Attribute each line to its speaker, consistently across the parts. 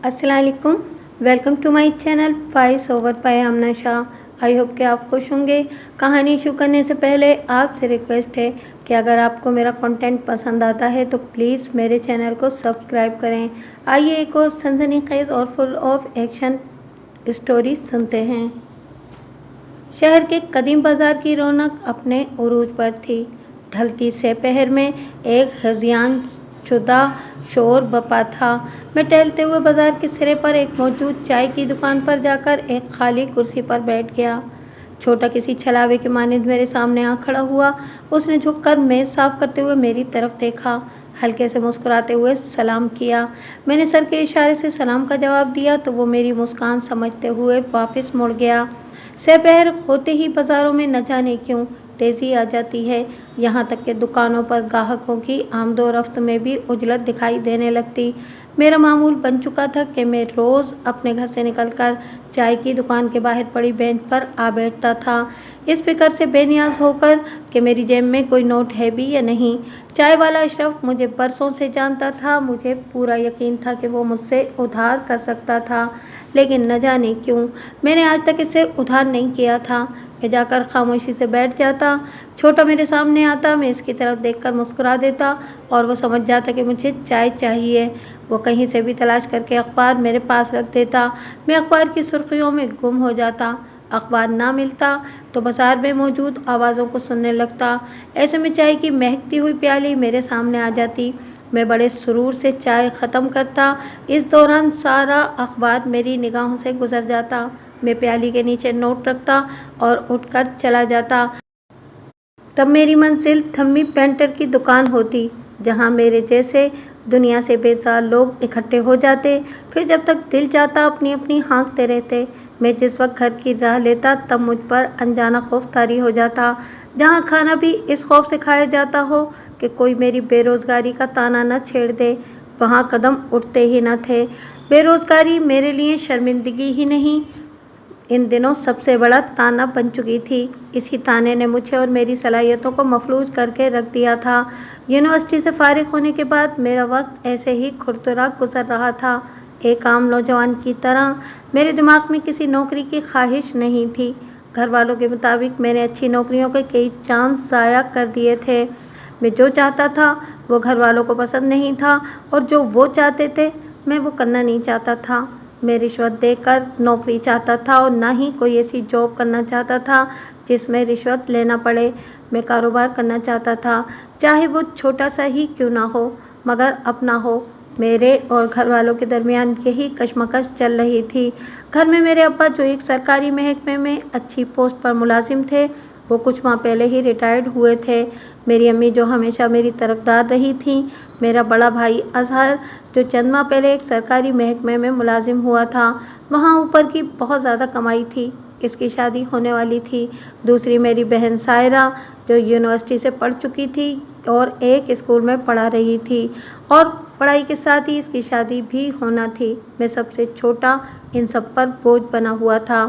Speaker 1: अस्सलाम वालेकुम। Welcome to my channel voice over by Amna Shah. I hope कि आप खुश होंगे। कहानी शुरू करने से पहले आपसे रिक्वेस्ट है कि अगर आपको मेरा कंटेंट पसंद आता है तो प्लीज़ मेरे चैनल को सब्सक्राइब करें। आइए एक और सनसनीखेज और फुल ऑफ एक्शन स्टोरी सुनते हैं। शहर के कदीम बाजार की रौनक अपने उरूज पर थी। ढलती दोपहर में एक हज़ियान शुदा शोर बपा था। मैं टहलते हुए बाजार के सिरे पर एक मौजूद चाय की दुकान पर जाकर एक खाली कुर्सी पर बैठ गया। छोटा किसी छलावे के मानिंद मेरे सामने आ खड़ा हुआ। उसने झुककर मेज साफ करते हुए मेरी तरफ देखा, हल्के से मुस्कुराते हुए सलाम किया। मैंने सर के इशारे से सलाम का जवाब दिया तो वो मेरी मुस्कान समझते हुए वापस मुड़ गया। दोपहर होते ही बाजारों में न जाने क्यों तेजी आ जाती है। यहाँ तक कि दुकानों पर ग्राहकों की आमदोरफ्त में भी उजलत दिखाई देने लगती। मेरा मामूल बन चुका था कि मैं रोज़ अपने घर से निकलकर चाय की दुकान के बाहर पड़ी बेंच पर आ बैठता था, इस फिक्र से बेनियाज होकर कि मेरी जेब में कोई नोट है भी या नहीं। चाय वाला अशरफ मुझे बरसों से जानता था। मुझे पूरा यकीन था कि वो मुझसे उधार कर सकता था, लेकिन न जाने क्यों मैंने आज तक इसे उधार नहीं किया था। मैं जाकर खामोशी से बैठ जाता। छोटा मेरे सामने आता, मैं इसकी तरफ देखकर मुस्कुरा देता और वो समझ जाता कि मुझे चाय चाहिए। वो कहीं से भी तलाश करके अखबार मेरे पास रख देता। मैं अखबार की सुर्खियों में गुम हो जाता। अखबार ना मिलता तो बाजार में मौजूद आवाज़ों को सुनने लगता। ऐसे में चाय की महकती हुई प्याली मेरे सामने आ जाती। मैं बड़े सुरूर से चाय ख़त्म करता। इस दौरान सारा अखबार मेरी निगाहों से गुजर जाता। मैं प्याली के नीचे नोट रखता और उठकर चला जाता। तब मेरी मंजिल थम्मी पेंटर की दुकान होती, जहां मेरे जैसे दुनिया से बेजार लोग इकट्ठे हो जाते। फिर जब तक दिल चाहता अपनी अपनी हाँकते रहते। मैं जिस वक्त घर की राह लेता तब मुझ पर अनजाना खौफ तारी हो जाता। जहां खाना भी इस खौफ से खाया जाता हो कि कोई मेरी बेरोज़गारी का ताना न छेड़ दे, वहां कदम उठते ही न थे। बेरोज़गारी मेरे लिए शर्मिंदगी ही नहीं, इन दिनों सबसे बड़ा ताना बन चुकी थी। इसी ताने ने मुझे और मेरी सलाहियतों को मफलूज करके रख दिया था। यूनिवर्सिटी से फारिग होने के बाद मेरा वक्त ऐसे ही खुरदुरा गुजर रहा था। एक आम नौजवान की तरह मेरे दिमाग में किसी नौकरी की ख्वाहिश नहीं थी। घर वालों के मुताबिक मैंने अच्छी नौकरियों के कई चांस ज़ाया कर दिए थे। मैं जो चाहता था वो घर वालों को पसंद नहीं था, और जो वो चाहते थे मैं वो करना नहीं चाहता था। मैं रिश्वत देकर नौकरी चाहता था और ना ही कोई ऐसी जॉब करना चाहता था जिसमें रिश्वत लेना पड़े। मैं कारोबार करना चाहता था, चाहे वो छोटा सा ही क्यों ना हो, मगर अपना हो। मेरे और घर वालों के दरमियान यही कशमकश चल रही थी। घर में मेरे अब्बा, जो एक सरकारी महकमे में अच्छी पोस्ट पर मुलाजिम थे, वो कुछ माह पहले ही रिटायर्ड हुए थे। मेरी अम्मी, जो हमेशा मेरी तरफदार रही थीं। मेरा बड़ा भाई अजहर, जो चंद माह पहले एक सरकारी महकमे में मुलाजिम हुआ था। वहाँ ऊपर की बहुत ज़्यादा कमाई थी, इसकी शादी होने वाली थी। दूसरी मेरी बहन सायरा, जो यूनिवर्सिटी से पढ़ चुकी थी और एक स्कूल में पढ़ा रही थी, और पढ़ाई के साथ ही इसकी शादी भी होना थी। मैं सबसे छोटा इन सब पर बोझ बना हुआ था।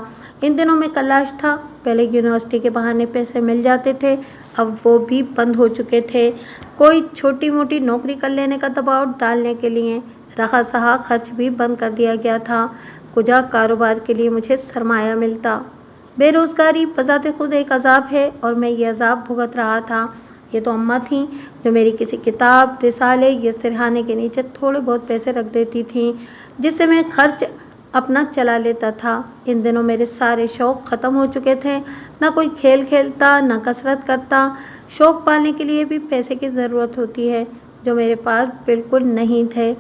Speaker 1: इन दिनों में कलाश था। पहले यूनिवर्सिटी के बहाने पैसे मिल जाते थे, अब वो भी बंद हो चुके थे। कोई छोटी मोटी नौकरी कर लेने का दबाव डालने के लिए रखा सहा खर्च भी बंद कर दिया गया था। कुजा कारोबार के लिए मुझे सरमाया मिलता। बेरोज़गारी बज़ाते खुद एक अजाब है और मैं ये अजाब भुगत रहा था। ये तो अम्मा थीं जो मेरी किसी किताब, रिसाले या सिरहाने के नीचे थोड़े बहुत पैसे रख देती थीं, जिससे मैं खर्च अपना चला लेता था। इन दिनों मेरे सारे शौक़ ख़त्म हो चुके थे। ना कोई खेल खेलता, ना कसरत करता। शौक़ पालने के लिए भी पैसे की ज़रूरत होती है, जो मेरे पास बिल्कुल नहीं थे।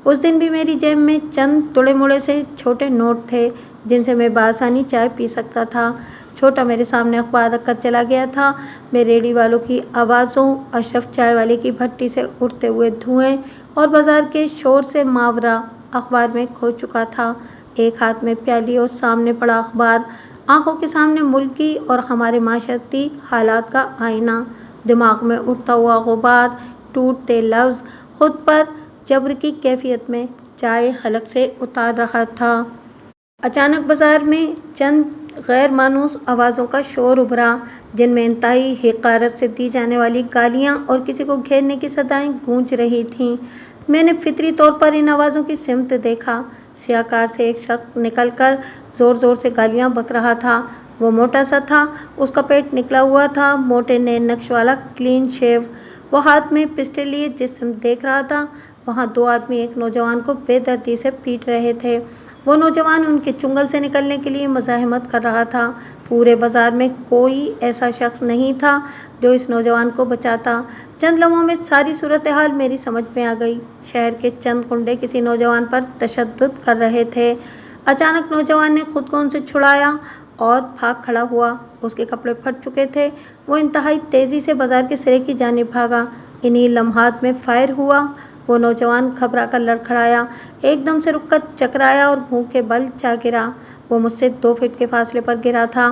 Speaker 1: उस दिन भी मेरी जेब में चंद तुड़े मुड़े से छोटे नोट थे, जिनसे मैं बासानी चाय पी सकता था। छोटा मेरे सामने अखबार रखकर चला गया था। मैं रेडी वालों की आवाज़ों, अशरफ चाय वाले की भट्टी से उठते हुए धुएं और बाजार के शोर से मावरा अखबार में खो चुका था। एक हाथ में प्याली और सामने पड़ा अखबार, आंखों के सामने मुल्की और हमारे माशरती हालात का आईना। दिमाग में उठता हुआ गुबार, टूटते लफ्ज़, खुद पर जबर की कैफियत में चाय हलक से उतार रहा था। अचानक बाजार में चंद गैर मानूस आवाज़ों का शोर उभरा, जिनमें इंतहाई हक़ारत से दी जाने वाली गालियाँ और किसी को घेरने की सदाएं गूंज रही थीं। मैंने फितरी तौर पर इन आवाज़ों की सिमत देखा। सियाह कार से एक शख्स निकलकर जोर जोर से गालियां बक रहा था। वो मोटा सा था, उसका पेट निकला हुआ था, मोटे नए नक्श वाला क्लीन शेव। वो हाथ में पिस्टल लिए जिस तरफ देख रहा था वहाँ दो आदमी एक नौजवान को बेदर्दी से पीट रहे थे। वो नौजवान उनके चुंगल से निकलने के लिए मज़ाहमत कर रहा था। पूरे बाजार में कोई ऐसा शख्स नहीं था जो इस नौजवान को बचाता। चंद लम्हों में सारी सूरत हाल मेरी समझ में आ गई। शहर के चंद गुंडे किसी नौजवान पर तशद्दुद कर रहे थे। अचानक नौजवान ने खुद को उनसे छुड़ाया और भाग खड़ा हुआ। उसके कपड़े फट चुके थे। वो इंतहाई तेज़ी से बाजार के सिरे की जानिब भागा। इन्हीं लम्हात में फायर हुआ। वो नौजवान घबरा कर लड़खड़ाया, एकदम से रुककर चकराया और मुंह के बल जा गिरा। वो मुझसे 2 फीट के फासले पर गिरा था।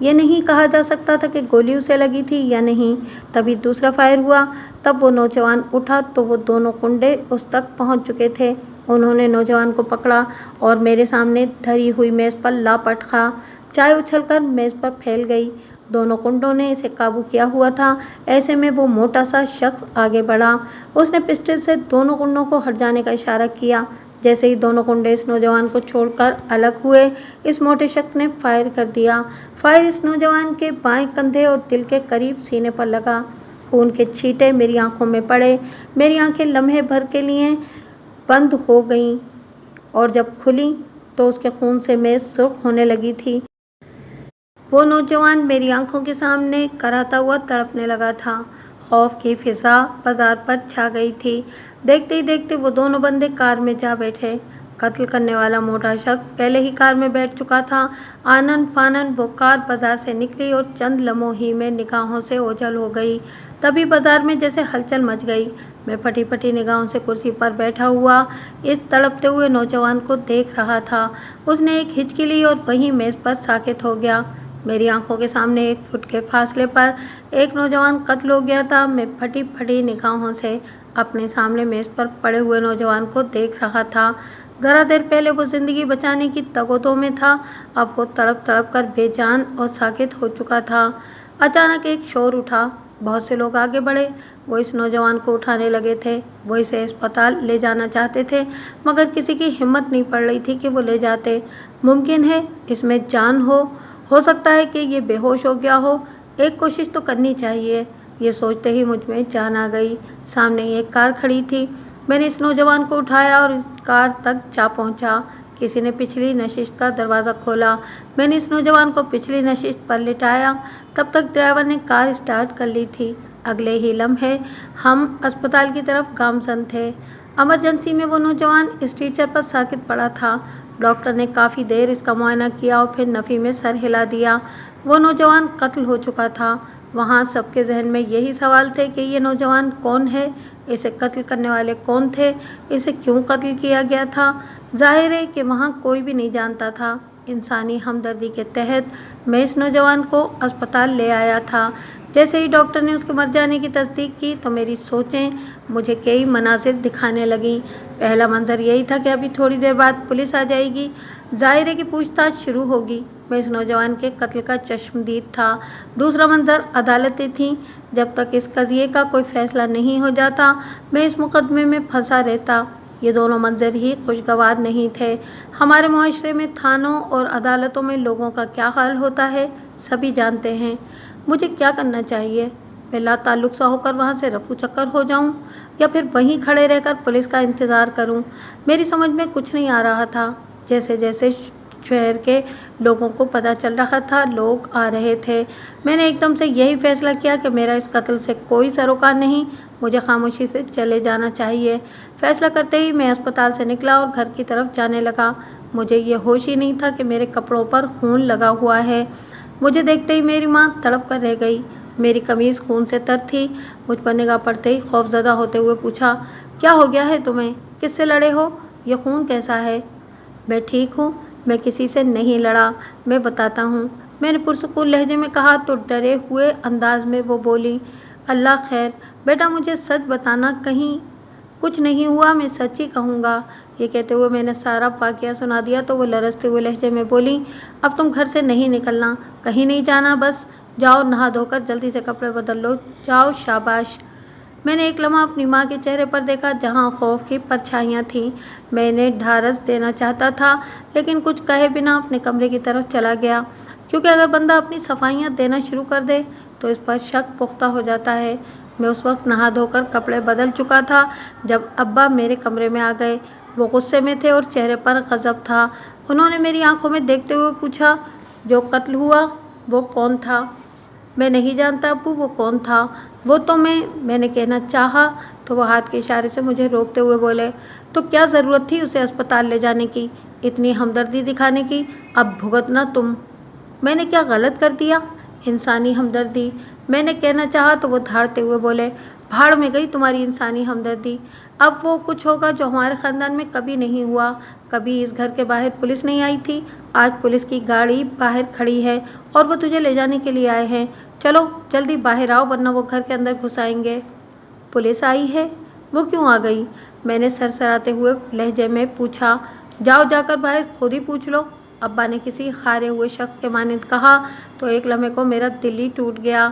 Speaker 1: ये नहीं कहा जा सकता था कि गोली उसे लगी थी या नहीं। तभी दूसरा फायर हुआ। तब वो नौजवान उठा तो वो दोनों गुंडे उस तक पहुंच चुके थे। उन्होंने नौजवान को पकड़ा और मेरे सामने धरी हुई मेज़ पर लापटखा। चाय उछलकर मेज़ पर फैल गई। दोनों गुंडों ने इसे काबू किया हुआ था। ऐसे में वो मोटा सा शख्स आगे बढ़ा। उसने पिस्टल से दोनों गुंडों को हट जाने का इशारा किया। जैसे ही दोनों गुंडे इस नौजवान को छोड़कर अलग हुए, इस मोटे शख्स ने फायर कर दिया। फायर इस नौजवान के बाएं कंधे और दिल के करीब सीने पर लगा। खून के छींटे मेरी आंखों में पड़े। मेरी आंखें लम्हे भर के लिए बंद हो गईं और जब खुली तो उसके खून से मेज़ सुर्ख होने लगी थी। वो नौजवान मेरी आंखों के सामने कराहता हुआ तड़पने लगा था। खौफ की फिजा बाजार पर छा गई थी। देखते ही देखते वो दोनों बंदे कार में जा बैठे। कत्ल करने वाला मोटा शख्स पहले ही कार में बैठ चुका था। आनन फानन वो कार बाजार से निकली और चंद लम्हों ही में निगाहों से ओझल हो गई। तभी बाजार में जैसे हलचल मच गई। मैं फटी फटी निगाहों से कुर्सी पर बैठा हुआ इस तड़पते हुए नौजवान को देख रहा था। उसने एक हिचकी ली और वहीं मेज़ पर साकित हो गया। मेरी आंखों के सामने 1 फुट के फासले पर एक नौजवान कत्ल हो गया था। मैं फटी फटी निगाहों से अपने सामने मेज़ पर पड़े हुए नौजवान को देख रहा था। ज़रा देर पहले वो ज़िंदगी बचाने की तगोदों में था, अब वो तड़प तड़प कर बेजान और साकित हो चुका था। अचानक एक शोर उठा। बहुत से लोग आगे बढ़े। वो इस नौजवान को उठाने लगे थे। वो इसे अस्पताल ले जाना चाहते थे, मगर किसी की हिम्मत नहीं पड़ रही थी कि वो ले जाते। मुमकिन है इसमें जान हो सकता है कि ये बेहोश हो गया हो। एक कोशिश तो करनी चाहिए। ये सोचते ही मुझ में जान आ गई। सामने ही एक कार खड़ी थी। मैंने इस नौजवान को उठाया और इस कार तक जा पहुंचा। किसी ने पिछली नशिस्त का दरवाज़ा खोला। मैंने इस नौजवान को पिछली नशिस्त पर लिटाया। तब तक ड्राइवर ने कार स्टार्ट कर ली थी। अगले ही लम्हे हम अस्पताल की तरफ गामजन थे। इमरजेंसी में वो नौजवान स्ट्रेचर पर साकित पड़ा था। डॉक्टर ने काफ़ी देर इसका मुआयना किया और फिर नफ़ी में सर हिला दिया। वो नौजवान कत्ल हो चुका था। वहाँ सबके जहन में यही सवाल थे कि ये नौजवान कौन है, इसे कत्ल करने वाले कौन थे, इसे क्यों कत्ल किया गया था। जाहिर है कि वहाँ कोई भी नहीं जानता था। इंसानी हमदर्दी के तहत मैं इस नौजवान को अस्पताल ले आया था। जैसे ही डॉक्टर ने उसके मर जाने की तस्दीक की तो मेरी सोचें मुझे कई मनासिर दिखाने लगीं। पहला मंजर यही था कि अभी थोड़ी देर बाद पुलिस आ जाएगी। जाहिर है कि पूछताछ शुरू होगी। मैं इस नौजवान के कत्ल का चश्मदीद था। दूसरा मंजर अदालतें थीं। जब तक इस कज़िये का कोई फैसला नहीं हो जाता मैं इस मुकदमे में फंसा रहता। ये दोनों मंजर ही खुशगवार नहीं थे। हमारे मुआशरे में थानों और अदालतों में लोगों का क्या हाल होता है सभी जानते हैं। मुझे क्या करना चाहिए? मैं लाताल्लुक़ सा होकर वहाँ से रफू चक्कर हो जाऊँ या फिर वहीं खड़े रहकर पुलिस का इंतज़ार करूँ? मेरी समझ में कुछ नहीं आ रहा था। जैसे जैसे शहर के लोगों को पता चल रहा था लोग आ रहे थे। मैंने एकदम से यही फैसला किया कि मेरा इस कत्ल से कोई सरोकार नहीं, मुझे खामोशी से चले जाना चाहिए। फैसला करते ही मैं अस्पताल से निकला और घर की तरफ जाने लगा। मुझे ये होश ही नहीं था कि मेरे कपड़ों पर खून लगा हुआ है। मुझे देखते ही मेरी माँ तड़प कर रह गई। मेरी कमीज़ खून से तर थी। मुझ पर निगाह पड़ते ही खौफजदा होते हुए पूछा, क्या हो गया है तुम्हें? किससे लड़े हो? यह खून कैसा है? मैं ठीक हूँ, मैं किसी से नहीं लड़ा, मैं बताता हूँ, मैंने पुरसुकून लहजे में कहा तो डरे हुए अंदाज में वो बोली, अल्लाह खैर, बेटा मुझे सच बताना, कहीं कुछ नहीं हुआ, मैं सच ही कहूँगा। ये कहते हुए मैंने सारा वाक़या सुना दिया तो वो लरजते हुए लहजे में बोली, अब तुम घर से नहीं निकलना, कहीं नहीं जाना, बस जाओ नहा धोकर जल्दी से कपड़े बदल लो, जाओ शाबाश। मैंने एक लम्हा अपनी माँ के चेहरे पर देखा जहाँ खौफ की परछाइयाँ थीं। मैं इन्हें ढारस देना चाहता था, लेकिन कुछ कहे बिना अपने कमरे की तरफ चला गया, क्योंकि अगर बंदा अपनी सफाइयाँ देना शुरू कर दे तो इस पर शक पुख्ता हो जाता है। मैं उस वक्त नहा धोकर कपड़े बदल चुका था जब अब्बा मेरे कमरे में आ गए। वो गुस्से में थे और चेहरे पर गज़ब था। उन्होंने मेरी आंखों में देखते हुए पूछा, जो कत्ल हुआ वो कौन था? मैं नहीं जानता अब्बू, वो कौन था? वो तो मैंने कहना चाहा तो वो हाथ के इशारे से मुझे रोकते हुए बोले, तो क्या ज़रूरत थी उसे अस्पताल ले जाने की, इतनी हमदर्दी दिखाने की? अब भुगतना तुम। मैंने क्या गलत कर दिया? इंसानी हमदर्दी, मैंने कहना चाहा तो वो धाड़ते हुए बोले, भाड़ में गई तुम्हारी इंसानी हमदर्दी। अब वो कुछ होगा जो हमारे ख़ानदान में कभी नहीं हुआ। कभी इस घर के बाहर पुलिस नहीं आई थी, आज पुलिस की गाड़ी बाहर खड़ी है और वो तुझे ले जाने के लिए आए हैं। चलो जल्दी बाहर आओ, वरना वो घर के अंदर घुस आएंगे। पुलिस आई है? वो क्यों आ गई? मैंने सरसराते हुए लहजे में पूछा। जाओ, जाकर बाहर खुद ही पूछ लो, अब्बा ने किसी हारे हुए शख्स के मानिंद कहा तो एक लम्हे को मेरा दिल ही टूट गया।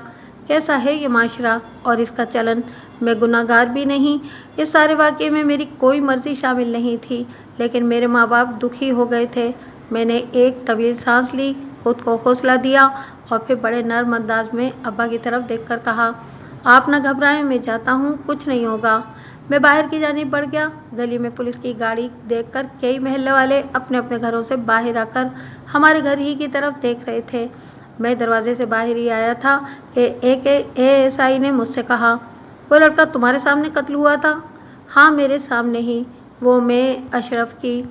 Speaker 1: कैसा है ये माशरा और इसका चलन? मैं गुनाहगार भी नहीं, इस सारे वाक़ये में मेरी कोई मर्ज़ी शामिल नहीं थी, लेकिन मेरे माँ बाप दुखी हो गए थे। मैंने एक तवील सांस ली, खुद को हौसला दिया और फिर बड़े नर्म अंदाज में अब्बा की तरफ देखकर कहा, आप ना घबराएं, मैं जाता हूँ, कुछ नहीं होगा। मैं बाहर की जानिब बढ़ गया। गली में पुलिस की गाड़ी देखकर कई मोहल्ले वाले अपने अपने घरों से बाहर आकर हमारे घर ही की तरफ देख रहे थे। मैं दरवाजे से बाहर ही आया था कि एक एएसआई ने मुझसे कहा, वो लड़का तुम्हारे सामने कत्ल हुआ था? हाँ, मेरे सामने ही। वो मैं अशरफ की।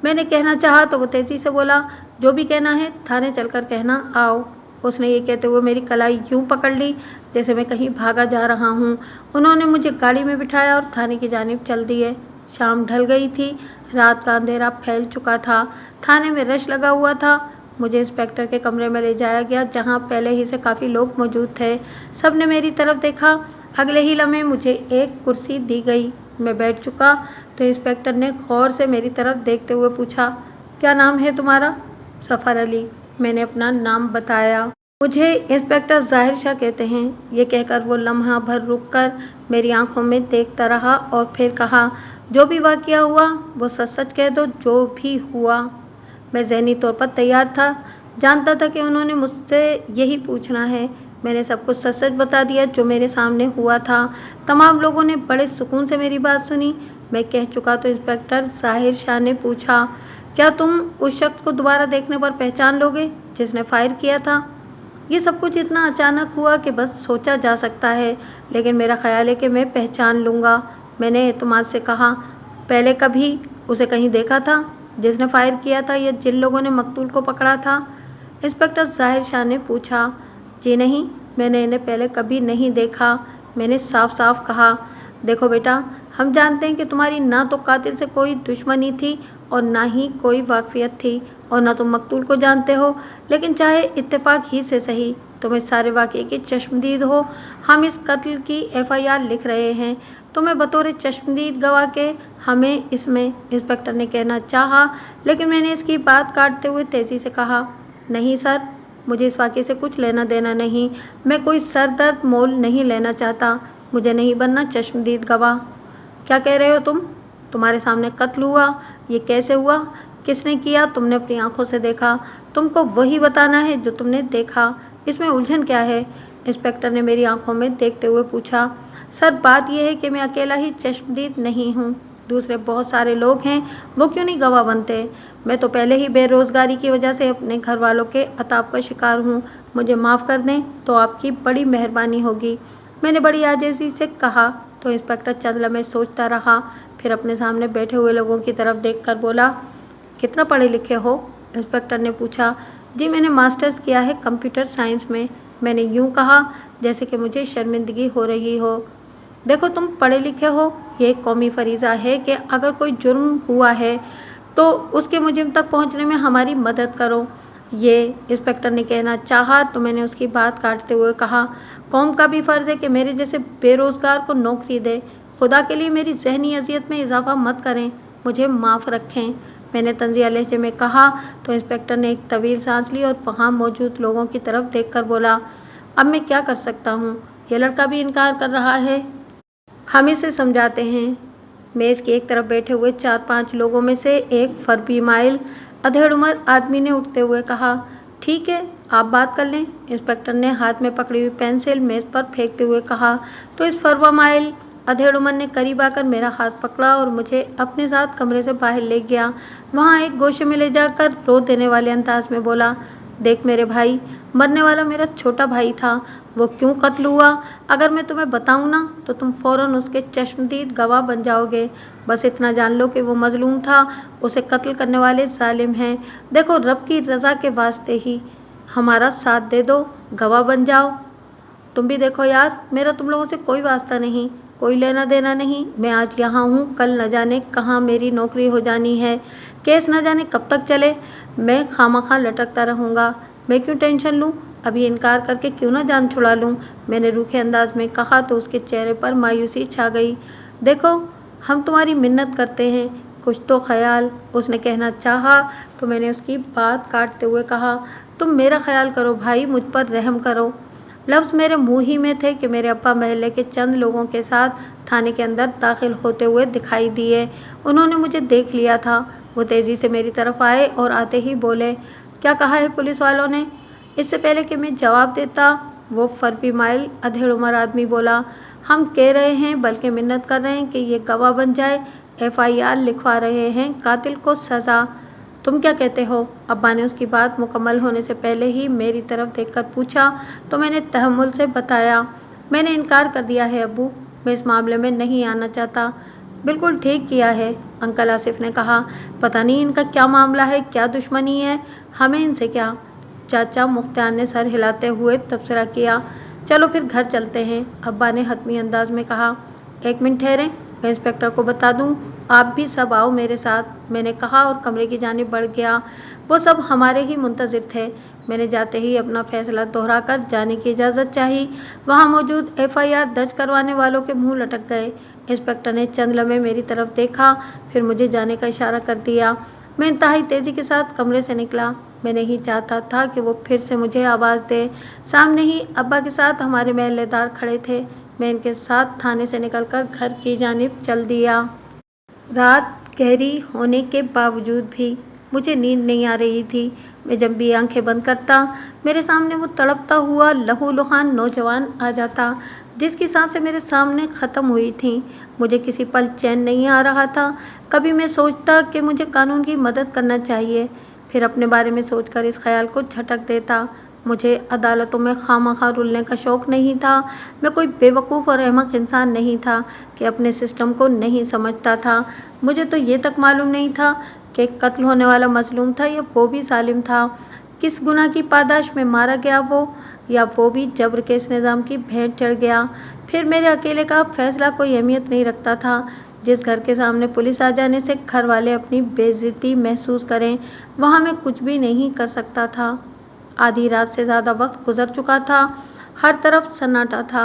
Speaker 1: मैंने कहना चाहा तो वो तेज़ी से बोला, जो भी कहना है थाने चलकर कहना, आओ। उसने ये कहते हुए मेरी कलाई यूं पकड़ ली जैसे मैं कहीं भागा जा रहा हूँ। उन्होंने मुझे गाड़ी में बिठाया और थाने की जानिब चल दिए। शाम ढल गई थी, रात का अंधेरा फैल चुका था। थाने में रश लगा हुआ था। मुझे इंस्पेक्टर के कमरे में ले जाया गया, जहाँ पहले ही से काफ़ी लोग मौजूद थे। सब ने मेरी तरफ देखा। अगले ही लम्हे मुझे एक कुर्सी दी गई। मैं बैठ चुका तो इंस्पेक्टर ने गौर से मेरी तरफ देखते हुए पूछा, क्या नाम है तुम्हारा? सफ़र अली। मैंने अपना नाम बताया। मुझे इंस्पेक्टर ज़ाहिर शाह कहते हैं। ये कहकर वो लम्हा भर रुककर मेरी आंखों में देखता रहा और फिर कहा, जो भी वाक़या हुआ वो सच सच कह दो, जो भी हुआ। मैं ज़हनी तौर पर तैयार था, जानता था कि उन्होंने मुझसे यही पूछना है। मैंने सब कुछ सच सच बता दिया जो मेरे सामने हुआ था। तमाम लोगों ने बड़े सुकून से मेरी बात सुनी। मैं कह चुका तो इंस्पेक्टर ज़ाहिर शाह ने पूछा, क्या तुम उस शख्स को दोबारा देखने पर पहचान लोगे जिसने फायर किया था? ये सब कुछ इतना अचानक हुआ कि बस सोचा जा सकता है, लेकिन मेरा ख्याल है कि मैं पहचान लूँगा। मैंने एतमाद से कहा, पहले कभी उसे कहीं देखा था जिसने फायर किया था या जिन लोगों ने मकतूल को पकड़ा था? इंस्पेक्टर ज़ाहिर शाह ने पूछा। जी नहीं, मैंने इन्हें पहले कभी नहीं देखा। मैंने साफ साफ कहा, देखो बेटा, हम जानते हैं कि तुम्हारी ना तो कातिल से कोई दुश्मनी थी और ना ही कोई वाकफियत थी और ना तुम मकतूल को जानते हो, लेकिन चाहे इत्तेफाक ही से सही तुम इस सारे वाक़ये के चश्मदीद हो। हम इस कत्ल की एफआईआर लिख रहे हैं, तुम्हें बतौर चश्मदीद गवाह के हमें इसमें, इंस्पेक्टर ने कहना चाहा, लेकिन मैंने इसकी बात काटते हुए तेज़ी से कहा, नहीं सर, मुझे इस वाक़ये से कुछ लेना देना नहीं। मैं कोई सर दर्द मोल नहीं लेना चाहता। मुझे नहीं बनना चश्मदीद गवाह। क्या कह रहे हो तुम? तुम्हारे सामने कत्ल हुआ, ये कैसे हुआ, किसने किया, तुमने अपनी आंखों से देखा, तुमको वही बताना है जो तुमने देखा, इसमें उलझन क्या है? इंस्पेक्टर ने मेरी आंखों में देखते हुए पूछा। सर, बात यह है कि मैं अकेला ही चश्मदीद नहीं हूँ, दूसरे बहुत सारे लोग हैं, वो क्यों नहीं गवाह बनते? मैं तो पहले ही बेरोज़गारी की वजह से अपने घर वालों के अताब का शिकार हूँ। मुझे माफ़ कर दें तो आपकी बड़ी मेहरबानी होगी। मैंने बड़ी आजिज़ी से कहा तो इंस्पेक्टर चंद लम्हे सोचता रहा, फिर अपने सामने बैठे हुए लोगों की तरफ देखकर बोला, कितना पढ़े लिखे हो? इंस्पेक्टर ने पूछा। जी, मैंने मास्टर्स किया है कंप्यूटर साइंस में। मैंने यूं कहा जैसे कि मुझे शर्मिंदगी हो रही हो। देखो, तुम पढ़े लिखे हो, ये एक कौमी फरीज़ा है कि अगर कोई जुर्म हुआ है तो उसके मुजरिम तक पहुंचने में हमारी मदद करो। ये इंस्पेक्टर ने कहना चाहा तो मैंने उसकी बात काटते हुए कहा, कौम का भी फ़र्ज़ है कि मेरे जैसे बेरोज़गार को नौकरी दे। खुदा के लिए मेरी ज़हनी अज़ियत में इजाफ़ा मत करें, मुझे माफ़ रखें। मैंने तंज़िया लहजे में कहा तो इंस्पेक्टर ने एक तवील सांस ली और वहाँ मौजूद लोगों की तरफ देखकर बोला, अब मैं क्या कर सकता हूँ? ये लड़का भी इनकार कर रहा है। हम इसे समझाते हैं। मेज की एक तरफ बैठे हुए 4-5 लोगों में से एक फरबीमाइल अधेड़ उम्र आदमी ने उठते हुए कहा, ठीक है, आप बात कर लें। इंस्पेक्टर ने हाथ में पकड़ी हुई पेंसिल मेज पर फेंकते हुए कहा। तो इस फरबीमाइल अधेड़ उम्र ने करीब आकर मेरा हाथ पकड़ा और मुझे अपने साथ कमरे से बाहर ले गया। वहां एक गोशे में ले जाकर रो देने वाले अंदाज में बोला, देख मेरे भाई, मरने वाला मेरा छोटा भाई था। वो क्यों कत्ल हुआ अगर मैं तुम्हें बताऊं ना तो तुम फौरन उसके चश्मदीद गवाह बन जाओगे। बस इतना जान लो कि वो मजलूम था, उसे कत्ल करने वाले जालिम हैं। देखो, रब की रजा के वास्ते ही हमारा साथ दे दो, गवाह बन जाओ। तुम भी देखो यार, मेरा तुम लोगों से कोई वास्ता नहीं, कोई लेना देना नहीं। मैं आज यहाँ हूँ, कल न जाने कहाँ मेरी नौकरी हो जानी है, केस न जाने कब तक चले। मैं खामखा लटकता रहूँगा। मैं क्यों टेंशन लूँ, अभी इनकार करके क्यों ना जान छुड़ा लूँ। मैंने रूखे अंदाज में कहा तो उसके चेहरे पर मायूसी छा गई। देखो, हम तुम्हारी मिन्नत करते हैं, कुछ तो ख्याल। उसने कहना चाहा तो मैंने उसकी बात काटते हुए कहा, तुम मेरा ख्याल करो भाई, मुझ पर रहम करो। लफ्ज़ मेरे मुंह ही में थे कि मेरे अब्बा महल्ले के चंद लोगों के साथ थाने के अंदर दाखिल होते हुए दिखाई दिए। उन्होंने मुझे देख लिया था। वो तेज़ी से मेरी तरफ आए और आते ही बोले, क्या कहा है पुलिस वालों ने? इससे पहले कि मैं जवाब देता, वो फरबीमाइल अधेड़ उम्र आदमी बोला, हम कह रहे हैं, बल्कि मिन्नत कर रहे हैं कि ये गवाह बन जाए। FIR लिखवा रहे हैं, कातिल को सज़ा। तुम क्या कहते हो? अब्बा ने उसकी बात मुकम्मल होने से पहले ही मेरी तरफ देखकर पूछा तो मैंने तहम्मुल से बताया, मैंने इनकार कर दिया है अब्बू, मैं इस मामले में नहीं आना चाहता। बिल्कुल ठीक किया है, अंकल आसिफ ने कहा। पता नहीं इनका क्या मामला है, क्या दुश्मनी है, हमें इनसे क्या। चाचा मुख्तार ने सर हिलाते हुए तबसरा किया। चलो फिर घर चलते हैं, अब्बा ने हतमी अंदाज में कहा। एक मिनट ठहरें, मैं इंस्पेक्टर को बता दूं, आप भी सब आओ मेरे साथ, मैंने कहा और कमरे की जानिब बढ़ गया। वो सब हमारे ही मुंतज़िर थे। मैंने जाते ही अपना फैसला दोहराकर जाने की इजाज़त चाही। वहाँ मौजूद FIR दर्ज करवाने वालों के मुंह लटक गए। इंस्पेक्टर ने चंद लम्हे मेरी तरफ देखा, फिर मुझे जाने का इशारा कर दिया। मैं इंतहाई तेज़ी के साथ कमरे से निकला। मैं नहीं चाहता था कि वो फिर से मुझे आवाज़ दे। सामने ही अब्बा के साथ हमारे महल्लेदार खड़े थे। मैं इनके साथ थाने से निकलकर घर की जानिब चल दिया। रात गहरी होने के बावजूद भी मुझे नींद नहीं आ रही थी। मैं जब भी आंखें बंद करता, मेरे सामने वो तड़पता हुआ लहूलुहान नौजवान आ जाता, जिसकी सांसें मेरे सामने ख़त्म हुई थीं। मुझे किसी पल चैन नहीं आ रहा था। कभी मैं सोचता कि मुझे कानून की मदद करना चाहिए, फिर अपने बारे में सोचकर इस ख्याल को झटक देता। मुझे अदालतों में खामखा रुलने का शौक़ नहीं था। मैं कोई बेवकूफ़ और अहमक इंसान नहीं था कि अपने सिस्टम को नहीं समझता था। मुझे तो ये तक मालूम नहीं था कि कत्ल होने वाला मजलूम था या वो भी जालिम था। किस गुनाह की पादाश में मारा गया वो, या वो भी जबर के इस निज़ाम की भेंट चढ़ गया। फिर मेरे अकेले का फैसला कोई अहमियत नहीं रखता था। जिस घर के सामने पुलिस आ जाने से घर वाले अपनी बेइज्जती महसूस करें, वहाँ मैं कुछ भी नहीं कर सकता था। आधी रात से ज़्यादा वक्त गुजर चुका था। हर तरफ सन्नाटा था।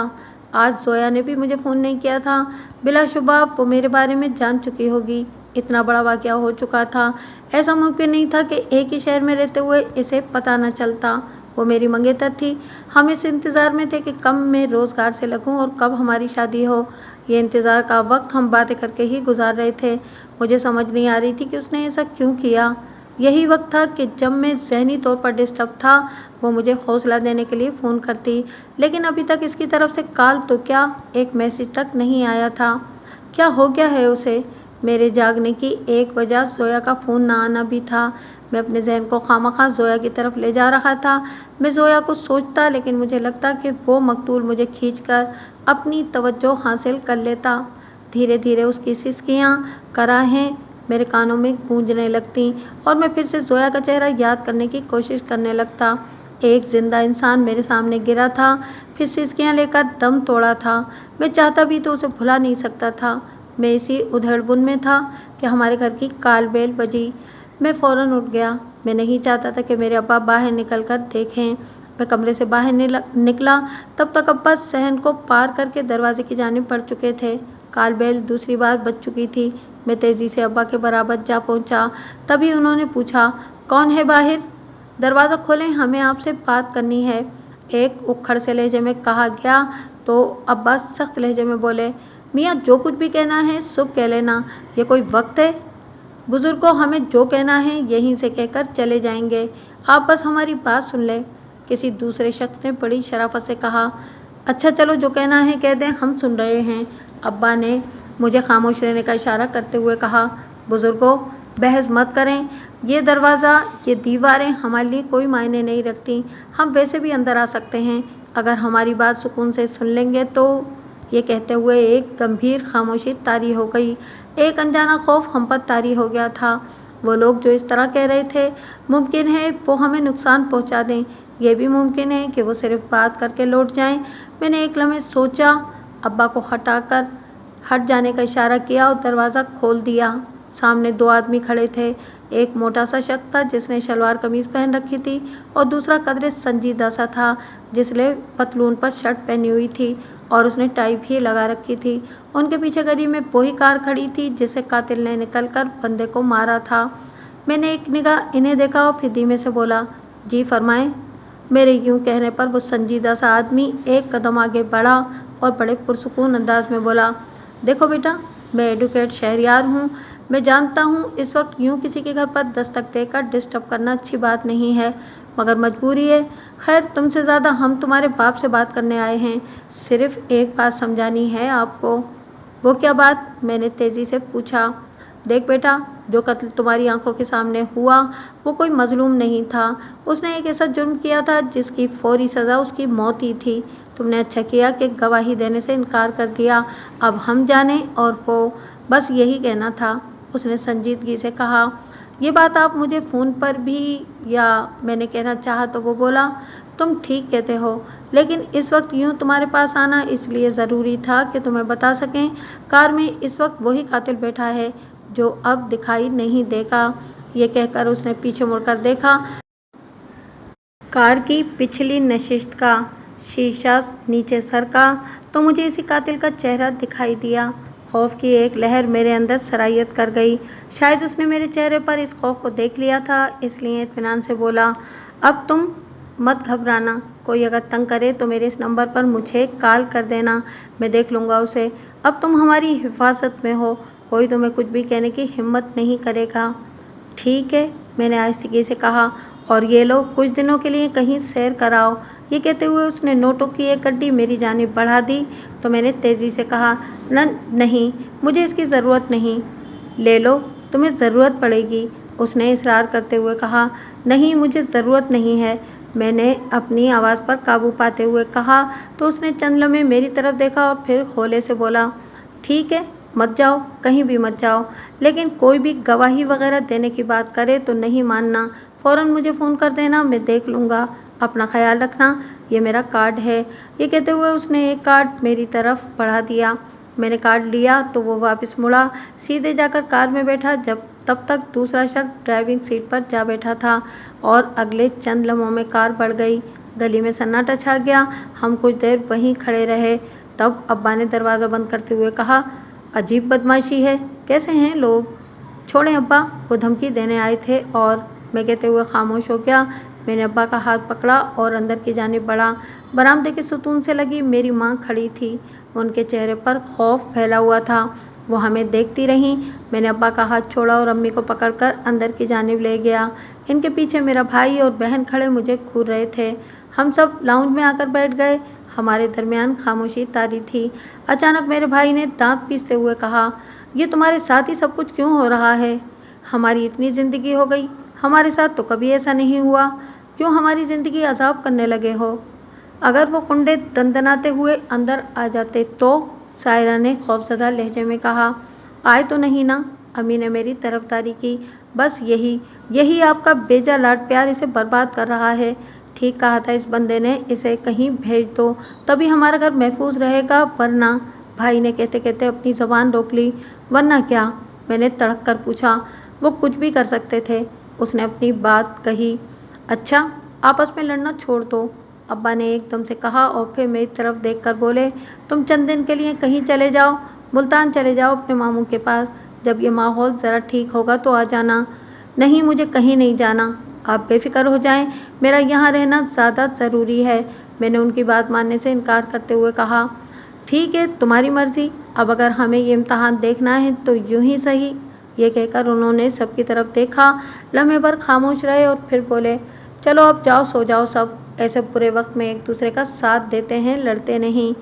Speaker 1: आज जोया ने भी मुझे फ़ोन नहीं किया था। बिलाशुबा वो मेरे बारे में जान चुकी होगी। इतना बड़ा वाक़या हो चुका था, ऐसा मुमकिन नहीं था कि एक ही शहर में रहते हुए इसे पता न चलता। वो मेरी मंगेतर थी। हम इस इंतज़ार में थे कि कब मैं रोज़गार से लगूं और कब हमारी शादी हो। ये इंतज़ार का वक्त हम बातें करके ही गुजार रहे थे। मुझे समझ नहीं आ रही थी कि उसने ऐसा क्यों किया। यही वक्त था कि जब मैं ज़हनी तौर पर डिस्टर्ब था, वो मुझे हौसला देने के लिए फ़ोन करती, लेकिन अभी तक इसकी तरफ से कॉल तो क्या, एक मैसेज तक नहीं आया था। क्या हो गया है उसे? मेरे जागने की एक वजह जोया का फ़ोन ना आना भी था। मैं अपने जहन को खामखा जोया की तरफ ले जा रहा था। मैं जोया को सोचता, लेकिन मुझे लगता कि वो मकतूल मुझे खींचकर अपनी तवज्जो हासिल कर लेता। धीरे धीरे उसकी सिसकियाँ, कराहें मेरे कानों में गूंजने लगती और मैं फिर से जोया का चेहरा याद करने की कोशिश करने लगता। एक जिंदा इंसान मेरे सामने गिरा था, फिर सिसकियाँ लेकर दम तोड़ा था। मैं चाहता भी तो उसे भुला नहीं सकता था। मैं इसी उधेड़बुन में था कि हमारे घर की काल बेल बजी। मैं फ़ौरन उठ गया। मैं नहीं चाहता था कि मेरे अब्बा बाहर निकल कर देखें। मैं कमरे से बाहर निकला, तब तक अब्बा सहन को पार करके दरवाजे की जानिब बढ़ चुके थे। काल बेल दूसरी बार बज चुकी थी। मैं तेज़ी से अब्बा के बराबर जा पहुंचा। तभी उन्होंने पूछा, कौन है बाहर? दरवाज़ा खोलें, हमें आपसे बात करनी है, एक उखड़ से लहजे में कहा गया तो अब्बा सख्त लहजे में बोले, मियाँ जो कुछ भी कहना है शुभ कह लेना, ये कोई वक्त है? बुजुर्गों, हमें जो कहना है यहीं से कहकर चले जाएंगे, आप बस हमारी बात सुन लें। किसी दूसरे शख्स ने बड़ी शराफत से कहा। अच्छा चलो, जो कहना है कह दें, हम सुन रहे हैं। अब्बा ने मुझे खामोश रहने का इशारा करते हुए कहा। बुजुर्गों, बहस मत करें, ये दरवाज़ा, ये दीवारें हमारे लिए कोई मायने नहीं रखती, हम वैसे भी अंदर आ सकते हैं अगर हमारी बात सुकून से सुन लेंगे तो। ये कहते हुए एक गंभीर खामोशी तारी हो गई। एक अनजाना खौफ हम पर तारी हो गया था। वो लोग जो इस तरह कह रहे थे, मुमकिन है वो हमें नुकसान पहुंचा दें, ये भी मुमकिन है कि वो सिर्फ बात करके लौट जाएं। मैंने एक लम्हे सोचा, अब्बा को हटाकर हट जाने का इशारा किया और दरवाज़ा खोल दिया। सामने दो आदमी खड़े थे। एक मोटा सा शख्स था जिसने शलवार कमीज पहन रखी थी और दूसरा कदरे संजीदा सा था जिसने पतलून पर शर्ट पहनी हुई थी और उसने टाई भी लगा रखी थी। उनके पीछे गली में वही कार खड़ी थी जिसे कातिल ने निकलकर बंदे को मारा था। मैंने एक निगाह इन्हें देखा और फिर धीमे से बोला, जी फरमाएं। मेरे यूं कहने पर वो संजीदा सा आदमी एक कदम आगे बढ़ा और बड़े पुरसुकून अंदाज में बोला, देखो बेटा, मैं एडवोकेट शहरियार हूँ। मैं जानता हूँ इस वक्त यूं किसी के घर पर दस्तक देकर डिस्टर्ब करना अच्छी बात नहीं है, मगर मजबूरी है। खैर, तुमसे ज़्यादा हम तुम्हारे बाप से बात करने आए हैं। सिर्फ एक बात समझानी है आपको। वो क्या बात? मैंने तेज़ी से पूछा। देख बेटा, जो कत्ल तुम्हारी आंखों के सामने हुआ वो कोई मजलूम नहीं था। उसने एक ऐसा जुर्म किया था जिसकी फौरी सज़ा उसकी मौत ही थी। तुमने अच्छा किया कि गवाही देने से इनकार कर दिया। अब हम जाने और वो, बस यही कहना था, उसने संजीदगी से कहा। ये बात आप मुझे फ़ोन पर भी, या मैंने कहना चाहा तो वो बोला, तुम ठीक कहते हो, लेकिन इस वक्त यूं तुम्हारे पास आना इसलिए ज़रूरी था कि तुम्हें बता सकें कार में इस वक्त वही कातिल बैठा है जो अब दिखाई नहीं देगा। ये कहकर उसने पीछे मुड़कर देखा। कार की पिछली नशिस्त का शीशा नीचे सरका तो मुझे इसी कातिल का चेहरा दिखाई दिया। खौफ की एक लहर मेरे अंदर सरायत कर गई। शायद उसने मेरे चेहरे पर इस खौफ को देख लिया था, इसलिए इत्मीनान से बोला, अब तुम मत घबराना। कोई अगर तंग करे तो मेरे इस नंबर पर मुझे कॉल कर देना, मैं देख लूँगा उसे। अब तुम हमारी हिफाजत में हो, कोई तुम्हें कुछ भी कहने की हिम्मत नहीं करेगा। ठीक है, मैंने आहिस्तगी से कहा, और ये लो, कुछ दिनों के लिए कहीं सैर कराओ। ये कहते हुए उसने नोटों की एक गड्डी मेरी जानिब बढ़ा दी तो मैंने तेज़ी से कहा, नहीं, मुझे इसकी ज़रूरत नहीं। ले लो, तुम्हें ज़रूरत पड़ेगी, उसने इसरार करते हुए कहा। नहीं, मुझे ज़रूरत नहीं है, मैंने अपनी आवाज़ पर काबू पाते हुए कहा तो उसने चंद लम्हे मेरी तरफ देखा और फिर हौले से बोला, ठीक है, मत जाओ, कहीं भी मत जाओ, लेकिन कोई भी गवाही वगैरह देने की बात करे तो नहीं मानना। फ़ौरन मुझे फ़ोन कर देना, मैं देख लूँगा। अपना ख्याल रखना, ये मेरा कार्ड है। ये कहते हुए उसने एक कार्ड मेरी तरफ बढ़ा दिया। मैंने कार्ड लिया तो वो वापस मुड़ा, सीधे जाकर कार में बैठा। तब तक दूसरा शख्स ड्राइविंग सीट पर जा बैठा था और अगले चंद लम्हों में कार बढ़ गई। गली में सन्नाटा छा गया। हम कुछ देर वहीं खड़े रहे। तब अब्बा ने दरवाज़ा बंद करते हुए कहा, अजीब बदमाशी है, कैसे हैं लोग। छोड़ें अब्बा, वो धमकी देने आए थे। और मैं कहते हुए खामोश हो गया। मैंने अब्बा का हाथ पकड़ा और अंदर की जानिब बढ़ा। बरामदे के सुतून से लगी मेरी माँ खड़ी थी, उनके चेहरे पर खौफ फैला हुआ था। वो हमें देखती रहीं। मैंने अब्बा का हाथ छोड़ा और अम्मी को पकड़कर अंदर की जानिब ले गया। इनके पीछे मेरा भाई और बहन खड़े मुझे घूर रहे थे। हम सब लाउंज में आकर बैठ गए। हमारे दरमियान खामोशी तारी थी। अचानक मेरे भाई ने दांत पीसते हुए कहा, ये तुम्हारे साथ ही सब कुछ क्यों हो रहा है? हमारी इतनी ज़िंदगी हो गई, हमारे साथ तो कभी ऐसा नहीं हुआ। क्यों हमारी ज़िंदगी अजाब करने लगे हो? अगर वो कुंडे दंदनाते हुए अंदर आ जाते तो? सायरा ने खौफजदा लहजे में कहा। आए तो नहीं ना? अम्मी ने मेरी तरफदारी की। बस यही आपका बेजा लाड प्यार इसे बर्बाद कर रहा है। ठीक कहा था इस बंदे ने, इसे कहीं भेज दो, तभी हमारा घर महफूज रहेगा, वरना। भाई ने कहते कहते अपनी ज़बान रोक ली। वरना क्या? मैंने तड़क कर पूछा। वो कुछ भी कर सकते थे, उसने अपनी बात कही। अच्छा, आपस में लड़ना छोड़ दो, अब्बा ने एकदम से कहा और फिर मेरी तरफ देखकर बोले, तुम चंद दिन के लिए कहीं चले जाओ, मुल्तान चले जाओ अपने मामू के पास। जब ये माहौल ज़रा ठीक होगा तो आ जाना। नहीं, मुझे कहीं नहीं जाना, आप बेफिक्र हो जाएं, मेरा यहाँ रहना ज़्यादा ज़रूरी है, मैंने उनकी बात मानने से इनकार करते हुए कहा। ठीक है, तुम्हारी मर्जी। अब अगर हमें ये इम्तहान देखना है तो यूं ही सही। ये कहकर उन्होंने सबकी तरफ देखा, लम्हे भर खामोश रहे और फिर बोले, चलो अब जाओ, सो जाओ सब। ऐसे बुरे वक्त में एक दूसरे का साथ देते हैं, लड़ते नहीं।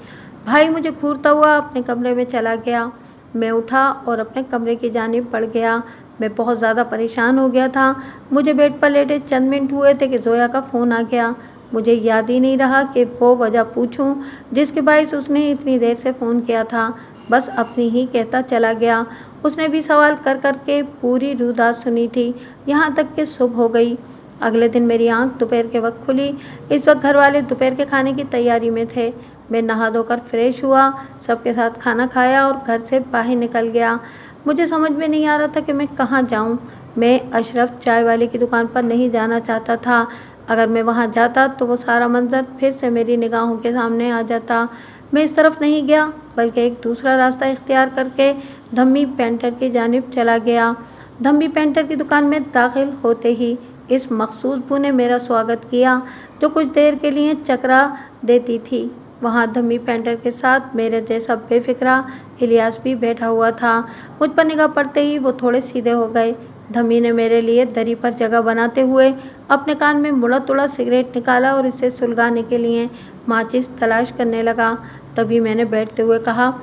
Speaker 1: भाई मुझे घूरता हुआ अपने कमरे में चला गया। मैं उठा और अपने कमरे की जानिब बढ़ गया। मैं बहुत ज़्यादा परेशान हो गया था। मुझे बेड पर लेटे चंद मिनट हुए थे कि जोया का फ़ोन आ गया। मुझे याद ही नहीं रहा कि वो वजह पूछूं जिसके बायस उसने इतनी देर से फ़ोन किया था। बस अपनी ही कहता चला गया। उसने भी सवाल कर कर के पूरी रुदात सुनी थी, यहाँ तक कि सुबह हो गई। अगले दिन मेरी आंख दोपहर के वक्त खुली। इस वक्त घर वाले दोपहर के खाने की तैयारी में थे। मैं नहा धोकर फ्रेश हुआ, सबके साथ खाना खाया और घर से बाहर निकल गया। मुझे समझ में नहीं आ रहा था कि मैं कहाँ जाऊँ। मैं अशरफ चाय वाले की दुकान पर नहीं जाना चाहता था। अगर मैं वहाँ जाता तो वो सारा मंजर फिर से मेरी निगाहों के सामने आ जाता। मैं इस तरफ नहीं गया, बल्कि एक दूसरा रास्ता इख्तियार करके धम्मी पेंटर की जानिब चला गया। धम्मी पेंटर की दुकान में दाखिल होते ही इस मखसूस बू ने मेरा स्वागत किया, जो कुछ देर के लिए चकरा देती थी। वहाँ धम्मी पेंटर के साथ मेरे जैसा बेफिक्रा इलियास भी बैठा हुआ था। मुझ पर निगाह पड़ते ही वो थोड़े सीधे हो गए। धम्मी ने मेरे लिए दरी पर जगह बनाते हुए अपने कान में मुड़ा तुड़ा सिगरेट निकाला और इसे सुलगाने के लिए माचिस तलाश करने लगा। तभी मैंने बैठते हुए कहा,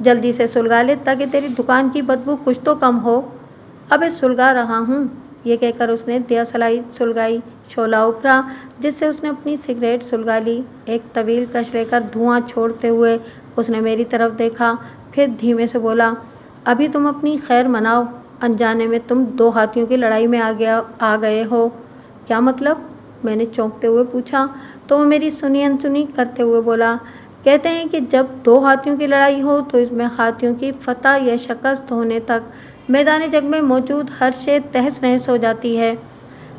Speaker 1: जल्दी से सुलगा ले ताकि तेरी दुकान की बदबू कुछ तो कम हो। अबे सुलगा रहा हूँ, ये कहकर उसने दियासलाई सुलगाई। शोला उभरा जिससे उसने अपनी सिगरेट सुलगा ली। एक तवील कश लेकर धुआं छोड़ते हुए उसने मेरी तरफ देखा, फिर धीमे से बोला, अभी तुम अपनी खैर मनाओ, अनजाने में तुम दो हाथियों की लड़ाई में आ गए हो। क्या मतलब? मैंने चौंकते हुए पूछा। तो वो मेरी सुनी अनसुनी करते हुए बोला, कहते हैं कि जब दो हाथियों की लड़ाई हो तो इसमें हाथियों की फतह या शिकस्त होने तक मैदानी जंग में मौजूद हर शे तहस नहस हो जाती है।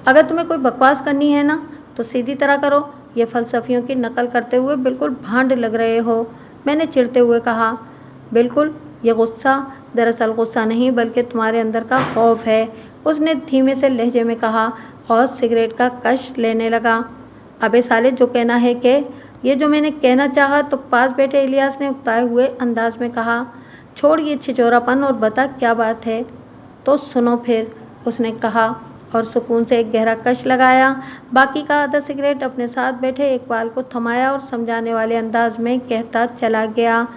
Speaker 1: अगर तुम्हें कोई बकवास करनी है ना तो सीधी तरह करो, ये फलसफियों की नकल करते हुए बिल्कुल भांड लग रहे हो। मैंने चिढ़ते हुए कहा, बिल्कुल, ये गुस्सा दरअसल गुस्सा नहीं बल्कि तुम्हारे अंदर का खौफ है, उसने धीमे से लहजे में कहा और सिगरेट का कश लेने लगा। अबे साले, जो कहना है कि ये जो मैंने कहना चाहा, तो पास बैठे इलियास ने उकताए हुए अंदाज में कहा, छोड़ ये छिचोरापन और बता क्या बात है। तो सुनो फिर, उसने कहा और सुकून से एक गहरा कश लगाया। बाकी का आधा सिगरेट अपने साथ बैठे इकबाल को थमाया और समझाने वाले अंदाज में कहता चला गया,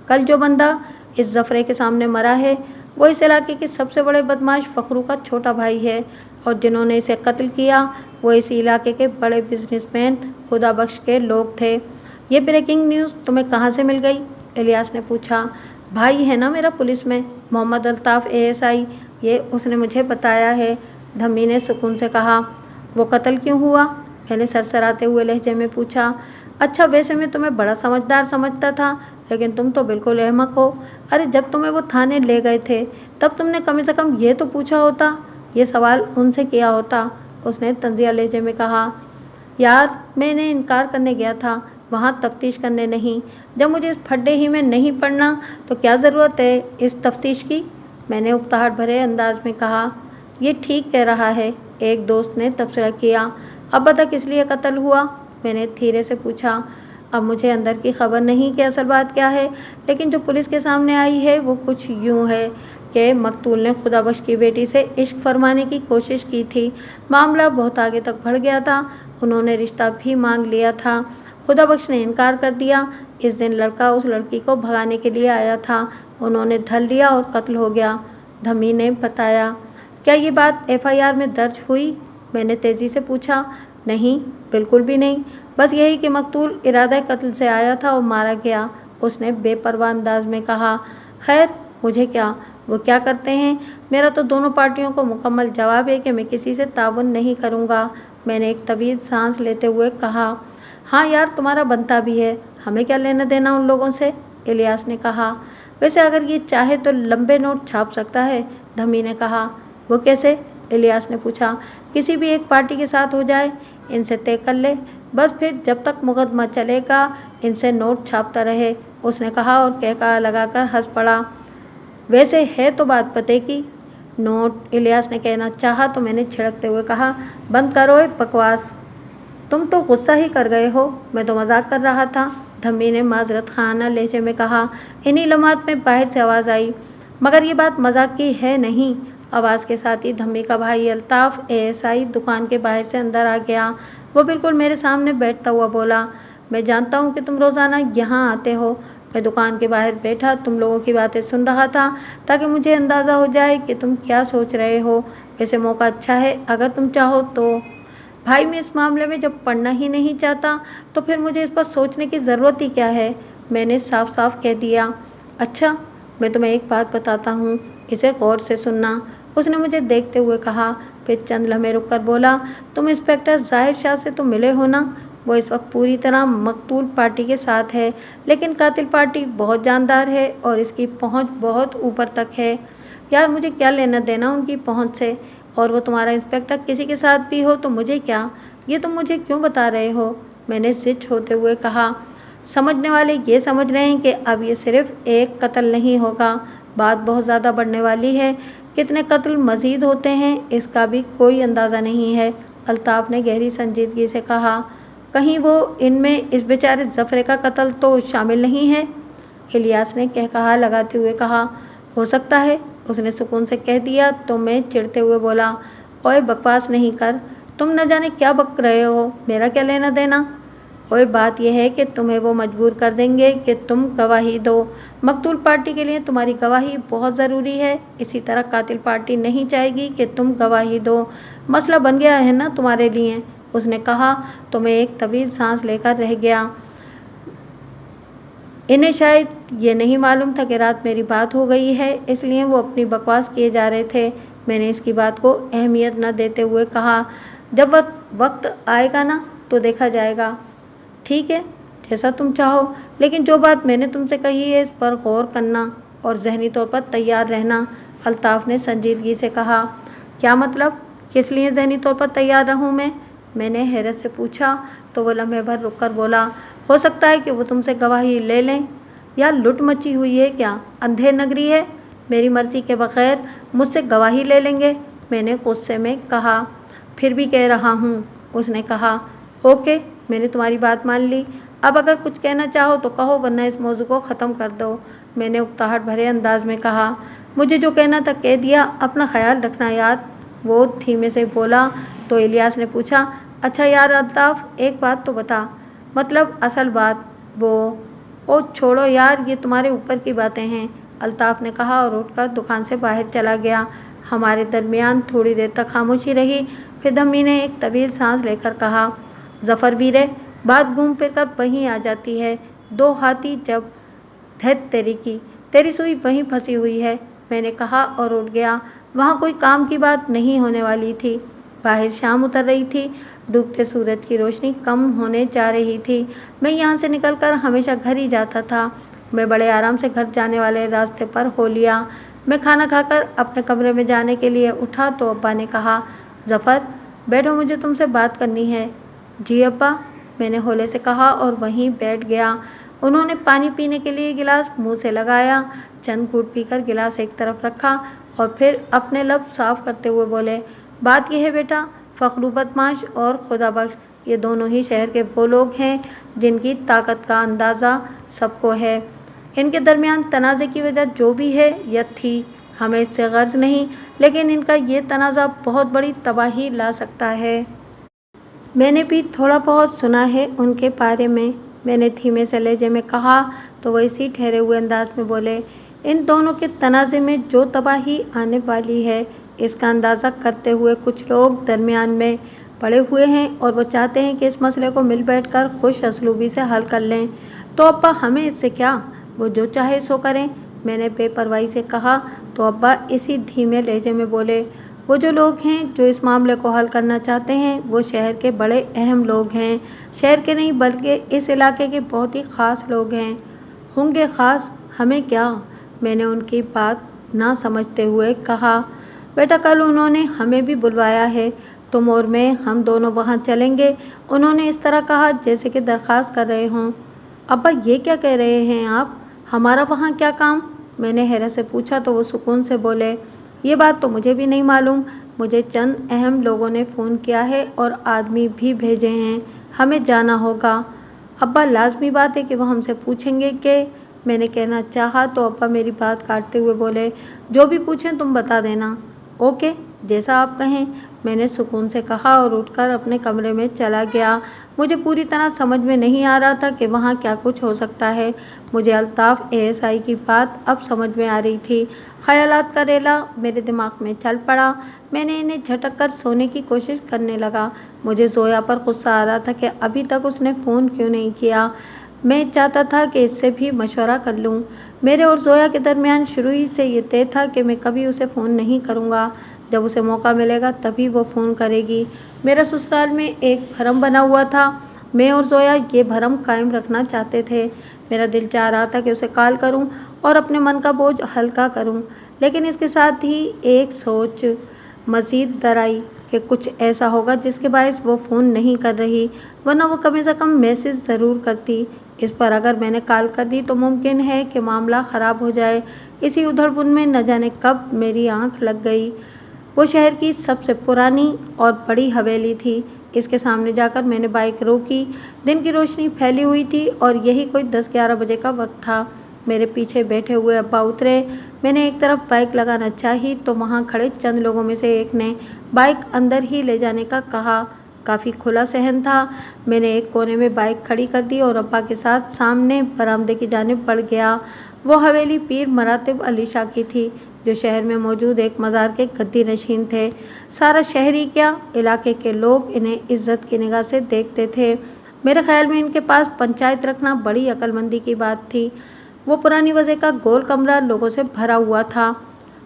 Speaker 1: कल जो बंदा इस जफरे के सामने मरा है वो इस इलाके के सबसे बड़े बदमाश फखरू का छोटा भाई है, और जिन्होंने इसे कत्ल किया वो इस इलाके के बड़े बिजनेसमैन खुदा बख्श के लोग थे। ये ब्रेकिंग न्यूज़ तुम्हें कहाँ से मिल गई? इलियास ने पूछा। भाई है ना मेरा पुलिस में, मोहम्मद अल्ताफ़ ASI, ये उसने मुझे बताया है, धम्मी ने सुकून से कहा। वो कत्ल क्यों हुआ? मैंने सरसराते हुए लहजे में पूछा। अच्छा, वैसे मैं तुम्हें बड़ा समझदार समझता था, लेकिन तुम तो बिल्कुल अहमक हो। अरे जब तुम्हें वो थाने ले गए थे तब तुमने कम से कम ये तो पूछा होता, ये सवाल उनसे किया होता, उसने तंजिया लहजे में कहा। यार, मैंने इनकार करने गया था, वहाँ तफ्तीश करने नहीं। जब मुझे इस फड्डे ही में नहीं पड़ना तो क्या ज़रूरत है इस तफ्तीश की? मैंने उकताहट भरे अंदाज में कहा। ये ठीक कह रहा है, एक दोस्त ने तबसरा किया। अब बता किस लिए कत्ल हुआ? मैंने धीरे से पूछा। अब मुझे अंदर की खबर नहीं कि असल बात क्या है, लेकिन जो पुलिस के सामने आई है वो कुछ यूँ है कि मकतूल ने खुदाबख्श की बेटी से इश्क फरमाने की कोशिश की थी। मामला बहुत आगे तक बढ़ गया था, उन्होंने रिश्ता भी मांग लिया था। खुदाबख्श ने इनकार कर दिया। इस दिन लड़का उस लड़की को भगाने के लिए आया था, उन्होंने धर लिया और कत्ल हो गया, धमी ने बताया। क्या ये बात FIR में दर्ज हुई? मैंने तेज़ी से पूछा। नहीं, बिल्कुल भी नहीं, बस यही कि मकतूल इरादा कत्ल से आया था और मारा गया, उसने बेपरवाह अंदाज में कहा। खैर, मुझे क्या, वो क्या करते हैं, मेरा तो दोनों पार्टियों को मुकम्मल जवाब है कि मैं किसी से ताउन नहीं करूँगा, मैंने एक तवील सांस लेते हुए कहा। हाँ यार, तुम्हारा बनता भी है, हमें क्या लेना देना उन लोगों से, इलियास ने कहा। वैसे अगर ये चाहे तो लंबे नोट छाप सकता है, धमी ने कहा। वो कैसे? इलियास ने पूछा। किसी भी एक पार्टी के साथ हो जाए, इनसे तय कर ले, बस फिर जब तक मुकदमा चलेगा इनसे नोट छापता रहे, उसने कहा और कहका लगाकर हंस पड़ा। वैसे है तो बात पते की। नोट, इलियास ने कहना चाहा तो मैंने छिड़कते हुए कहा, बंद करो ये बकवास, तुम तो गुस्सा ही कर गए हो, मैं तो मजाक कर रहा था, धम्मी ने माजरत खाना लहजे में कहा। इन्हीं लम्हात में बाहर से आवाज़ आई, मगर ये बात मजाक की है नहीं। आवाज़ के साथ ही धम्मी का भाई अल्ताफ एएसआई दुकान के बाहर से अंदर आ गया। वो बिल्कुल मेरे सामने बैठता हुआ बोला, मैं जानता हूँ कि तुम रोज़ाना यहाँ आते हो। मैं दुकान के बाहर बैठा तुम लोगों की बातें सुन रहा था ताकि मुझे अंदाज़ा हो जाए कि तुम क्या सोच रहे हो। वैसे मौका अच्छा है, अगर तुम चाहो तो। भाई मैं इस मामले में जब पढ़ना ही नहीं चाहता तो फिर मुझे इस पर सोचने की ज़रूरत ही क्या है, मैंने साफ साफ कह दिया। अच्छा, मैं तुम्हें एक बात बताता हूँ, इसे गौर से सुनना, उसने मुझे देखते हुए कहा। फिर चंद लम्हे रुक कर बोला, तुम इंस्पेक्टर जाहिर शाह से तो मिले हो ना? वो इस वक्त पूरी तरह मकतूल पार्टी के साथ है, लेकिन कातिल पार्टी बहुत जानदार है और इसकी पहुंच बहुत ऊपर तक है। यार मुझे क्या लेना देना उनकी पहुंच से, और वो तुम्हारा इंस्पेक्टर किसी के साथ भी हो तो मुझे क्या, ये तुम मुझे क्यों बता रहे हो, मैंने जिद होते हुए कहा। समझने वाले ये समझ रहे हैं कि अब ये सिर्फ एक कत्ल नहीं होगा, बात बहुत ज़्यादा बढ़ने वाली है। कितने कत्ल मजीद होते हैं इसका भी कोई अंदाज़ा नहीं है, अल्ताफ ने गहरी संजीदगी से कहा। कहीं वो इनमें इस बेचारे जफरे का कत्ल तो शामिल नहीं है, इलियास ने कहा लगाते हुए कहा। हो सकता है, उसने सुकून से कह दिया। तो मैं चिढ़ते हुए बोला, ओए बकवास नहीं कर, तुम न जाने क्या बक रहे हो, मेरा क्या लेना देना। ओए बात यह है कि तुम्हें वो मजबूर कर देंगे कि तुम गवाही दो। मकतूल पार्टी के लिए तुम्हारी गवाही बहुत ज़रूरी है, इसी तरह कातिल पार्टी नहीं चाहेगी कि तुम गवाही दो। मसला बन गया है ना तुम्हारे लिए, उसने कहा। तो मैं एक तवील सांस लेकर रह गया। इन्हें शायद ये नहीं मालूम था कि रात मेरी बात हो गई है, इसलिए वो अपनी बकवास किए जा रहे थे। मैंने इसकी बात को अहमियत न देते हुए कहा, जब वक्त आएगा ना तो देखा जाएगा। ठीक है, जैसा तुम चाहो, लेकिन जो बात मैंने तुमसे कही है इस पर गौर करना और जहनी तौर पर तैयार रहना, अल्ताफ ने संजीदगी से कहा। क्या मतलब, किस लिए जहनी तौर पर तैयार रहूं मैंने हैरत से पूछा। तो वो लम्हे भर रुक कर बोला, हो सकता है कि वो तुमसे गवाही ले लें। या लुट मची हुई है क्या, अंधेर नगरी है, मेरी मर्जी के बगैर मुझसे गवाही ले लेंगे, मैंने गुस्से में कहा। फिर भी कह रहा हूँ, उसने कहा। ओके, मैंने तुम्हारी बात मान ली, अब अगर कुछ कहना चाहो तो कहो, वरना इस मौजू को ख़त्म कर दो, मैंने उकताहट भरे अंदाज में कहा। मुझे जो कहना था कह दिया, अपना ख्याल रखना यार, वो धीमे से बोला। तो इलियास ने पूछा, अच्छा यार अल्ताफ, एक बात तो बता, मतलब असल बात। वो ओ छोड़ो यार, ये तुम्हारे ऊपर की बातें हैं, अल्ताफ ने कहा और उठकर दुकान से बाहर चला गया। हमारे दरमियान थोड़ी देर तक खामोशी रही। फिर धम्मी ने एक तवील सांस लेकर कहा, जफ़र वीरे, बात घूम फिर कर वहीं आ जाती है, दो हाथी जब धैत तेरी की, तेरी सुई वहीं फंसी हुई है, मैंने कहा और उठ गया। वहाँ कोई काम की बात नहीं होने वाली थी। बाहर शाम उतर रही थी, डूबते सूरज की रोशनी कम होने जा रही थी। मैं यहाँ से निकलकर हमेशा घर ही जाता था। मैं बड़े आराम से घर जाने वाले रास्ते पर हो लिया। मैं खाना खाकर अपने कमरे में जाने के लिए उठा तो अब्बा ने कहा, जफ़र बैठो, मुझे तुमसे बात करनी है। जी अब्बा, मैंने हौले से कहा और वहीं बैठ गया। उन्होंने पानी पीने के लिए गिलास मुंह से लगाया, चंद घूंट पीकर गिलास एक तरफ रखा और फिर अपने लब साफ करते हुए बोले, बात यह है बेटा, फखरू बदमाश और खुदाबख्श ये दोनों ही शहर के वो लोग हैं जिनकी ताकत का अंदाज़ा सबको है। इनके दरमियान तनाज़े की वजह जो भी है या थी, हमें इससे गर्ज नहीं, लेकिन इनका ये तनाज़ा बहुत बड़ी तबाही ला सकता है। मैंने भी थोड़ा बहुत सुना है उनके बारे में, मैंने धीमे से लहजे में कहा। तो वो इसी ठहरे हुए अंदाज में बोले, इन दोनों के तनाज़े में जो तबाही आने वाली है इसका अंदाज़ा करते हुए कुछ लोग दरमियान में पड़े हुए हैं और वो चाहते हैं कि इस मसले को मिल बैठकर खुश असलूबी से हल कर लें। तो अब्बा हमें इससे क्या, वो जो चाहे सो करें, मैंने बेपरवाही से कहा। तो अब्बा इसी धीमे लहजे में बोले, वो जो लोग हैं जो इस मामले को हल करना चाहते हैं वो शहर के बड़े अहम लोग हैं, शहर के नहीं बल्कि इस इलाके के बहुत ही ख़ास लोग हैं। होंगे ख़ास, हमें क्या, मैंने उनकी बात ना समझते हुए कहा। बेटा कल उन्होंने हमें भी बुलवाया है, तुम और मैं हम दोनों वहाँ चलेंगे, उन्होंने इस तरह कहा जैसे कि दरख्वास्त कर रहे हों। अब्बा ये क्या कह रहे हैं आप, हमारा वहाँ क्या काम, मैंने हैरत से पूछा। तो वो सुकून से बोले, ये बात तो मुझे भी नहीं मालूम, मुझे चंद अहम लोगों ने फ़ोन किया है और आदमी भी भेजे हैं, हमें जाना होगा। अब्बा लाजमी बात है कि वो हमसे पूछेंगे कि। मैंने कहना चाहा तो अब्बा मेरी बात काटते हुए बोले, जो भी पूछें तुम बता देना। ओके, जैसा आप कहें, मैंने सुकून से कहा और उठकर अपने कमरे में चला गया। मुझे पूरी तरह समझ में नहीं आ रहा था कि वहाँ क्या कुछ हो सकता है। मुझे अल्ताफ एएसआई की बात अब समझ में आ रही थी। ख्यालात का रेला मेरे दिमाग में चल पड़ा। मैंने इन्हें झटक कर सोने की कोशिश करने लगा। मुझे जोया पर गुस्सा आ रहा था कि अभी तक उसने फ़ोन क्यों नहीं किया। मैं चाहता था कि इससे भी मशवरा कर लूँ। मेरे और जोया के दरमियान शुरू ही से ये तय था कि मैं कभी उसे फ़ोन नहीं करूँगा। जब उसे मौका मिलेगा तभी वो फ़ोन करेगी। मेरा ससुराल में एक भरम बना हुआ था। मैं और जोया ये भरम कायम रखना चाहते थे। मेरा दिल चाह रहा था कि उसे कॉल करूं और अपने मन का बोझ हल्का करूं, लेकिन इसके साथ ही एक सोच मज़ीद डर आई कि कुछ ऐसा होगा जिसके बायस वो फ़ोन नहीं कर रही, वरना वो कम से कम मैसेज ज़रूर करती। इस पर अगर मैंने कॉल कर दी तो मुमकिन है कि मामला ख़राब हो जाए। इसी उधड़बुन में न जाने कब मेरी आँख लग गई। वो शहर की सबसे पुरानी और बड़ी हवेली थी। इसके सामने जाकर मैंने बाइक रोकी। दिन की रोशनी फैली हुई थी और यही कोई 10-11 बजे का वक्त था। मेरे पीछे बैठे हुए अब्बा उतरे। मैंने एक तरफ बाइक लगाना चाही तो वहाँ खड़े चंद लोगों में से एक ने बाइक अंदर ही ले जाने का कहा। काफ़ी खुला सहन था। मैंने एक कोने में बाइक खड़ी कर दी और अब्बा के साथ सामने बरामदे की जानिब बढ़ गया। वो हवेली पीर मरातिब अली शाह की थी, जो शहर में मौजूद एक मज़ार के गद्दी नशीन थे। सारा शहर ही क्या, इलाके के लोग इन्हें इज्जत की निगाह से देखते थे। मेरे ख्याल में इनके पास पंचायत रखना बड़ी अक्लमंदी की बात थी। वो पुरानी वजह का गोल कमरा लोगों से भरा हुआ था।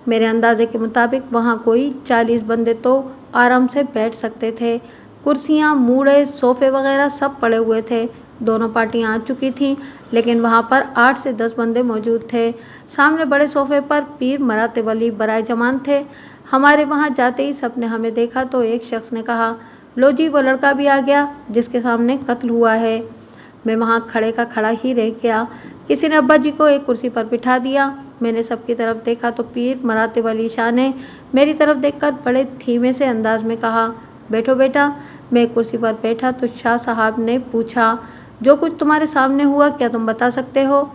Speaker 1: मेरे अंदाजे के मुताबिक वहाँ कोई 40 बंदे तो आराम से बैठ सकते थे। कुर्सियाँ, मूढ़े, सोफे वगैरह सब पड़े हुए थे। दोनों पार्टियाँ आ चुकी थीं, लेकिन वहाँ पर 8 से 10 बंदे मौजूद थे। सामने बड़े सोफे पर पीर मरातिब अली बराए जमान थे। हमारे वहाँ जाते ही सबने हमें देखा तो एक शख्स ने कहा, लो जी, वो लड़का भी आ गया जिसके सामने कत्ल हुआ है। मैं वहाँ खड़े का खड़ा ही रह गया। किसी ने अब्बा जी को एक कुर्सी पर बिठा दिया। मैंने सबकी तरफ देखा तो पीर मरातिब अली शाह ने मेरी तरफ देखकर बड़े धीमे से अंदाज में कहा, बैठो बेटा। मैं एक कुर्सी पर बैठा तो शाह साहब ने पूछा, जो कुछ तुम्हारे सामने हुआ क्या तुम बता सकते हो?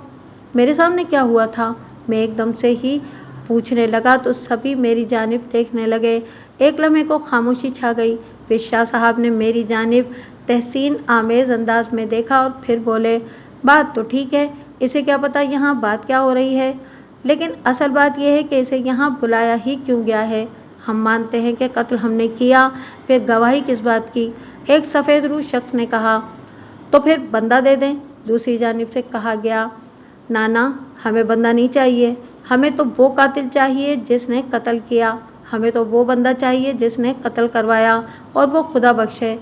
Speaker 1: मेरे सामने क्या हुआ था? मैं एकदम से ही पूछने लगा तो सभी मेरी जानिब देखने लगे। एक लम्हे को खामोशी छा गई। फिर शाह साहब ने मेरी जानिब तहसीन आमेज अंदाज में देखा और फिर बोले, बात तो ठीक है, इसे क्या पता यहाँ बात क्या हो रही है, लेकिन असल बात यह है कि इसे यहाँ बुलाया ही क्यों गया है। हम मानते हैं कि कत्ल हमने किया, फिर गवाही किस बात की? एक सफ़ेद रूह शख्स ने कहा। तो फिर बंदा दे दें, दूसरी जानिब से कहा गया। नाना, हमें बंदा नहीं चाहिए, हमें तो वो कातिल चाहिए जिसने कत्ल किया। हमें तो वो बंदा चाहिए जिसने कत्ल करवाया, और वो खुदा बख्श है।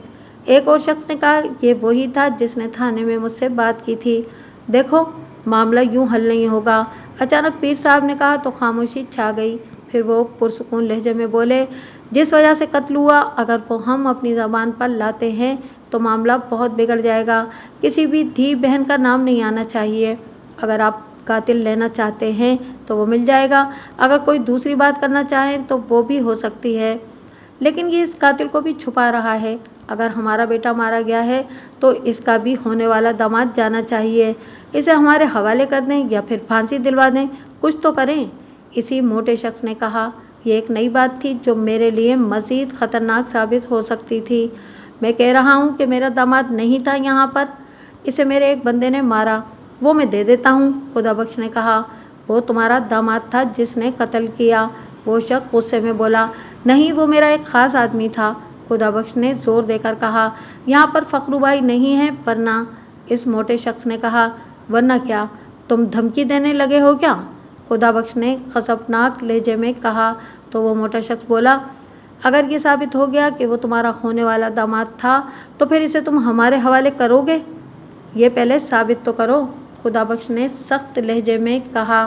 Speaker 1: एक और शख्स ने कहा, ये वही था जिसने थाने में मुझसे बात की थी। देखो, मामला यूं हल नहीं होगा। अचानक पीर साहब ने कहा तो खामोशी छा गई। फिर वो पुरसुकून लहजे में बोले, जिस वजह से कत्ल हुआ, अगर वो हम अपनी ज़बान पर लाते हैं तो मामला बहुत बिगड़ जाएगा। किसी भी धी बहन का नाम नहीं आना चाहिए। अगर आप कातिल लेना चाहते हैं तो वो मिल जाएगा, अगर कोई दूसरी बात करना चाहें तो वो भी हो सकती है, लेकिन ये इस कातिल को भी छुपा रहा है। अगर हमारा बेटा मारा गया है तो इसका भी होने वाला दामाद जाना चाहिए। इसे हमारे हवाले कर दें या फिर फांसी दिलवा दें, कुछ तो करें। इसी मोटे शख्स ने कहा। यह एक नई बात थी जो मेरे लिए मज़ीद ख़तरनाक साबित हो सकती थी। मैं कह रहा हूँ कि मेरा दामाद नहीं था यहाँ पर, इसे मेरे एक बंदे ने मारा। वो मैं दे देता हूँ, खुदा बख्श ने कहा। वो तुम्हारा दामाद था जिसने कत्ल किया, वो शख्स गुस्से में बोला। नहीं, वो मेरा एक ख़ास आदमी था, खुदा बख्श ने ज़ोर देकर कहा। यहाँ पर फखरू भाई नहीं है, वरना, इस मोटे शख्स ने कहा। वरना क्या, तुम धमकी देने लगे हो क्या? खुदा बख्श ने खसफनाक लहजे में कहा। तो वो मोटा शख्स बोला, अगर ये साबित हो गया कि वो तुम्हारा होने वाला दामाद था तो फिर इसे तुम हमारे हवाले करोगे? ये पहले साबित तो करो, खुदा बख्श ने सख्त लहजे में कहा।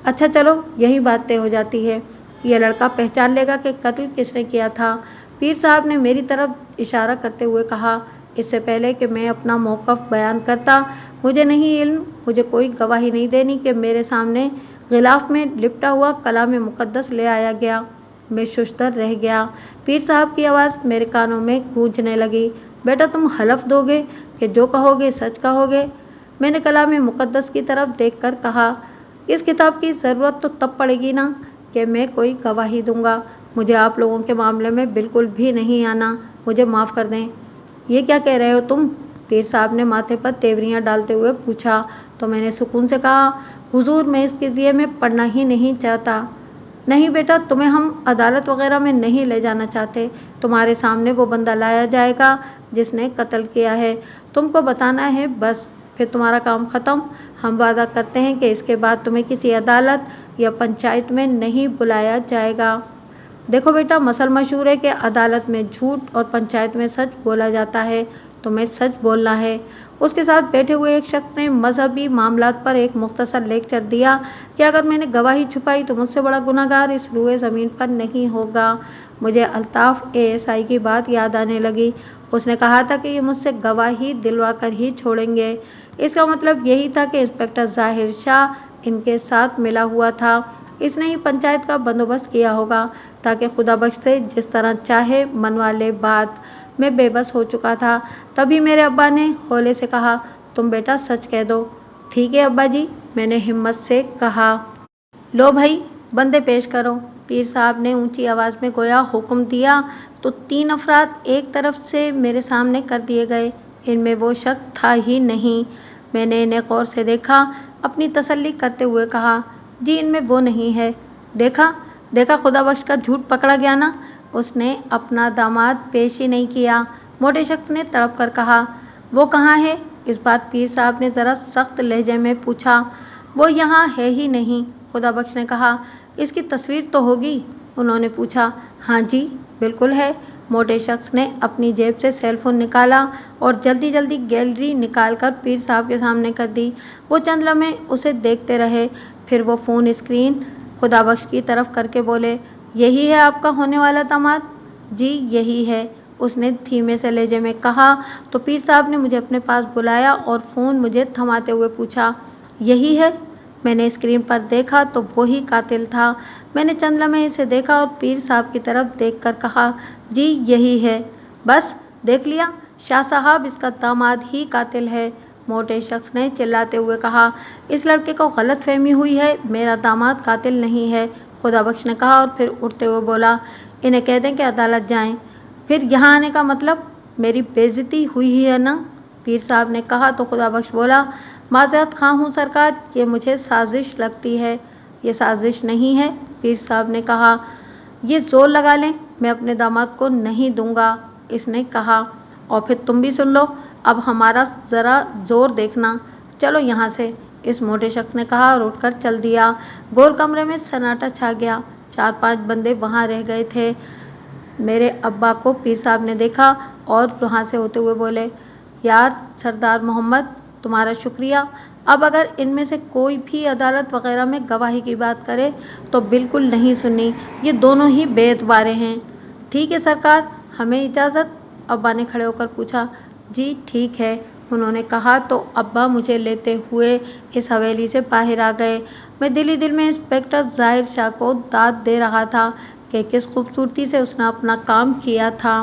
Speaker 1: अच्छा चलो, यही बात तय हो जाती है। यह लड़का पहचान लेगा कि कत्ल किसने किया था। पीर साहब ने मेरी तरफ इशारा करते हुए कहा। इससे पहले कि मैं अपना मौक़िफ़ बयान करता, मुझे नहीं इल्म, मुझे कोई गवाही नहीं देनी कि मेरे सामने गिलाफ में लिपटा हुआ कलाम मुक़द्दस ले आया गया। मैं शुश्तर रह गया। पीर साहब की आवाज़ मेरे कानों में गूंजने लगी। बेटा, तुम हलफ दोगे? कि जो कहोगे सच कहोगे। मैंने कलाम मुक़द्दस की तरफ देखकर कहा, इस किताब की ज़रूरत तो तब पड़ेगी ना कि मैं कोई गवाही दूंगा। मुझे आप लोगों के मामले में बिल्कुल भी नहीं आना, मुझे माफ़ कर दें। ये क्या कह रहे हो तुम? पीर साहब ने माथे पर तेवरियां डालते हुए पूछा। तो मैंने सुकून से कहा, हुजूर मैं इस क़िज़्ये में पढ़ना ही नहीं चाहता। नहीं बेटा, तुम्हें हम अदालत वगैरह में नहीं ले जाना चाहते। तुम्हारे सामने वो बंदा लाया जाएगा जिसने कत्ल किया है, तुमको बताना है बस, फिर तुम्हारा काम ख़त्म। हम वादा करते हैं कि इसके बाद तुम्हें किसी अदालत या पंचायत में नहीं बुलाया जाएगा। देखो बेटा, मसल मशहूर है कि अदालत में झूठ और पंचायत में सच बोला जाता है, तुम्हें सच बोलना है। उसके साथ बैठे हुए एक शख्स ने मजहबी मामलात पर एक मुख्तसर लेक्चर दिया कि अगर मैंने गवाही छुपाई तो मुझसे बड़ा गुनहगार इस रूए ज़मीन पर नहीं होगा। मुझे अल्ताफ़ ASI की बात याद आने लगी। उसने कहा था कि ये मुझसे गवाही दिलवा कर ही छोड़ेंगे। इसका मतलब यही था कि इंस्पेक्टर ज़ाहिर शाह इनके साथ मिला हुआ था। इसने ही पंचायत का बंदोबस्त किया होगा ताकि खुदा बख्श से जिस तरह चाहे मनवा ले बात। मैं बेबस हो चुका था। तभी मेरे अब्बा ने हौले से कहा, तुम बेटा सच कह दो। ठीक है अब्बा जी, मैंने हिम्मत से कहा। लो भाई, बंदे पेश करो। पीर साहब ने ऊंची आवाज़ में गोया हुक्म दिया तो 3 अफराद एक तरफ से मेरे सामने कर दिए गए। इनमें वो शख्स था ही नहीं। मैंने इन्हें गौर से देखा, अपनी तसल्ली करते हुए कहा, जी इनमें वो नहीं है। देखा देखा, खुदा बख्श का झूठ पकड़ा गया ना। उसने अपना दामाद पेश ही नहीं किया। मोटे शख्स ने तड़प कर कहा, वो कहाँ है? इस बार पीर साहब ने ज़रा सख्त लहजे में पूछा। वो यहाँ है ही नहीं। खुदा बख्श ने कहा, इसकी तस्वीर तो होगी? उन्होंने पूछा। हाँ जी बिल्कुल है। मोटे शख्स ने अपनी जेब से सेल फोन निकाला और जल्दी जल्दी गैलरी निकालकर पीर साहब के सामने कर दी। वो चंद लम्हे उसे देखते रहे, फिर वो फ़ोन स्क्रीन खुदा बख्श की तरफ करके बोले, यही है आपका होने वाला दामाद? जी यही है, उसने धीमे से लहजे में कहा। तो पीर साहब ने मुझे अपने पास बुलाया और फ़ोन मुझे थमाते हुए पूछा, यही है? मैंने स्क्रीन पर देखा तो वही कातिल था। मैंने चंद लम्हे इसे देखा और पीर साहब की तरफ देखकर कहा, जी यही है। बस देख लिया, शाह साहब इसका दामाद ही कातिल है। मोटे शख्स ने चिल्लाते हुए कहा, इस लड़के को गलत फहमी हुई है, मेरा दामाद कातिल नहीं है। खुदा बख्श ने कहा और फिर उठते हुए बोला, इन्हें कह दें कि अदालत जाएं। फिर यहाँ आने का मतलब? मेरी बेइज्जती हुई ही है ना? पीर साहब ने कहा तो खुदा बख्श बोला, माज़रत ख़्वाह हूँ सरकार, ये मुझे साजिश लगती है। ये साजिश नहीं है, पीर साहब ने कहा, ये जोर लगा लें, मैं अपने दामाद को नहीं दूंगा, इसने कहा। और फिर तुम भी सुन लो, अब हमारा ज़रा जोर देखना, चलो यहाँ से, इस मोटे शख्स ने कहा और उठकर चल दिया। गोल कमरे में सन्नाटा छा गया। 4-5 बंदे वहाँ रह गए थे। मेरे अब्बा को पीर साहब ने देखा और वहाँ से होते हुए बोले, यार सरदार मोहम्मद, तुम्हारा शुक्रिया। अब अगर इनमें से कोई भी अदालत वगैरह में गवाही की बात करे तो बिल्कुल नहीं सुननी, ये दोनों ही बेएतबारे हैं। ठीक है सरकार, हमें इजाज़त? अब्बा ने खड़े होकर पूछा। जी ठीक है, उन्होंने कहा। तो अब्बा मुझे लेते हुए इस हवेली से बाहर आ गए। मैं दिल ही दिल में इंस्पेक्टर ज़ाहिर शाह को दाद दे रहा था कि किस खूबसूरती से उसने अपना काम किया था।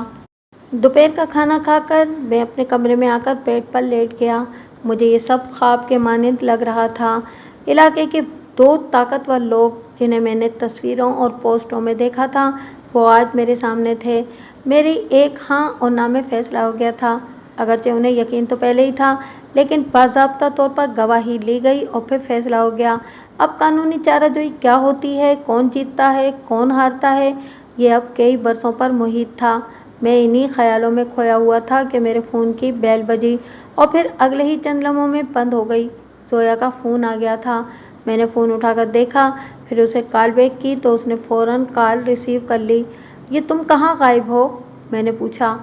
Speaker 1: दोपहर का खाना खाकर मैं अपने कमरे में आकर बेड पर लेट गया। मुझे ये सब ख्वाब के मानिंद लग रहा था। इलाके के 2 ताकतवर लोग जिन्हें मैंने तस्वीरों और पोस्टों में देखा था, वो आज मेरे सामने थे। मेरी एक हाँ और ना में फैसला हो गया था। अगरचे उन्हें यकीन तो पहले ही था, लेकिन बाज़ाब्ता तौर पर गवाही ली गई और फिर फैसला हो गया। अब कानूनी चाराजोई क्या होती है, कौन जीतता है, कौन हारता है, ये अब कई बरसों पर मुहित था। मैं इन्हीं ख्यालों में खोया हुआ था कि मेरे फ़ोन की बेल बजी और फिर अगले ही चंद लम्हों में बंद हो गई। जोया का फ़ोन आ गया था। मैंने फ़ोन उठाकर देखा, फिर उसे कॉल बैक की तो उसने फ़ौरन कॉल रिसीव कर ली। ये तुम कहाँ गायब हो? मैंने पूछा।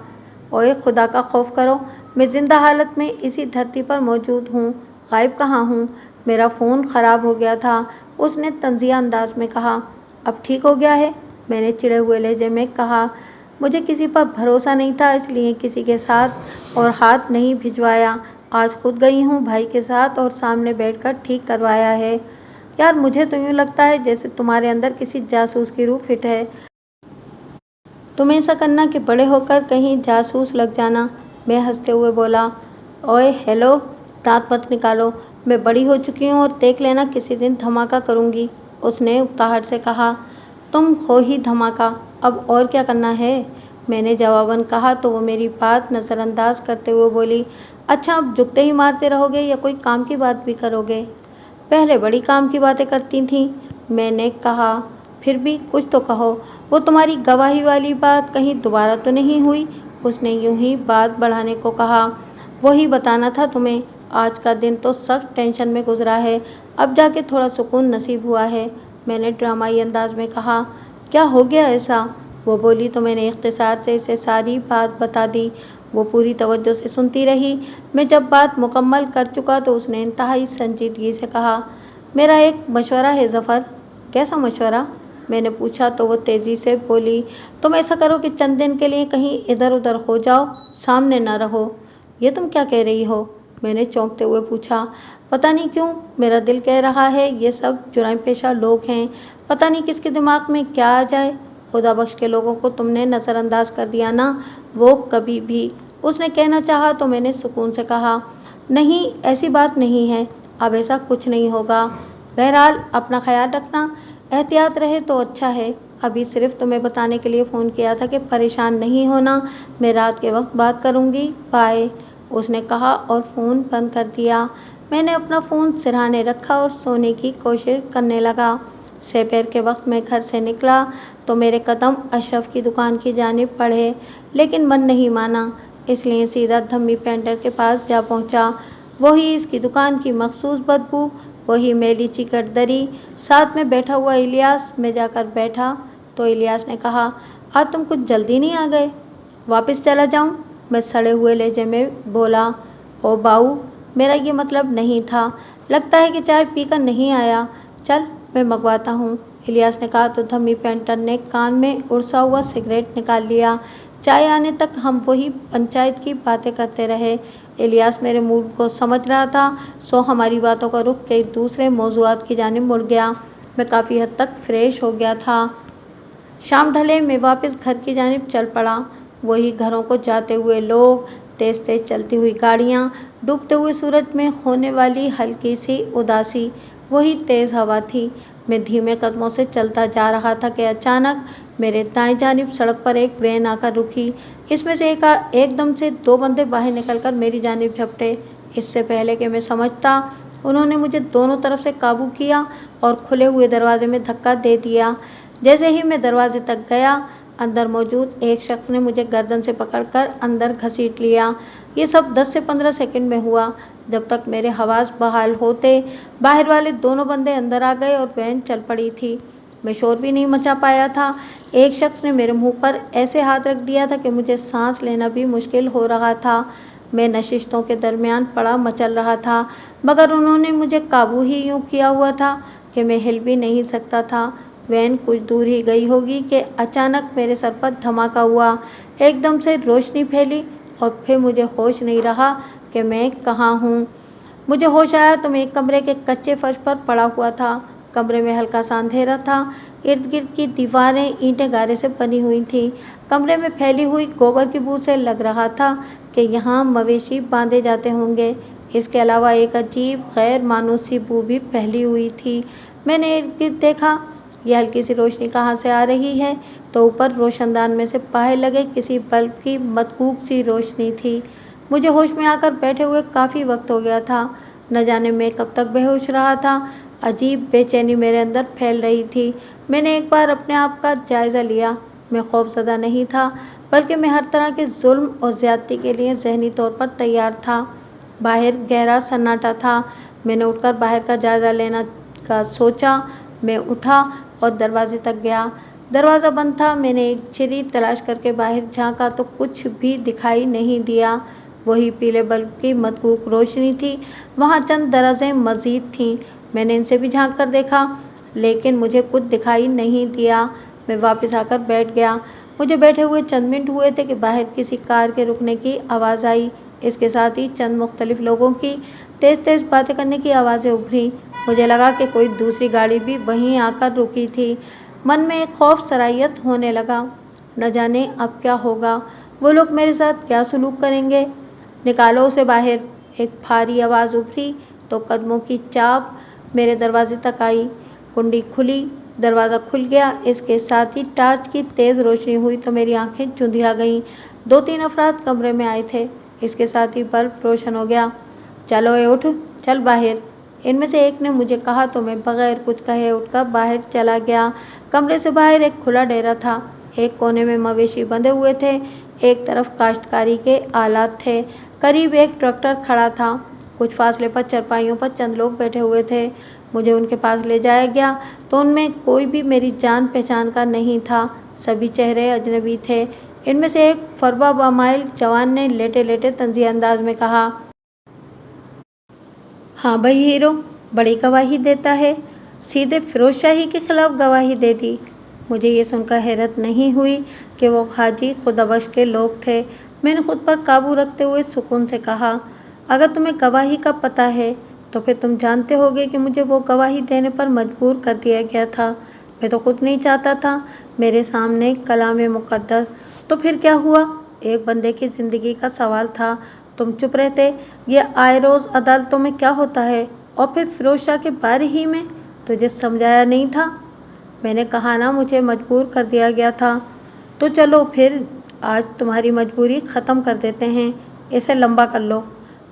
Speaker 1: ओए खुदा का खौफ करो, मैं ज़िंदा हालत में इसी धरती पर मौजूद हूँ, गायब कहाँ हूँ? मेरा फ़ोन ख़राब हो गया था, उसने तंज़िया अंदाज में कहा। अब ठीक हो गया है? मैंने चिढ़े हुए लहजे में कहा। मुझे किसी पर भरोसा नहीं था, इसलिए किसी के साथ और हाथ नहीं भिजवाया। आज खुद गई हूँ भाई के साथ और सामने बैठकर ठीक करवाया है। यार मुझे तो यूँ लगता है जैसे तुम्हारे अंदर किसी जासूस की रूह फिट है। तुम ऐसा करना कि बड़े होकर कहीं जासूस लग जाना। मैं हंसते हुए बोला। ओए हेलो, दांत मत निकालो, मैं बड़ी हो चुकी हूँ और देख लेना किसी दिन धमाका करूँगी, उसने उकताहट से कहा। तुम हो ही धमाका, अब और क्या करना है, मैंने जवाबन कहा तो वो मेरी बात नज़रअंदाज करते हुए बोली, अच्छा अब जुगते ही मारते रहोगे या कोई काम की बात भी करोगे। पहले बड़ी काम की बातें करती थीं, मैंने कहा, फिर भी कुछ तो कहो, वो तुम्हारी गवाही वाली बात कहीं दोबारा तो नहीं हुई, उसने यूं ही बात बढ़ाने को कहा। वही बताना था तुम्हें, आज का दिन तो सख्त टेंशन में गुजरा है, अब जाके थोड़ा सुकून नसीब हुआ है, मैंने ड्रामाई अंदाज में कहा। क्या हो गया ऐसा, वो बोली तो मैंने इख्तिसार से इसे सारी बात बता दी। वो पूरी तवज्जो से सुनती रही। मैं जब बात मुकम्मल कर चुका तो उसने इंतहाई संजीदगी से कहा, मेरा एक मशवरा है ज़फ़र। कैसा मशवरा, मैंने पूछा तो वो तेज़ी से बोली, तुम ऐसा करो कि चंद दिन के लिए कहीं इधर उधर हो जाओ, सामने न रहो। ये तुम क्या कह रही हो, मैंने चौंकते हुए पूछा। पता नहीं क्यों मेरा दिल कह रहा है ये सब जुर्म पेशा लोग हैं, पता नहीं किसके दिमाग में क्या आ जाए, खुदा बख्श के लोगों को तुमने नज़रअंदाज कर दिया ना, वो कभी भी, उसने कहना चाहा तो मैंने सुकून से कहा, नहीं ऐसी बात नहीं है, अब ऐसा कुछ नहीं होगा। बहरहाल अपना ख्याल रखना, एहतियात रहे तो अच्छा है। अभी सिर्फ तुम्हें बताने के लिए फ़ोन किया था कि परेशान नहीं होना, मैं रात के वक्त बात करूँगी, बाय, उसने कहा और फ़ोन बंद कर दिया। मैंने अपना फ़ोन सिरहाने रखा और सोने की कोशिश करने लगा। सपहर के वक्त मैं घर से निकला तो मेरे कदम अशरफ की दुकान की जानिब बढ़े, लेकिन मन नहीं माना, इसलिए सीधा धम्मी पेंटर के पास जा पहुंचा। वही इसकी दुकान की मखसूस बदबू, वही मैली चिकट दरी, साथ में बैठा हुआ इलियास। मैं जाकर बैठा तो इलियास ने कहा, आज तुम कुछ जल्दी नहीं आ गए, वापस चला जाऊं, मैं सड़े हुए लहजे में बोला। ओ बाऊ, मेरा ये मतलब नहीं था, लगता है कि चाय पीकर नहीं आया, चल मैं मंगवाता हूँ, इलियास ने कहा तो धम्मी पेंटर ने कान में उड़सा हुआ सिगरेट निकाल लिया। चाय आने तक हम वही पंचायत की बातें करते रहे। इलियास मेरे मूड को समझ रहा था, सो हमारी बातों का रुख कई दूसरे मौज़ूआत की जानिब मुड़ गया। मैं काफ़ी हद तक फ्रेश हो गया था। शाम ढले मैं वापस घर की जानिब चल पड़ा। वही घरों को जाते हुए लोग, तेज़ तेज़ चलती हुई गाड़ियाँ, डूबते हुए सूरज में होने वाली हल्की सी उदासी, वही तेज़ हवा थी। मैं धीमे कदमों से चलता जा रहा था कि अचानक मेरे दाएं जानिब सड़क पर एक वैन आकर रुकी। इसमें से एकदम से दो बंदे बाहर निकलकर मेरी जानिब झपटे। इससे पहले कि मैं समझता, उन्होंने मुझे दोनों तरफ से काबू किया और खुले हुए दरवाजे में धक्का दे दिया। जैसे ही मैं दरवाजे तक गया, अंदर मौजूद एक शख्स ने मुझे गर्दन से पकड़कर अंदर घसीट लिया। ये सब 10 से 15 सेकंड में हुआ। जब तक मेरे हवास बहाल होते, बाहर वाले दोनों बंदे अंदर आ गए और वैन चल पड़ी थी। मैं शोर भी नहीं मचा पाया था। एक शख्स ने मेरे मुंह पर ऐसे हाथ रख दिया था कि मुझे सांस लेना भी मुश्किल हो रहा था। मैं नशिस्तों के दरमियान पड़ा मचल रहा था, मगर उन्होंने मुझे काबू ही यूं किया हुआ था कि मैं हिल भी नहीं सकता था। वैन कुछ दूर ही गई होगी कि अचानक मेरे सर पर धमाका हुआ। एकदम से रोशनी फैली और फिर मुझे होश नहीं रहा कि मैं कहाँ हूँ। मुझे होश आया तो मैं एक कमरे के कच्चे फर्श पर पड़ा हुआ था। कमरे में हल्का सा अंधेरा था। इर्द गिर्द की दीवारें ईंटें गारे से बनी हुई थीं। कमरे में फैली हुई गोबर की बू से लग रहा था कि यहाँ मवेशी बांधे जाते होंगे। इसके अलावा एक अजीब गैर मानूसी बू भी फैली हुई थी। मैंने इर्द गिर्द देखा, यह हल्की सी रोशनी कहाँ से आ रही है, तो ऊपर रोशनदान में से बाहर लगे किसी बल्ब की मतकूक सी रोशनी थी। मुझे होश में आकर बैठे हुए काफ़ी वक्त हो गया था। न जाने मैं कब तक बेहोश रहा था। अजीब बेचैनी मेरे अंदर फैल रही थी। मैंने एक बार अपने आप का जायज़ा लिया। मैं खौफज़दा नहीं था, बल्कि मैं हर तरह के जुल्म और ज़्यादती के लिए ज़हनी तौर पर तैयार था। बाहर गहरा सन्नाटा था। मैंने उठकर बाहर का जायज़ा लेना का सोचा। मैं उठा और दरवाजे तक गया। दरवाज़ा बंद था। मैंने एक छिरी तलाश करके बाहर झांका तो कुछ भी दिखाई नहीं दिया। वही पीले बल्ब की मतकूक रोशनी थी। वहाँ चंद दराज़ें मज़ीद थीं। मैंने इनसे भी झांक कर देखा, लेकिन मुझे कुछ दिखाई नहीं दिया। मैं वापस आकर बैठ गया। मुझे बैठे हुए चंद मिनट हुए थे कि बाहर किसी कार के रुकने की आवाज़ आई। इसके साथ ही चंद मुख्तलिफ लोगों की तेज़ तेज़ बातें करने की आवाज़ें उभरी। मुझे लगा कि कोई दूसरी गाड़ी भी वहीं आकर रुकी थी। मन में एक खौफ सरायत होने लगा। न जाने अब क्या होगा, वो लोग मेरे साथ क्या सलूक करेंगे। निकालो उसे बाहर, एक भारी आवाज़ उभरी तो कदमों की चाप मेरे दरवाजे तक आई। कुंडी खुली, दरवाज़ा खुल गया। इसके साथ ही टार्च की तेज़ रोशनी हुई तो मेरी आंखें चुंधिया गईं। 2-3 अफराद कमरे में आए थे। इसके साथ ही बल्ब रोशन हो गया। चलो ए उठ, चल बाहर, इनमें से एक ने मुझे कहा तो मैं बगैर कुछ कहे उठकर बाहर चला गया। कमरे से बाहर एक खुला डेरा था। एक कोने में मवेशी बंधे हुए थे, एक तरफ काश्तकारी के आलात थे। करीब एक ट्रैक्टर खड़ा था। कुछ फासले पर चरपाइयों पर चंद लोग बैठे हुए थे। मुझे उनके पास ले जाया गया तो उनमें कोई भी मेरी जान पहचान का नहीं था। सभी चेहरे अजनबी थे। इनमें से एक फरवा बमाइल जवान ने लेटे लेटे तंज़िया अंदाज में कहा, हाँ भाई हीरो, बड़ी गवाही देता है, सीधे फिरोज शाही के खिलाफ गवाही दे दी। मुझे ये सुनकर हैरत नहीं हुई कि वो हाजी खुदाबख्श के लोग थे। मैंने खुद पर काबू रखते हुए सुकून से कहा, अगर तुम्हें गवाही का पता है तो फिर तुम जानते होगे कि मुझे वो गवाही देने पर मजबूर कर दिया गया था। मैं तो खुद नहीं चाहता था मेरे सामने कलाम मुक़द्दस। तो फिर क्या हुआ? एक बंदे की ज़िंदगी का सवाल था। तुम चुप रहते। ये आए रोज़ अदालतों में क्या होता है? और फिर फिरोज शाह के बारे ही में तुझे समझाया नहीं था? मैंने कहा ना, मुझे मजबूर कर दिया गया था। तो चलो फिर आज तुम्हारी मजबूरी ख़त्म कर देते हैं, इसे लंबा कर लो।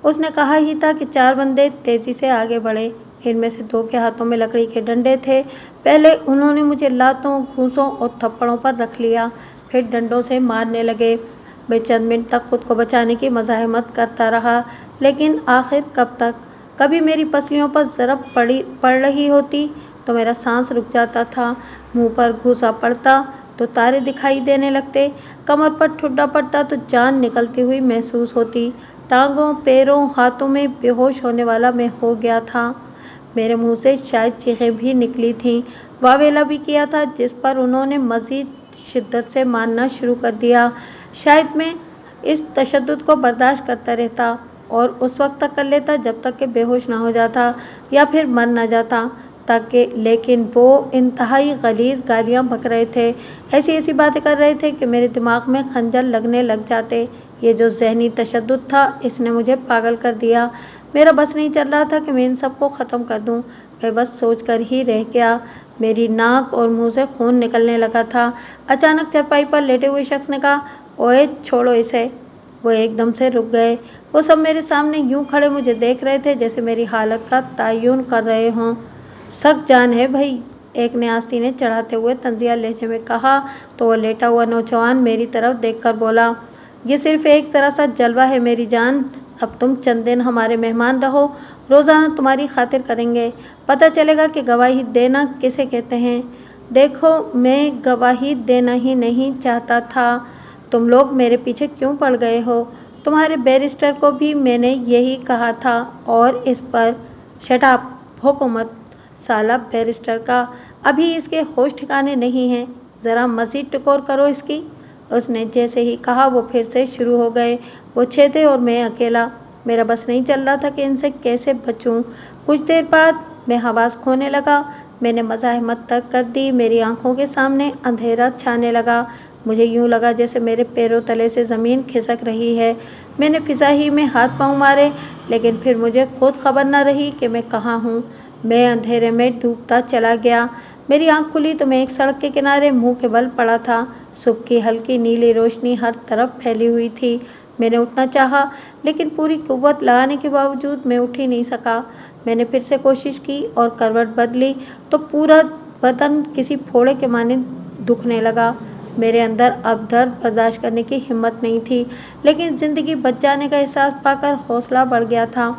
Speaker 1: उसने कहा ही था कि 4 बंदे तेज़ी से आगे बढ़े। इनमें से 2 के हाथों में लकड़ी के डंडे थे। पहले उन्होंने मुझे लातों, घूंसों और थप्पड़ों पर रख लिया, फिर डंडों से मारने लगे। मैं चंद मिनट तक खुद को बचाने की मज़ाहमत करता रहा, लेकिन आखिर कब तक? कभी मेरी पसलियों पर ज़रब पड़ रही होती तो मेरा सांस रुक जाता था। मुंह पर घूंसा पड़ता तो तारे दिखाई देने लगते। कमर पर ठुड्डा पड़ता तो जान निकलती हुई महसूस होती। टांगों, पैरों, हाथों में बेहोश होने वाला मैं हो गया था। मेरे मुंह से शायद चीखें भी निकली थीं। वावेला भी किया था, जिस पर उन्होंने मज़ीद शिद्दत से मारना शुरू कर दिया। शायद मैं इस तशद्दुद को बर्दाश्त करता रहता और उस वक्त तक कर लेता जब तक कि बेहोश ना हो जाता या फिर मर ना जाता, लेकिन वो इंतहाई गलीज़ गालियाँ बक रहे थे। ऐसी ऐसी बातें कर रहे थे कि मेरे दिमाग में खंजर लगने लग जाते। ये जो ज़हनी तशद्दुद था, इसने मुझे पागल कर दिया। मेरा बस नहीं चल रहा था कि मैं इन सब को ख़त्म कर दूँ। मैं बस सोच कर ही रह गया। मेरी नाक और मुंह से खून निकलने लगा था। अचानक चरपाई पर लेटे हुए शख्स ने कहा, ओए छोड़ो इसे। वो एकदम से रुक गए। वो सब मेरे सामने यूं खड़े मुझे देख रहे थे जैसे मेरी हालत का तयन कर रहे हों। सख्त जान है भाई, एक ने आस्तीने चढ़ाते हुए तंज़िया लहजे में कहा तो वो लेटा हुआ नौजवान मेरी तरफ देखकर बोला, ये सिर्फ एक तरह सा जलवा है मेरी जान। अब तुम चंद दिन हमारे मेहमान रहो, रोज़ाना तुम्हारी खातिर करेंगे। पता चलेगा कि गवाही देना किसे कहते हैं। देखो, मैं गवाही देना ही नहीं चाहता था। तुम लोग मेरे पीछे क्यों पड़ गए हो? तुम्हारे बैरिस्टर को भी मैंने यही कहा था और इस पर शट अप, हुकूमत साला बैरिस्टर का, अभी इसके होश ठिकाने नहीं हैं। ज़रा मज़ीद टकोर करो इसकी। उसने जैसे ही कहा वो फिर से शुरू हो गए। वो 6 थे और मैं अकेला। मेरा बस नहीं चल रहा था कि इनसे कैसे बचूं। कुछ देर बाद मैं हवास खोने लगा। मैंने मज़ाहमत तक कर दी। मेरी आंखों के सामने अंधेरा छाने लगा। मुझे यूं लगा जैसे मेरे पैरों तले से ज़मीन खिसक रही है। मैंने फिज़ा ही में हाथ पांव मारे, लेकिन फिर मुझे खुद खबर न रही कि मैं कहाँ हूँ। मैं अंधेरे में डूबता चला गया। मेरी आंख खुली तो मैं एक सड़क के किनारे मुंह के बल पड़ा था। सुबह की हल्की नीली रोशनी हर तरफ फैली हुई थी। मैंने उठना चाहा, लेकिन पूरी कुव्वत लगाने के बावजूद मैं उठ ही नहीं सका। मैंने फिर से कोशिश की और करवट बदली तो पूरा बदन किसी फोड़े के मानिंद दुखने लगा। मेरे अंदर अब दर्द बर्दाश्त करने की हिम्मत नहीं थी, लेकिन ज़िंदगी बच जाने का एहसास पाकर हौसला बढ़ गया था।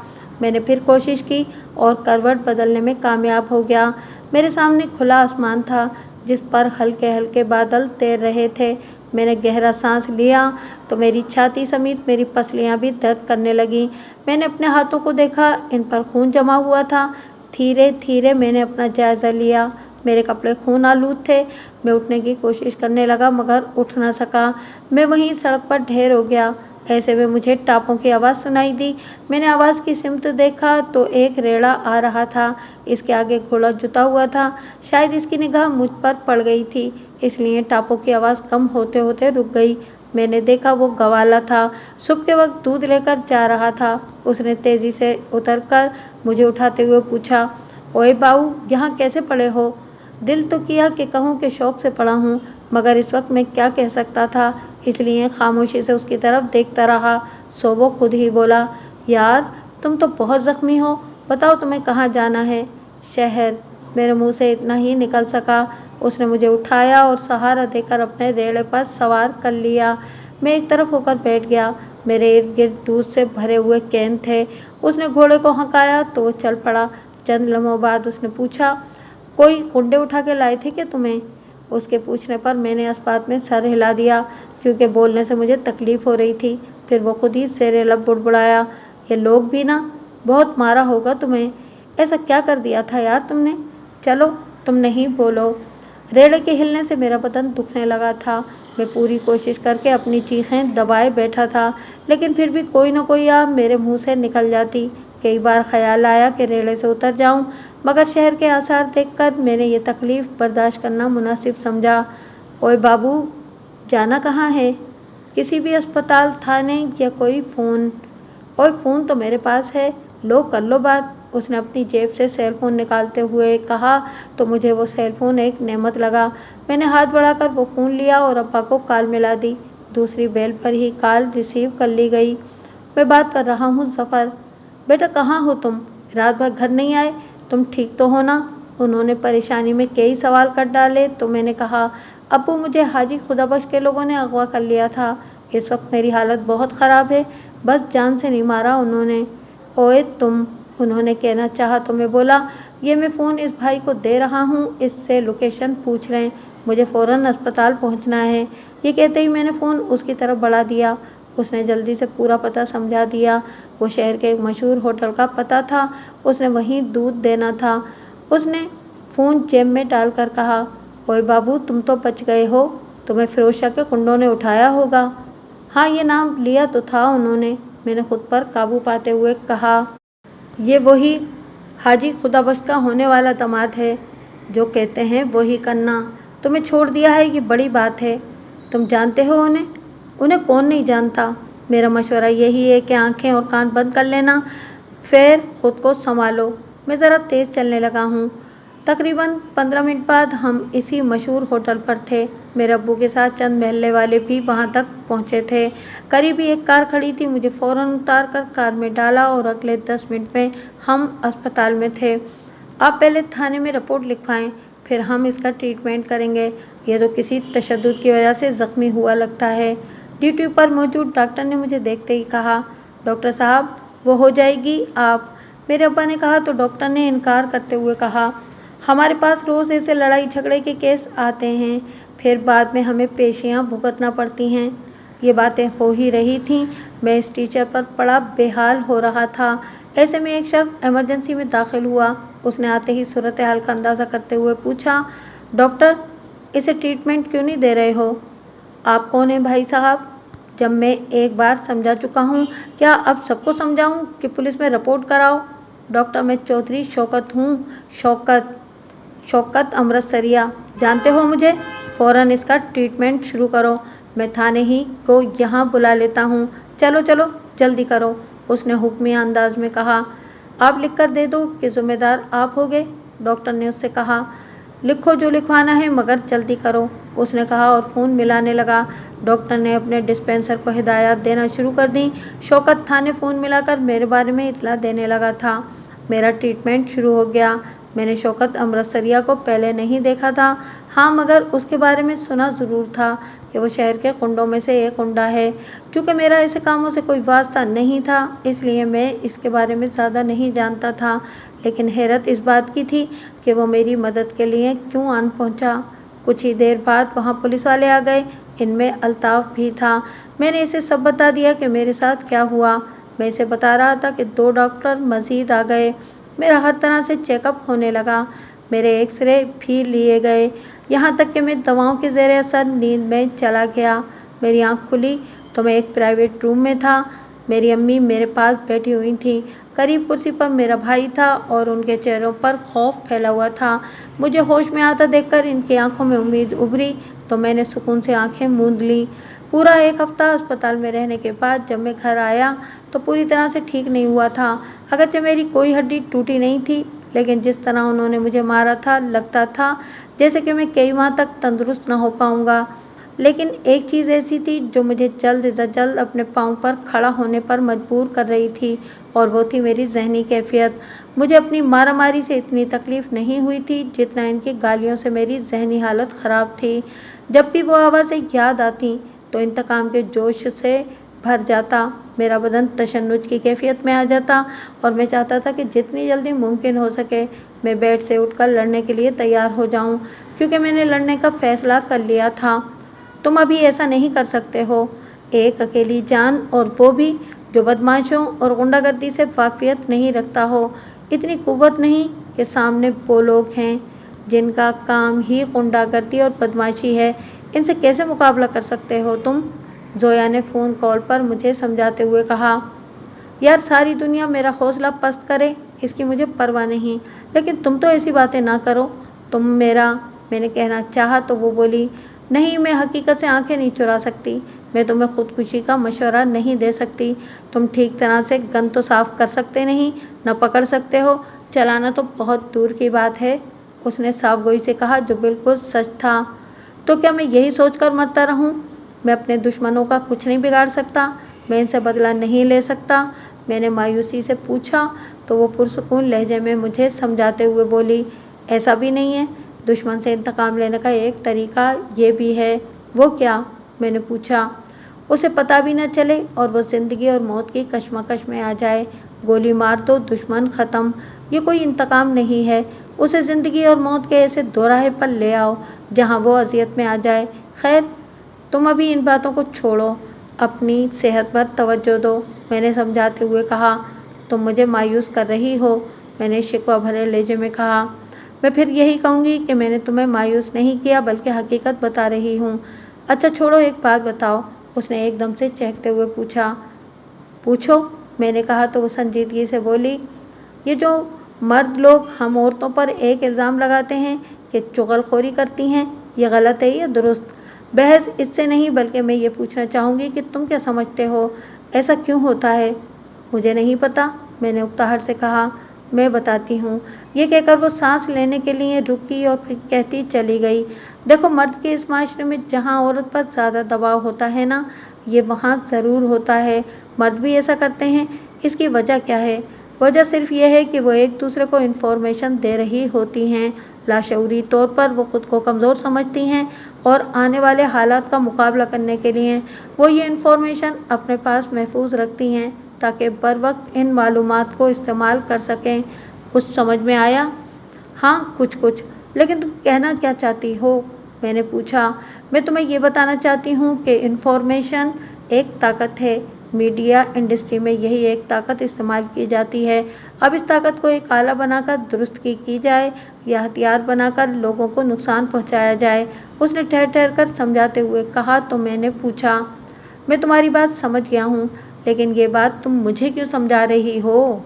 Speaker 1: मैंने फिर कोशिश की और करवट बदलने में कामयाब हो गया। मेरे सामने खुला आसमान था, जिस पर हल्के हल्के बादल तैर रहे थे। मैंने गहरा सांस लिया तो मेरी छाती समेत मेरी पसलियां भी दर्द करने लगीं। मैंने अपने हाथों को देखा, इन पर खून जमा हुआ था। धीरे धीरे मैंने अपना जायज़ा लिया। मेरे कपड़े खून आलूद थे। मैं उठने की कोशिश करने लगा मगर उठ न सका। मैं वहीं सड़क पर ढेर हो गया। ऐसे में मुझे टापों की आवाज़ सुनाई दी। मैंने आवाज़ की सिमत देखा तो एक रेड़ा आ रहा था। इसके आगे घोड़ा जुता हुआ था। शायद इसकी निगाह मुझ पर पड़ गई थी, इसलिए टापों की आवाज़ कम होते होते रुक गई। मैंने देखा वो गवाला था, सुबह के वक्त दूध लेकर जा रहा था। उसने तेजी से उतरकर मुझे उठाते हुए पूछा, ओए बाऊ, यहाँ कैसे पड़े हो? दिल तो किया कि कहूँ कि शौक से पड़ा हूँ, मगर इस वक्त मैं क्या कह सकता था, इसलिए खामोशी से उसकी तरफ देखता रहा। सो वो खुद ही बोला, यार तुम तो बहुत जख्मी हो, बताओ तुम्हें कहाँ जाना है? शहर। मेरे मुंह से इतना ही निकल सका। उसने मुझे उठाया और सहारा देकर अपने रेड़े पर सवार कर लिया। मैं एक तरफ होकर बैठ गया। मेरे इर्द गिर्द दूध से भरे हुए कैन थे। उसने घोड़े को हंकाया तो वो चल पड़ा। चंद लम्हों बाद उसने पूछा, कोई कुंडे उठा के लाए थे क्या तुम्हें? उसके पूछने पर मैंने इस बात में सर हिला दिया, क्योंकि बोलने से मुझे तकलीफ हो रही थी। फिर वो खुद ही सेरे लब बुड़बुड़ाया, ये लोग भी ना, बहुत मारा होगा तुम्हें। ऐसा क्या कर दिया था यार तुमने? चलो तुम नहीं बोलो। रेड़े के हिलने से मेरा बदन दुखने लगा था। मैं पूरी कोशिश करके अपनी चीखें दबाए बैठा था, लेकिन फिर भी कोई न कोई आग मेरे मुंह से निकल जाती। कई बार ख्याल आया कि रेड़े से उतर जाऊं, मगर शहर के आसार देखकर मैंने ये तकलीफ बर्दाश्त करना मुनासिब समझा। ओए बाबू, जाना कहाँ है? किसी भी अस्पताल, थाने या कोई फ़ोन? ओए फ़ोन तो मेरे पास है, लो कर लो बात। उसने अपनी जेब से सेल फोन निकालते हुए कहा तो मुझे वो सेल फोन एक नेमत लगा। मैंने हाथ बढ़ाकर वो फ़ोन लिया और अब्बा को कॉल मिला दी। दूसरी बेल पर ही कॉल रिसीव कर ली गई। मैं बात कर रहा हूँ ज़फ़र। बेटा कहाँ हो तुम? रात भर घर नहीं आए? तुम ठीक तो हो ना? उन्होंने परेशानी में कई सवाल कर डाले तो मैंने कहा, अब्बू मुझे हाजी खुदाबख्श के लोगों ने अगवा कर लिया था। इस वक्त मेरी हालत बहुत ख़राब है, बस जान से नहीं मारा उन्होंने। ओए तुम, उन्होंने कहना चाहा तो मैं बोला, ये मैं फ़ोन इस भाई को दे रहा हूँ, इससे लोकेशन पूछ लें, मुझे फ़ौरन अस्पताल पहुँचना है। ये कहते ही मैंने फ़ोन उसकी तरफ बढ़ा दिया। उसने जल्दी से पूरा पता समझा दिया। वो शहर के एक मशहूर होटल का पता था, उसने वहीं दूध देना था। उसने फ़ोन जेब में डालकर कहा, ओए बाबू तुम तो बच गए हो, तुम्हें फिरोज शाह के कुंडों ने उठाया होगा। हाँ, ये नाम लिया तो था उन्होंने, मैंने खुद पर काबू पाते हुए कहा। ये वही हाजी खुदाबख्श का होने वाला दामाद है, जो कहते हैं वही करना। तुम्हें छोड़ दिया है, ये बड़ी बात है। तुम जानते हो उन्हें? उन्हें कौन नहीं जानता। मेरा मशवरा यही है कि आंखें और कान बंद कर लेना, फिर खुद को संभालो। मैं ज़रा तेज़ चलने लगा हूँ। तकरीबन 15 मिनट बाद हम इसी मशहूर होटल पर थे। मेरे अब्बू के साथ चंद महल्ले वाले भी वहाँ तक पहुँचे थे। करीब ही एक कार खड़ी थी। मुझे फ़ौरन उतार कर कार में डाला और अगले 10 मिनट में हम अस्पताल में थे। आप पहले थाने में रिपोर्ट लिखवाएं, फिर हम इसका ट्रीटमेंट करेंगे। यह तो किसी तशद्दुद की वजह से ज़ख्मी हुआ लगता है। ड्यूटी पर मौजूद डॉक्टर ने मुझे देखते ही कहा, डॉक्टर साहब वो हो जाएगी आप। मेरे अब्बा ने कहा तो डॉक्टर ने इनकार करते हुए कहा, हमारे पास रोज़ ऐसे लड़ाई झगड़े के केस आते हैं, फिर बाद में हमें पेशियां भुगतना पड़ती हैं। ये बातें हो ही रही थीं, मैं इस टीचर पर बड़ा बेहाल हो रहा था। ऐसे में एक शख्स इमरजेंसी में दाखिल हुआ। उसने आते ही सूरत हाल का अंदाज़ा करते हुए पूछा, डॉक्टर इसे ट्रीटमेंट क्यों नहीं दे रहे हो? आप कौन हैं भाई साहब? जब मैं एक बार समझा चुका हूँ, क्या अब सबको समझाऊँ कि पुलिस में रिपोर्ट कराओ? डॉक्टर मैं चौधरी शौकत हूँ। शौकत अमृतसरिया, जानते हो मुझे? फ़ौरन इसका ट्रीटमेंट शुरू करो, मैं थाने ही को यहाँ बुला लेता हूँ। चलो चलो जल्दी करो, उसने हुक्मिया अंदाज में कहा। आप लिख कर दे दो कि ज़िम्मेदार आप होगे, डॉक्टर ने उससे कहा। लिखो जो लिखवाना है, मगर जल्दी करो, उसने कहा और फ़ोन मिलाने लगा। डॉक्टर ने अपने डिस्पेंसर को हिदायत देना शुरू कर दी। शौकत थाने फ़ोन मिलाकर मेरे बारे में इत्तला देने लगा था। मेरा ट्रीटमेंट शुरू हो गया। मैंने शौकत अमृतसरिया को पहले नहीं देखा था, हाँ मगर उसके बारे में सुना ज़रूर था कि वो शहर के कुंडों में से एक कुंडा है। चूँकि मेरा ऐसे कामों से कोई वास्ता नहीं था, इसलिए मैं इसके बारे में ज़्यादा नहीं जानता था, लेकिन हैरत इस बात की थी कि वो मेरी मदद के लिए क्यों आन पहुँचा। कुछ ही देर बाद वहाँ पुलिस वाले आ गए, इनमें अल्ताफ़ भी था। मैंने इसे सब बता दिया कि मेरे साथ क्या हुआ। मैं इसे बता रहा था कि 2 डॉक्टर मज़ीद आ गए। मेरा हर तरह से चेकअप होने लगा। मेरे एक्सरे भी लिए गए, यहाँ तक कि मैं दवाओं के ज़ेरे असर नींद में चला गया। मेरी आँख खुली तो मैं एक प्राइवेट रूम में था। मेरी अम्मी मेरे पास बैठी हुई थीं। करीब कुर्सी पर मेरा भाई था और उनके चेहरों पर खौफ फैला हुआ था। मुझे होश में आता देखकर इनकी आंखों में उम्मीद उभरी तो मैंने सुकून से आंखें मूंद ली। पूरा 1 हफ्ता अस्पताल में रहने के बाद जब मैं घर आया तो पूरी तरह से ठीक नहीं हुआ था। अगरचे मेरी कोई हड्डी टूटी नहीं थी, लेकिन जिस तरह उन्होंने मुझे मारा था, लगता था जैसे कि मैं कई माह तक तंदुरुस्त न हो पाऊंगा। लेकिन एक चीज़ ऐसी थी जो मुझे जल्द से जल्द अपने पाँव पर खड़ा होने पर मजबूर कर रही थी, और वो थी मेरी ज़हनी कैफियत। मुझे अपनी मारामारी से इतनी तकलीफ़ नहीं हुई थी जितना इनकी गालियों से मेरी ज़हनी हालत ख़राब थी। जब भी वो आवाज़ें याद आती तो इंतकाम के जोश से भर जाता, मेरा बदन तशन्नुज की कैफियत में आ जाता और मैं चाहता था कि जितनी जल्दी मुमकिन हो सके मैं बेड से उठकर लड़ने के लिए तैयार हो जाऊं, क्योंकि मैंने लड़ने का फैसला कर लिया था। तुम अभी ऐसा नहीं कर सकते हो। एक अकेली जान, और वो भी जो बदमाशों और गुंडागर्दी से वाकफियत नहीं रखता हो। इतनी कुव्वत नहीं कि सामने वो लोग हैं जिनका काम ही गुंडागर्दी और बदमाशी है, इनसे कैसे मुकाबला कर सकते हो तुम? जोया ने फ़ोन कॉल पर मुझे समझाते हुए कहा। यार, सारी दुनिया मेरा हौसला पस्त करे इसकी मुझे परवाह नहीं, लेकिन तुम तो ऐसी बातें ना करो। तुम मेरा, मैंने कहना चाहा तो वो बोली, नहीं, मैं हकीकत से आंखें नहीं चुरा सकती। मैं तुम्हें खुदकुशी का मशवरा नहीं दे सकती। तुम ठीक तरह से गन तो साफ कर सकते नहीं, न पकड़ सकते हो, चलाना तो बहुत दूर की बात है। उसने साफगोई से कहा, जो बिल्कुल सच था। तो क्या मैं यही सोचकर मरता रहूं? मैं अपने दुश्मनों का कुछ नहीं बिगाड़ सकता, मैं इनसे बदला नहीं ले सकता? मैंने मायूसी से पूछा तो वो पुरसुकून लहजे में मुझे समझाते हुए बोली, ऐसा भी नहीं है। दुश्मन से इंतकाम लेने का एक तरीका ये भी है। वो क्या? मैंने पूछा। उसे पता भी न चले और वो जिंदगी और मौत की कशमकश में आ जाए। गोली मार दो, दुश्मन खत्म। ये कोई इंतकाम नहीं है। उसे जिंदगी और मौत के ऐसे दोराहे पर ले आओ जहाँ वो अजियत में आ जाए। खैर, तुम अभी इन बातों को छोड़ो, अपनी सेहत पर तवज्जो दो, मैंने समझाते हुए कहा। तुम मुझे मायूस कर रही हो, मैंने शिकवा भरे लहजे में कहा। मैं फिर यही कहूँगी कि मैंने तुम्हें मायूस नहीं किया, बल्कि हकीकत बता रही हूँ। अच्छा छोड़ो, एक बात बताओ, उसने एकदम से चहकते हुए पूछा। पूछो, मैंने कहा तो वो संजीदगी से बोली। ये जो मर्द लोग हम औरतों पर एक इल्ज़ाम लगाते हैं कि चुगलखोरी करती हैं, ये गलत है या दुरुस्त? बहस इससे नहीं, बल्कि मैं ये पूछना चाहूँगी कि तुम क्या समझते हो, ऐसा क्यों होता है? मुझे नहीं पता, मैंने उकताहट से कहा। मैं बताती हूँ। ये कहकर वो सांस लेने के लिए रुकी और फिर कहती चली गई। देखो, मर्द के इस माशरे में जहाँ औरत पर ज़्यादा दबाव होता है ना, ये वहाँ ज़रूर होता है। मर्द भी ऐसा करते हैं। इसकी वजह क्या है? वजह सिर्फ ये है कि वो एक दूसरे को इन्फॉर्मेशन दे रही होती हैं। लाशऊरी तौर पर वो खुद को कमज़ोर समझती हैं और आने वाले हालात का मुकाबला करने के लिए वो ये इन्फॉर्मेशन अपने पास महफूज रखती हैं ताकि बर वक्त इन मालूमात को इस्तेमाल कर सकें। कुछ समझ में आया? हाँ, कुछ कुछ। लेकिन तुम कहना क्या चाहती हो? मैंने पूछा। मैं तुम्हें ये बताना चाहती हूँ कि इन्फॉर्मेशन एक ताकत है। मीडिया इंडस्ट्री में यही एक ताकत इस्तेमाल की जाती है। अब इस ताकत को एक आला बनाकर दुरुस्त की जाए या हथियार बनाकर लोगों को नुकसान पहुंचाया जाए। उसने ठहर ठहर कर समझाते हुए कहा। तो मैंने पूछा, मैं तुम्हारी बात समझ गया हूँ, लेकिन ये बात तुम मुझे क्यों समझा रही हो?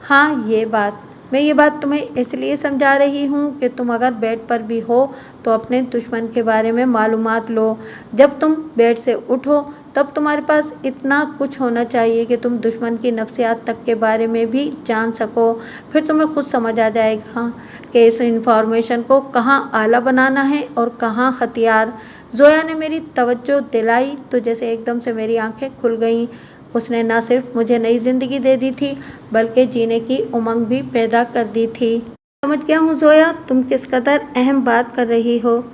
Speaker 1: हाँ, ये बात मैं ये बात तुम्हें इसलिए समझा रही हूँ कि तुम अगर बेड पर भी हो तो अपने दुश्मन के बारे में मालूमात लो। जब तुम बेड से उठो तब तुम्हारे पास इतना कुछ होना चाहिए कि तुम दुश्मन की नफ्सियात तक के बारे में भी जान सको। फिर तुम्हें खुद समझ आ जाएगा कि इस इंफॉर्मेशन को कहाँ आला बनाना है और कहाँ हथियार। जोया ने मेरी तवज्जो दिलाई तो जैसे एकदम से मेरी आंखें खुल गईं। उसने न सिर्फ मुझे नई जिंदगी दे दी थी, बल्कि जीने की उमंग भी पैदा कर दी थी। समझ गया हूँ जोया, तुम किस कदर अहम बात कर रही हो।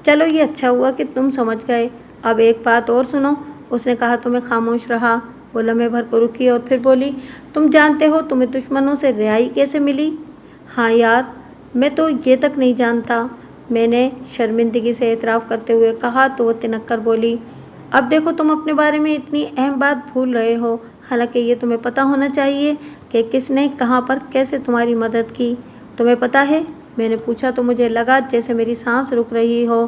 Speaker 1: चलो, ये अच्छा हुआ कि तुम समझ गए। अब एक बात और सुनो, उसने कहा तो मैं खामोश रहा। वो लम्हे भर को रुकी और फिर बोली, तुम जानते हो तुम्हें दुश्मनों से रिहाई कैसे मिली? हाँ यार, मैं तो ये तक नहीं जानता, मैंने शर्मिंदगी से एतराफ़ करते हुए कहा। तो वो तिनक कर बोली, अब देखो, तुम अपने बारे में इतनी अहम बात भूल रहे हो। हालांकि ये तुम्हें पता होना चाहिए कि किसने कहाँ पर कैसे तुम्हारी मदद की। तुम्हें पता है? मैंने पूछा तो मुझे लगा जैसे मेरी सांस रुक रही हो।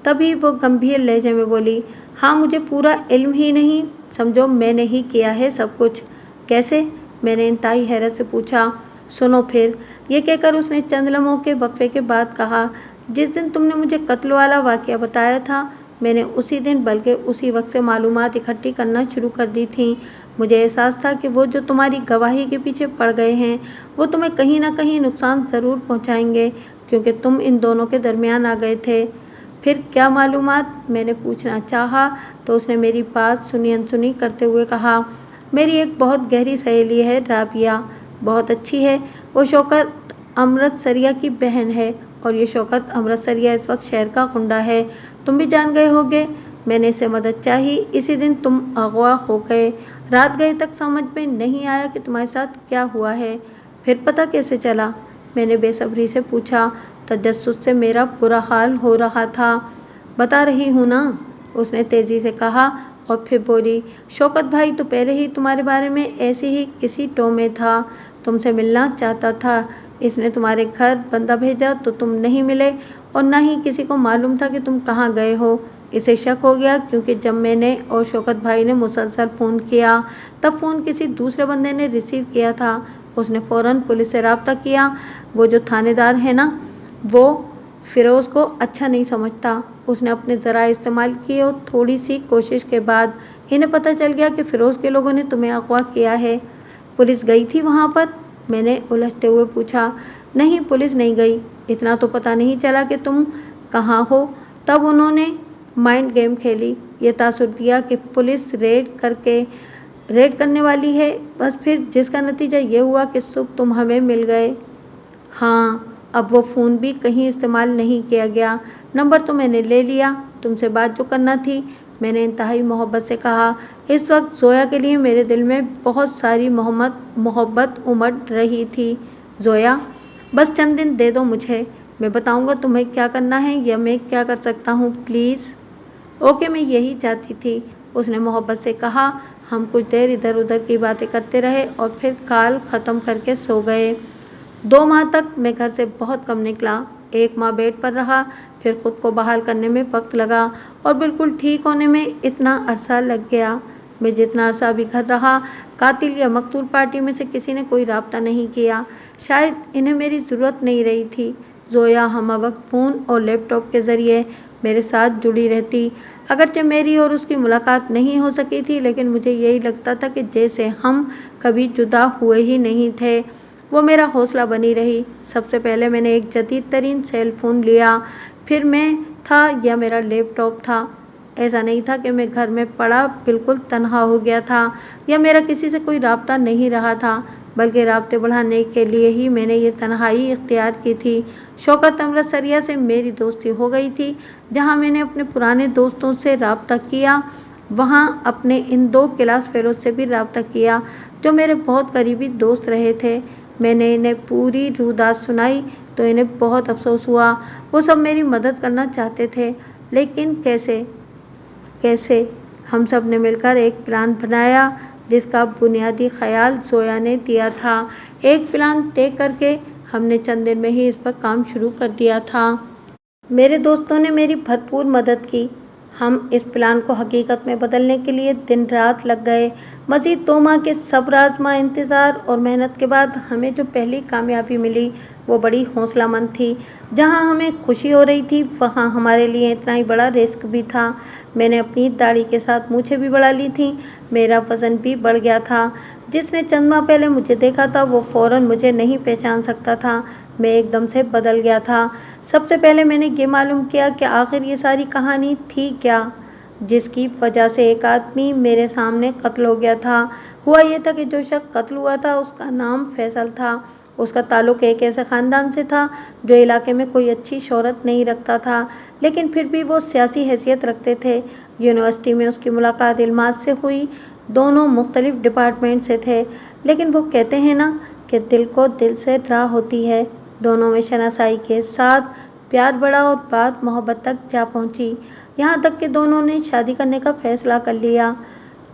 Speaker 1: तभी वो गंभीर लहजे में बोली, हाँ, मुझे पूरा इल्म ही नहीं, समझो मैंने ही किया है सब कुछ। कैसे? मैंने इंतहाई हैरत से पूछा। सुनो फिर, ये कहकर उसने चंद लम्हों के वक्फे के बाद कहा, जिस दिन तुमने मुझे कत्ल वाला वाकया बताया था, मैंने उसी दिन बल्कि उसी वक्त से मालूमात इकट्ठी करना शुरू कर दी थी। मुझे एहसास था कि वो जो तुम्हारी गवाही के पीछे पड़ गए हैं वो तुम्हें कहीं ना कहीं नुकसान ज़रूर पहुंचाएंगे, क्योंकि तुम इन दोनों के दरमियान आ गए थे। फिर क्या मालूमात? मैंने पूछना चाहा तो उसने मेरी बात सुनी अनसुनी करते हुए कहा, मेरी एक बहुत गहरी सहेली है राबिया, बहुत अच्छी है। वो शौकत अमृतसरिया की बहन है और ये शौकत अमृतसरिया इस वक्त शहर का गुंडा है। तुम भी जान गए होगे। मैंने इससे मदद चाही। इसी दिन तुम अगवा हो गए। रात गए तक समझ में नहीं आया कि तुम्हारे साथ क्या हुआ है। फिर पता कैसे चला? मैंने बेसब्री से पूछा। तजस्सुस से मेरा बुरा हाल हो रहा था। बता रही हूँ ना, उसने तेज़ी से कहा और फिर बोली, शौकत भाई तो पहले ही तुम्हारे बारे में ऐसे ही किसी टो में था, तुमसे मिलना चाहता था। इसने तुम्हारे घर बंदा भेजा तो तुम नहीं मिले और ना ही किसी को मालूम था कि तुम कहाँ गए हो। इसे शक हो गया क्योंकि जब मैंने और शौकत भाई ने मुसलसल फ़ोन किया तब फ़ोन किसी दूसरे बंदे ने रिसीव किया था। उसने फ़ौरन पुलिस से रब्ता किया। वो जो थानेदार है ना, वो फ़िरोज़ को अच्छा नहीं समझता। उसने अपने ज़रा इस्तेमाल किए और थोड़ी सी कोशिश के बाद इन्हें पता चल गया कि फ़िरोज़ के लोगों ने तुम्हें अगवा किया है। पुलिस गई थी वहाँ पर? मैंने उलझते हुए पूछा। नहीं, पुलिस नहीं गई। इतना तो पता नहीं चला कि तुम कहाँ हो। तब उन्होंने माइंड गेम खेली, ये तासुर दिया कि पुलिस रेड करने वाली है। बस फिर जिसका नतीजा ये हुआ कि सुबह तुम हमें मिल गए। हाँ, अब वो फ़ोन भी कहीं इस्तेमाल नहीं किया गया। नंबर तो मैंने ले लिया। तुमसे बात जो करना थी, मैंने इंतहाई मोहब्बत से कहा। इस वक्त जोया के लिए मेरे दिल में बहुत सारी मोहब्बत उमड़ रही थी। जोया, बस चंद दिन दे दो मुझे, मैं बताऊंगा तुम्हें क्या करना है या मैं क्या कर सकता हूँ, प्लीज़। ओके, मैं यही चाहती थी, उसने मोहब्बत से कहा। हम कुछ देर इधर उधर की बातें करते रहे और फिर कॉल ख़त्म करके सो गए। 2 माह तक मैं घर से बहुत कम निकला। 1 माह बेड पर रहा, फिर खुद को बहाल करने में वक्त लगा और बिल्कुल ठीक होने में इतना अरसा लग गया। मैं जितना अरसा भी घर रहा, कातिल या मकतूल पार्टी में से किसी ने कोई राब्ता नहीं किया। शायद इन्हें मेरी ज़रूरत नहीं रही थी। जोया हमवक्त फ़ोन और लैपटॉप के ज़रिए मेरे साथ जुड़ी रहती। अगरचे मेरी और उसकी मुलाकात नहीं हो सकी थी, लेकिन मुझे यही लगता था कि जैसे हम कभी जुदा हुए ही नहीं थे। वो मेरा हौसला बनी रही। सबसे पहले मैंने एक जदीद तरीन सेल फ़ोन लिया, फिर मैं था या मेरा लैपटॉप था। ऐसा नहीं था कि मैं घर में पड़ा बिल्कुल तन्हा हो गया था या मेरा किसी से कोई राब्ता नहीं रहा था, बल्कि राब्ते बढ़ाने के लिए ही मैंने ये तन्हाई इख्तियार की थी। शौकत अमृतसरिया से मेरी दोस्ती हो गई थी। जहाँ मैंने अपने पुराने दोस्तों से राब्ता किया, वहाँ अपने इन 2 क्लास फेलोज से भी राब्ता किया जो मेरे बहुत करीबी दोस्त रहे थे। मैंने इन्हें पूरी रूदात सुनाई तो इन्हें बहुत अफसोस हुआ। वो सब मेरी मदद करना चाहते थे, लेकिन कैसे? हम सब ने मिलकर एक प्लान बनाया जिसका बुनियादी ख्याल जोया ने दिया था। एक प्लान तय करके हमने चंद दिन में ही इस पर काम शुरू कर दिया था। मेरे दोस्तों ने मेरी भरपूर मदद की। हम इस प्लान को हकीकत में बदलने के लिए दिन रात लग गए। मज़ीद 2 माह के सब्र आज़मा इंतज़ार और मेहनत के बाद हमें जो पहली कामयाबी मिली वो बड़ी हौसलामंद थी। जहां हमें खुशी हो रही थी, वहां हमारे लिए इतना ही बड़ा रिस्क भी था। मैंने अपनी दाढ़ी के साथ मूछें भी बढ़ा ली थीं। मेरा वज़न भी बढ़ गया था। जिसने चंद माह पहले मुझे देखा था वो फ़ौरन मुझे नहीं पहचान सकता था। मैं एकदम से बदल गया था। सबसे पहले मैंने ये मालूम किया कि आखिर ये सारी कहानी थी क्या, जिसकी वजह से एक आदमी मेरे सामने कत्ल हो गया था। हुआ ये था कि जो शख्स कत्ल हुआ था उसका नाम फैसल था। उसका ताल्लुक एक ऐसे ख़ानदान से था जो इलाके में कोई अच्छी शोहरत नहीं रखता था, लेकिन फिर भी वो सियासी हैसियत रखते थे। यूनिवर्सिटी में उसकी मुलाकात इल्मास से हुई। दोनों मुख्तलिफ डिपार्टमेंट से थे, लेकिन वो कहते हैं ना कि दिल को दिल से राह होती है। दोनों में शनासाई के साथ प्यार बढ़ा और बात मोहब्बत तक जा पहुंची, यहाँ तक कि दोनों ने शादी करने का फैसला कर लिया।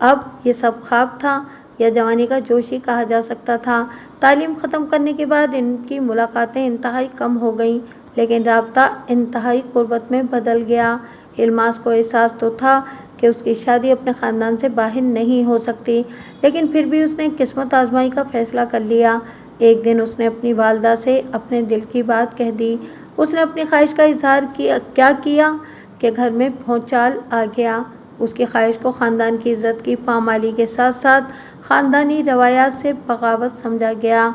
Speaker 1: अब ये सब ख्वाब था या जवानी का जोश ही कहा जा सकता था। तालीम ख़त्म करने के बाद इनकी मुलाकातें इंतहाई कम हो गईं, लेकिन राब्ता इंतहाई कुर्बत में बदल गया। इल्मास को एहसास तो था کہ उसकी शादी अपने ख़ानदान से बाहर नहीं हो सकती, लेकिन फिर भी उसने किस्मत आजमाई का फैसला कर लिया। एक दिन उसने अपनी वालिदा से अपने दिल की बात कह दी। उसने अपनी ख्वाहिश का इजहार क्या किया कि घर में भूचाल आ गया। उसकी ख्वाहिश को ख़ानदान की इज्जत की पामाली के साथ साथ ख़ानदानी रवायात से बगावत समझा गया।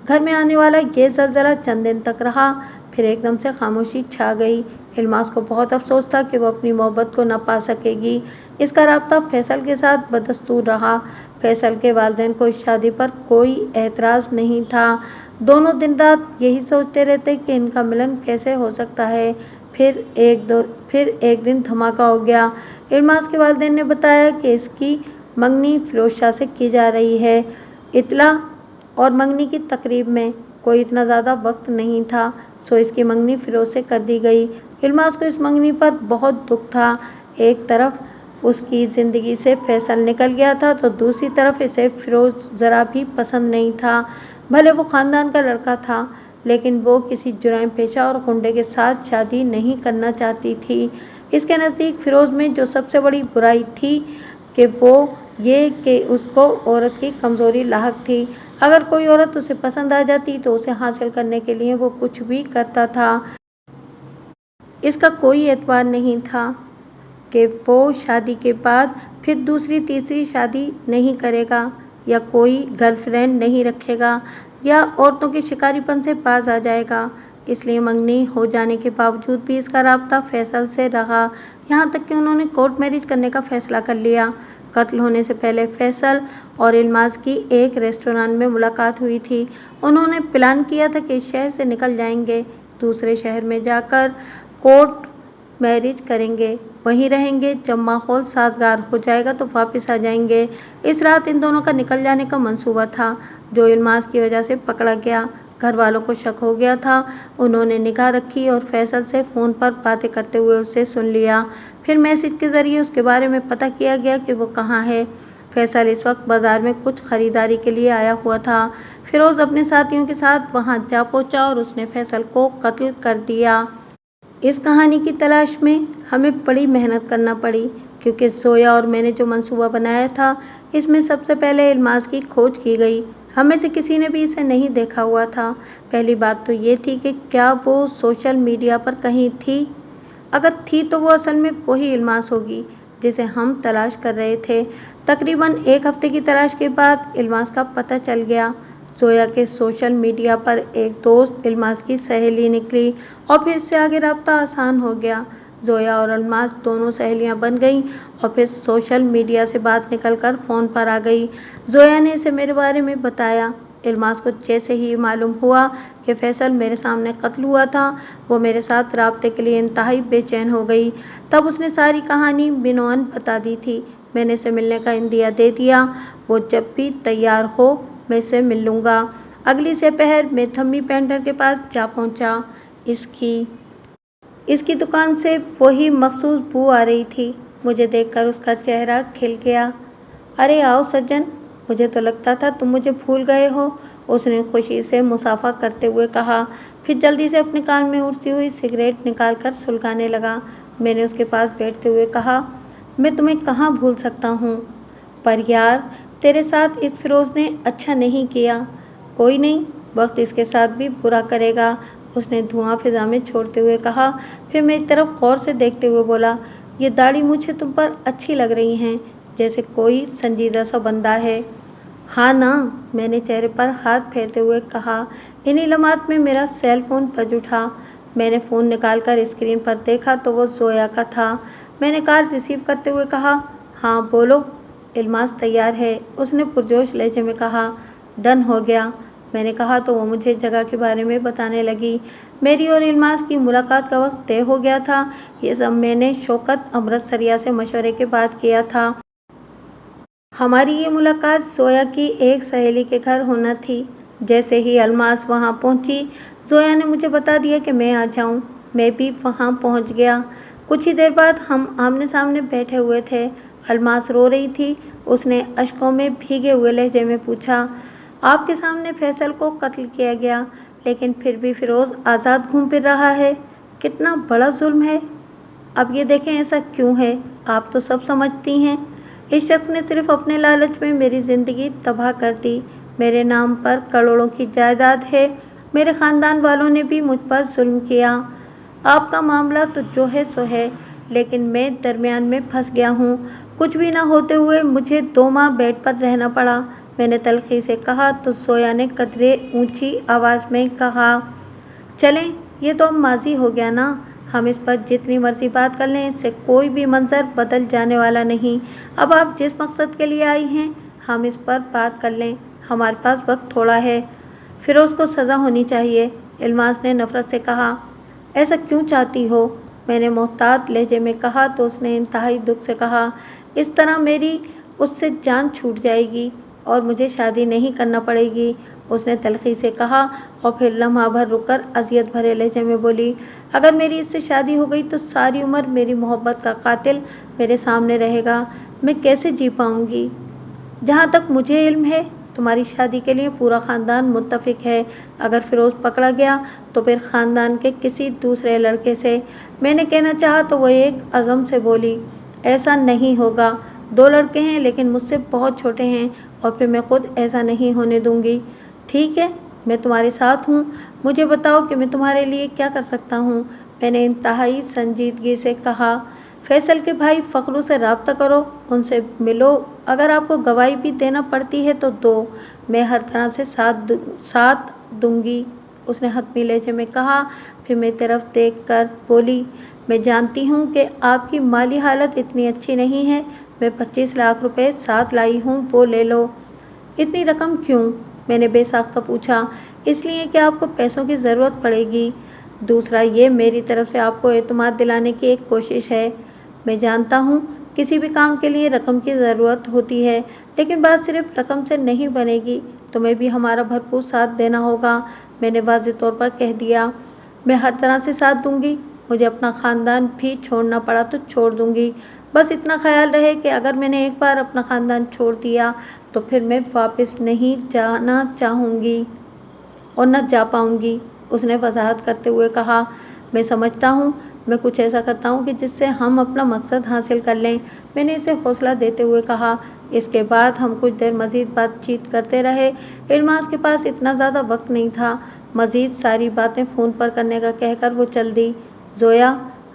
Speaker 1: घर में आने वाला ये ज़लज़ला चंद दिन तक रहा, फिर एकदम से खामोशी छा गई। इल्मास को बहुत अफसोस था कि वो अपनी मोहब्बत को न पा सकेगी। इसका राब्ता फैसल के साथ बदस्तूर रहा। फैसल के वालिदैन को इस शादी पर कोई एतराज़ नहीं था। दोनों दिन रात यही सोचते रहते कि इनका मिलन कैसे हो सकता है। फिर एक दिन धमाका हो गया। इल्मास के वालिदैन ने बताया कि इसकी मंगनी फिरोज शाह से की जा रही है। इतला और मंगनी की तकरीब में कोई इतना ज़्यादा वक्त नहीं था, सो इसकी मंगनी फिरोज से कर दी गई। इल्मास को इस मंगनी पर बहुत दुख था। एक तरफ उसकी ज़िंदगी से फैसल निकल गया था तो दूसरी तरफ इसे फिरोज ज़रा भी पसंद नहीं था। भले वो ख़ानदान का लड़का था, लेकिन वो किसी जुराइम पेशा और गुंडे के साथ शादी नहीं करना चाहती थी। इसके नज़दीक फिरोज में जो सबसे बड़ी बुराई थी कि वो ये कि उसको औरत की कमज़ोरी लाहक थी। अगर कोई औरत उसे पसंद आ जाती तो उसे हासिल करने के लिए वो कुछ भी करता था। इसका कोई एतबार नहीं था कि वो शादी के बाद फिर दूसरी तीसरी शादी नहीं करेगा या कोई गर्लफ्रेंड नहीं रखेगा या औरतों के शिकारीपन से बाज आ जाएगा। इसलिए मंगनी हो जाने के बावजूद भी इसका राब्ता फैसल से रहा, यहाँ तक कि उन्होंने कोर्ट मैरिज करने का फैसला कर लिया। कत्ल होने से पहले फैसल और इल्मास की एक रेस्टोरेंट में मुलाकात हुई थी। उन्होंने प्लान किया था कि इस शहर से निकल जाएंगे, दूसरे शहर में जाकर कोर्ट मैरिज करेंगे, वहीं रहेंगे। जब माहौल साजगार हो जाएगा तो वापस आ जाएंगे। इस रात इन दोनों का निकल जाने का मंसूबा था, जो इल्मास की वजह से पकड़ा गया। घर वालों को शक हो गया था। उन्होंने निगाह रखी और फैसल से फ़ोन पर बातें करते हुए उससे सुन लिया। फिर मैसेज के ज़रिए उसके बारे में पता किया गया कि वो कहाँ है। फैसल इस वक्त बाज़ार में कुछ ख़रीदारी के लिए आया हुआ था। फिरोज़ अपने साथियों के साथ वहाँ जा पहुँचा और उसने फैसल को कत्ल कर दिया। इस कहानी की तलाश में हमें बड़ी मेहनत करना पड़ी, क्योंकि जोया और मैंने जो मंसूबा बनाया था, इसमें सबसे पहले इल्मास की खोज की गई। हमें से किसी ने भी इसे नहीं देखा हुआ था। पहली बात तो ये थी कि क्या वो सोशल मीडिया पर कहीं थी। अगर थी तो वो असल में वही इल्मास होगी जिसे हम तलाश कर रहे थे। तकरीबन एक हफ्ते की तलाश के बाद इल्मास का पता चल गया। जोया के सोशल मीडिया पर एक दोस्त इल्मास की सहेली निकली और फिर इससे आगे राब्ता आसान हो गया। जोया और इल्मास दोनों सहेलियां बन गईं और फिर सोशल मीडिया से बात निकलकर फ़ोन पर आ गई। जोया ने इसे मेरे बारे में बताया। इल्मास को जैसे ही मालूम हुआ कि फैसल मेरे सामने कत्ल हुआ था, वो मेरे साथ राब्ते के लिए इंतहाई बेचैन हो गई। तब उसने सारी कहानी बिनौन बता दी थी। मैंने इसे मिलने का इंदिया दे दिया। वो जब भी तैयार हो मैं इससे मिल लूँगा। अगली दोपहर मैं थम्मी पेंटर के पास जा पहुँचा। इसकी दुकान से वही मखसूस बू आ रही थी। मुझे देखकर उसका चेहरा खिल गया। अरे आओ सज्जन, मुझे तो लगता था तुम मुझे भूल गए हो, उसने खुशी से मुसाफा करते हुए कहा। फिर जल्दी से अपने कान में उड़ती हुई सिगरेट निकालकर सुलगाने लगा। मैंने उसके पास बैठते हुए कहा, मैं तुम्हें कहाँ भूल सकता हूँ, पर यार तेरे साथ इस फिरोज़ ने अच्छा नहीं किया। कोई नहीं, वक्त इसके साथ भी बुरा करेगा, उसने धुआं फिजा में छोड़ते हुए कहा। फिर मेरी तरफ गौर से देखते हुए बोला, ये दाढ़ी मुझे तुम पर अच्छी लग रही हैं, जैसे कोई संजीदा सा बंदा है। हाँ ना, मैंने चेहरे पर हाथ फेरते हुए कहा। इन्हीं लम्हात में मेरा सेल फोन बज उठा। मैंने फ़ोन निकालकर स्क्रीन पर देखा तो वो जोया का था। मैंने कॉल रिसीव करते हुए कहा, हाँ बोलो। इल्मास तैयार है, उसने पुरजोश लहजे में कहा। डन हो गया, मैंने कहा तो वो मुझे जगह के बारे में बताने लगी। मेरी और इल्मास की मुलाकात का वक्त तय हो गया था। ये सब मैंने शौकत अमृतसरिया से मशवरे के बाद किया था। हमारी ये मुलाकात जोया की एक सहेली के घर होना थी। जैसे ही इल्मास वहाँ पहुँची, जोया ने मुझे बता दिया कि मैं आ जाऊँ। मैं भी वहाँ पहुँच गया। कुछ ही देर बाद हम आमने सामने बैठे हुए थे। इल्मास रो रही थी। उसने अश्कों में भीगे हुए लहजे में पूछा, आपके सामने फैसल को कत्ल किया गया, लेकिन फिर भी फिरोज़ आज़ाद घूम फिर रहा है। कितना बड़ा जुल्म है। अब ये देखें ऐसा क्यों है, आप तो सब समझती हैं। इस शख्स ने सिर्फ अपने लालच में मेरी ज़िंदगी तबाह कर दी। मेरे नाम पर करोड़ों की जायदाद है, मेरे ख़ानदान वालों ने भी मुझ पर जुल्म किया। आपका मामला तो जो है सो है, लेकिन मैं दरमियान में फंस गया हूँ। कुछ भी ना होते हुए मुझे 2 माह बेड पर रहना पड़ा। मैंने तल्खी से कहा तो जोया ने कदरे ऊंची आवाज़ में कहा, चलें, ये तो अब माजी हो गया ना। हम इस पर जितनी मर्जी बात कर लें, इससे कोई भी मंजर बदल जाने वाला नहीं। अब आप जिस मकसद के लिए आई हैं, हम इस पर बात कर लें। हमारे पास वक्त थोड़ा है। फिरोज़ को सज़ा होनी चाहिए, इल्मास ने नफ़रत से कहा। ऐसा क्यों चाहती हो? मैंने मोहतात लहजे में कहा तो उसने इंतहाई दुख से कहा, इस तरह मेरी उससे जान छूट जाएगी और मुझे शादी नहीं करना पड़ेगी। उसने तल्खी से कहा और फिर लम्हा भर रुककर अज़ियत भरे लहजे में बोली, अगर मेरी इससे शादी हो गई तो सारी उम्र मेरी मोहब्बत का कातिल मेरे सामने रहेगा। मैं कैसे जी पाऊंगी? जहाँ तक मुझे इल्म है, तुम्हारी शादी के लिए पूरा ख़ानदान मुत्तफ़िक है। अगर फिरोज़ पकड़ा गया तो फिर ख़ानदान के किसी दूसरे लड़के से। मैंने कहना चाहा तो वह एक अज़म से बोली, ऐसा नहीं होगा। 2 लड़के हैं लेकिन मुझसे बहुत छोटे हैं और फिर मैं खुद ऐसा नहीं होने दूंगी। ठीक है, मैं तुम्हारे साथ हूँ। मुझे बताओ कि मैं तुम्हारे लिए क्या कर सकता हूँ। मैंने इंतहाई संजीदगी से कहा। फैसल के भाई फ़खरू से राब्ता करो, उनसे मिलो। अगर आपको गवाही भी देना पड़ती है तो दो, मैं हर तरह से साथ दूंगी। उसने हतमी लहजे में कहा, फिर मेरी तरफ देख कर बोली, मैं जानती हूँ कि आपकी माली हालत इतनी अच्छी नहीं है। मैं 25 लाख रुपए साथ लाई हूँ, वो ले लो। इतनी रकम क्यों? मैंने बेसाख्ता पूछा। इसलिए कि आपको पैसों की ज़रूरत पड़ेगी। दूसरा ये मेरी तरफ से आपको एतमाद दिलाने की एक कोशिश है। मैं जानता हूँ किसी भी काम के लिए रकम की ज़रूरत होती है, लेकिन बात सिर्फ रकम से नहीं बनेगी। तुम्हें भी हमारा भरपूर साथ देना होगा। मैंने वाज़ेह तौर पर कह दिया। मैं हर तरह से साथ दूंगी। मुझे अपना ख़ानदान भी छोड़ना पड़ा तो छोड़ दूंगी। बस इतना ख्याल रहे कि अगर मैंने एक बार अपना ख़ानदान छोड़ दिया तो फिर मैं वापस नहीं जाना चाहूँगी और न जा पाऊँगी। उसने वजाहत करते हुए कहा, मैं समझता हूँ, मैं कुछ ऐसा करता हूँ कि जिससे हम अपना मकसद हासिल कर लें। मैंने इसे हौसला देते हुए कहा। इसके बाद हम कुछ देर मज़ीद बातचीत करते रहे। इल्मास के पास इतना ज़्यादा वक्त नहीं था। मज़ीद सारी बातें फ़ोन पर करने का कहकर वो चल दी। जोया,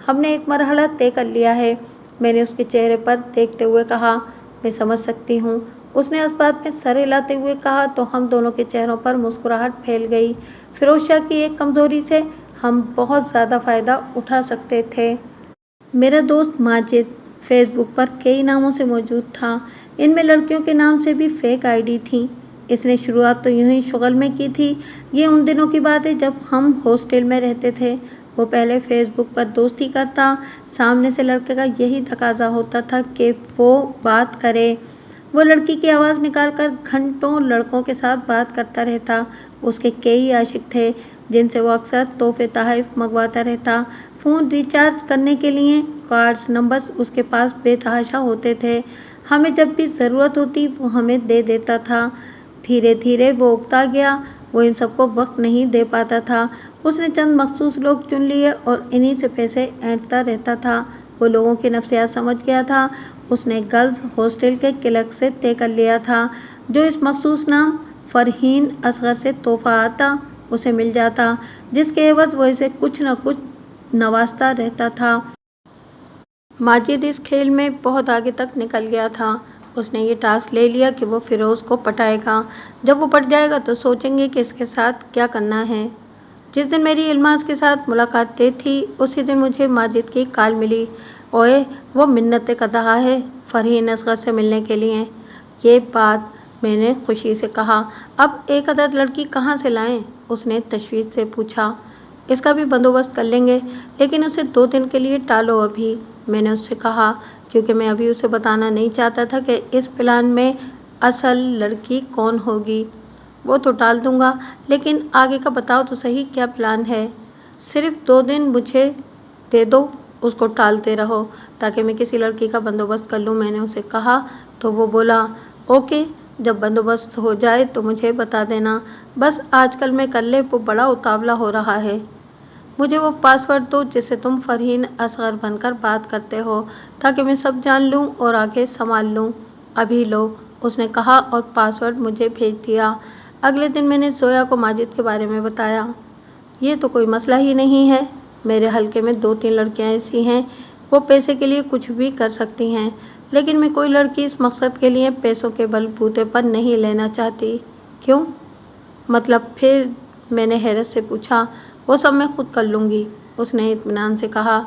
Speaker 1: हमने एक मरहला तय कर लिया है, मैंने उसके चेहरे पर देखते हुए कहा। मैं समझ सकती हूँ, उसने इस बात में सर हिलाते हुए कहा तो हम दोनों के चेहरों पर मुस्कुराहट फैल गई। फिरोज शाह की एक कमज़ोरी से हम बहुत ज़्यादा फ़ायदा उठा सकते थे। मेरा दोस्त माजिद फेसबुक पर कई नामों से मौजूद था। इनमें लड़कियों के नाम से भी फेक आईडी थी। इसने शुरुआत तो यूं ही शुगल में की थी। ये उन दिनों की बात है जब हम हॉस्टल में रहते थे। वो पहले फेसबुक पर दोस्ती करता, सामने से लड़के का यही तकाजा होता था कि वो बात करे। वो लड़की की आवाज़ निकालकर घंटों लड़कों के साथ बात करता रहता। उसके कई आशिक थे जिनसे वो अक्सर तोहफे तोहफ़े मंगवाता रहता। फ़ोन रिचार्ज करने के लिए कार्ड्स नंबर्स उसके पास बेतहाशा होते थे। हमें जब भी ज़रूरत होती वो हमें दे देता था। धीरे धीरे वो उगता गया। वो इन सबको वक्त नहीं दे पाता था। उसने चंद मखसूस लोग चुन लिए और इन्हीं से पैसे ऐंठता रहता था। वो लोगों की नफ्सियात समझ गया था। उसने गर्ल्स हॉस्टल के क्लर्क से तय कर लिया था, जो इस मखसूस नाम फरहीन असगर से तोहफा आता उसे मिल जाता, जिसके एवज वो इसे कुछ न कुछ नवाजता रहता था। माजिद इस खेल में बहुत आगे तक निकल गया था। उसने ये टास्क ले लिया कि वो फिरोज़ को पटाएगा। जब वो पट जाएगा तो सोचेंगे कि इसके साथ क्या करना है। जिस दिन मेरी इल्मास के साथ मुलाकात तय थी, उसी दिन मुझे माजिद की कॉल मिली। ओए, वो मिन्नतें कर रहा है फरहीन असगर से मिलने के लिए। ये बात मैंने खुशी से कहा। अब एक अदद लड़की कहाँ से लाएं? उसने तशवीश से पूछा। इसका भी बंदोबस्त कर लेंगे, लेकिन उसे 2 दिन के लिए टालो अभी, मैंने उससे कहा, क्योंकि मैं अभी उसे बताना नहीं चाहता था कि इस प्लान में असल लड़की कौन होगी। वो तो टाल दूंगा, लेकिन आगे का बताओ तो सही, क्या प्लान है? सिर्फ 2 दिन मुझे दे दो, उसको टालते रहो ताकि मैं किसी लड़की का बंदोबस्त कर लूँ, मैंने उसे कहा। तो वो बोला, ओके, जब बंदोबस्त हो जाए तो मुझे बता देना। बस आजकल मैं कर ले, वो बड़ा उतावला हो रहा है। मुझे वो पासवर्ड दो जिससे तुम फरहीन असगर बनकर बात करते हो, ताकि मैं सब जान लूँ और आगे संभाल लूँ। अभी लो, उसने कहा और पासवर्ड मुझे भेज दिया। अगले दिन मैंने जोया को माजिद के बारे में बताया। ये तो कोई मसला ही नहीं है। मेरे हलके में 2-3 लड़कियां ऐसी हैं, वो पैसे के लिए कुछ भी कर सकती हैं, लेकिन मैं कोई लड़की इस मकसद के लिए पैसों के बलबूते पर नहीं लेना चाहती। क्यों? मतलब फिर? मैंने हैरत से पूछा। वो सब मैं खुद कर लूँगी, उसने इत्मीनान से कहा।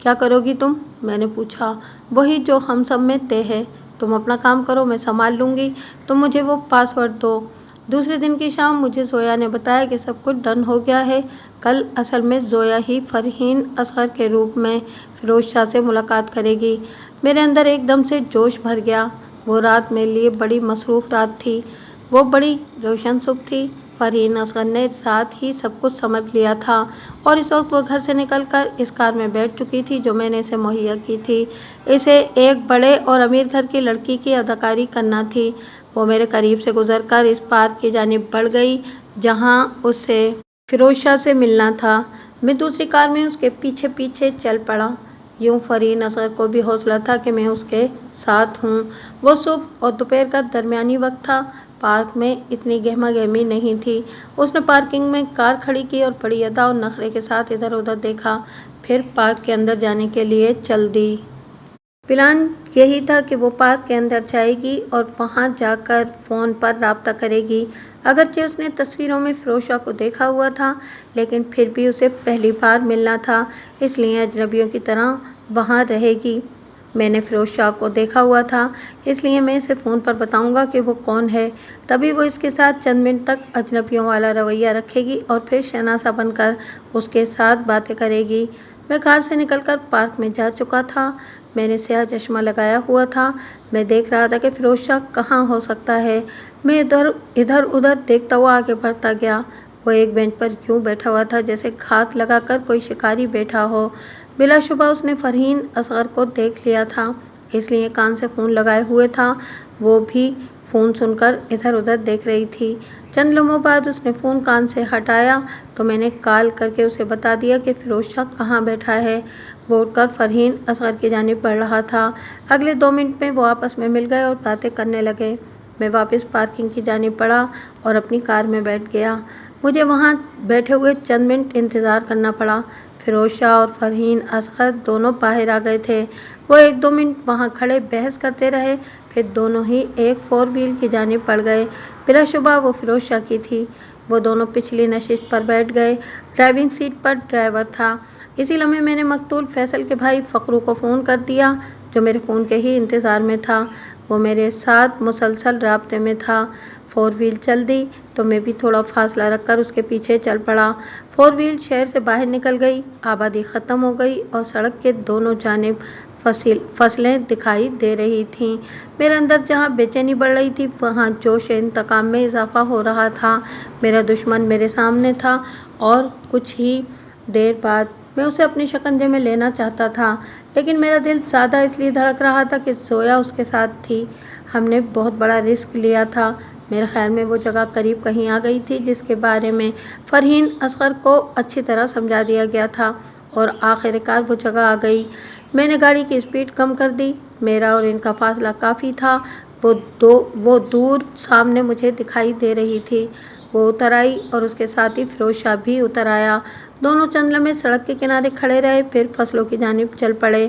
Speaker 1: क्या करोगी तुम? मैंने पूछा। वही जो हम सब में तय है। तुम अपना काम करो, मैं संभाल लूँगी। तुम मुझे वो पासवर्ड दो। दूसरे दिन की शाम मुझे जोया ने बताया कि सब कुछ डन हो गया है। कल असल में जोया ही फरहीन असगर के रूप में फिरोज शाह से मुलाकात करेगी। मेरे अंदर एकदम से जोश भर गया। वो रात मेरे लिए बड़ी मसरूफ़ रात थी। वो बड़ी रोशन सुबह थी। फरहीन असगर ने रात ही सब कुछ समझ लिया था और इस वक्त वो घर से निकलकर इस कार में बैठ चुकी थी जो मैंने इसे मुहैया की थी। इसे एक बड़े और अमीर घर की लड़की की अदाकारी करना थी। वो मेरे करीब से गुजरकर इस पार्क की जानिब बढ़ गई जहां उसे फिरोज शाह से मिलना था। मैं दूसरी कार में उसके पीछे पीछे चल पड़ा। यूं फरहीन असगर को भी हौसला था कि मैं उसके साथ हूँ। वो सुबह और दोपहर का दरमियानी वक्त था। पार्क में इतनी गहमा गहमी नहीं थी। उसने पार्किंग में कार खड़ी की और बड़ी अदा और नखरे के साथ इधर उधर देखा, फिर पार्क के अंदर जाने के लिए चल दी। प्लान यही था कि वो पार्क के अंदर जाएगी और वहां जाकर फ़ोन पर राब्ता करेगी। अगरचे उसने तस्वीरों में फिरोज शाह को देखा हुआ था, लेकिन फिर भी उसे पहली बार मिलना था, इसलिए अजनबियों की तरह वहां रहेगी। मैंने फिरोज शाह को देखा हुआ था, इसलिए मैं इसे फ़ोन पर बताऊंगा कि वो कौन है। तभी वो इसके साथ चंद मिनट तक अजनबियों वाला रवैया रखेगी और फिर शहनासा बनकर उसके साथ बातें करेगी। मैं कार से निकलकर पार्क में जा चुका था। मैंने स्याह चश्मा लगाया हुआ था। मैं देख रहा था कि फिरोज शाह कहाँ हो सकता है। मैं इधर उधर देखता हुआ आगे बढ़ता गया। वो एक बेंच पर यूं बैठा हुआ था जैसे घात लगाकर कोई शिकारी बैठा हो। बिलाशुबा उसने फरहीन असगर को देख लिया था, इसलिए कान से फ़ोन लगाए हुए था। वो भी फ़ोन सुनकर इधर उधर देख रही थी। चंद लम्हों बाद उसने फ़ोन कान से हटाया तो मैंने कॉल करके उसे बता दिया कि फिरोज शाह कहाँ बैठा है। वो उठकर फरहीन असगर की जानिब बढ़ रहा था। अगले 2 मिनट में वो आपस में मिल गए और बातें करने लगे। मैं वापस पार्किंग की जानिब बढ़ा और अपनी कार में बैठ गया। मुझे वहाँ बैठे हुए चंद मिनट इंतज़ार करना पड़ा। फिरोज शाह और फरहीन असगर दोनों बाहर आ गए थे। वो 1-2 मिनट वहाँ खड़े बहस करते रहे, फिर दोनों ही एक 4 व्हील की जानिब बढ़ गए। बिलाशुबा वो फिरोज शाह की थी। वो दोनों पिछली नशिस्त पर बैठ गए। ड्राइविंग सीट पर ड्राइवर था। इसी लम्हे मैंने मकतूल फैसल के भाई फ़खरू को फ़ोन कर दिया, जो मेरे फ़ोन के ही इंतज़ार में था। वो मेरे साथ मुसलसल राब्ते में था। 4 व्हील चल दी तो मैं भी थोड़ा फासला रखकर उसके पीछे चल पड़ा। 4 व्हील शहर से बाहर निकल गई। आबादी ख़त्म हो गई और सड़क के दोनों जानिब फसलें दिखाई दे रही थीं। मेरे अंदर जहाँ बेचैनी बढ़ रही थी, वहाँ जोश इंतकाम में इजाफा हो रहा था। मेरा दुश्मन मेरे सामने था और कुछ ही देर बाद मैं उसे अपने शिकंजे में लेना चाहता था, लेकिन मेरा दिल ज़्यादा इसलिए धड़क रहा था कि जोया उसके साथ थी। हमने बहुत बड़ा रिस्क लिया था। मेरे ख्याल में वो जगह करीब कहीं आ गई थी जिसके बारे में फरहीन असगर को अच्छी तरह समझा दिया गया था, और आखिरकार वो जगह आ गई। मैंने गाड़ी की स्पीड कम कर दी। मेरा और इनका फासला काफ़ी था। वो दूर सामने मुझे दिखाई दे रही थी। वो उतर आई और उसके साथ ही फिरोज शाह भी उतर आया। दोनों चंद लम्हे सड़क के किनारे खड़े रहे, फिर फसलों की जानिब चल पड़े।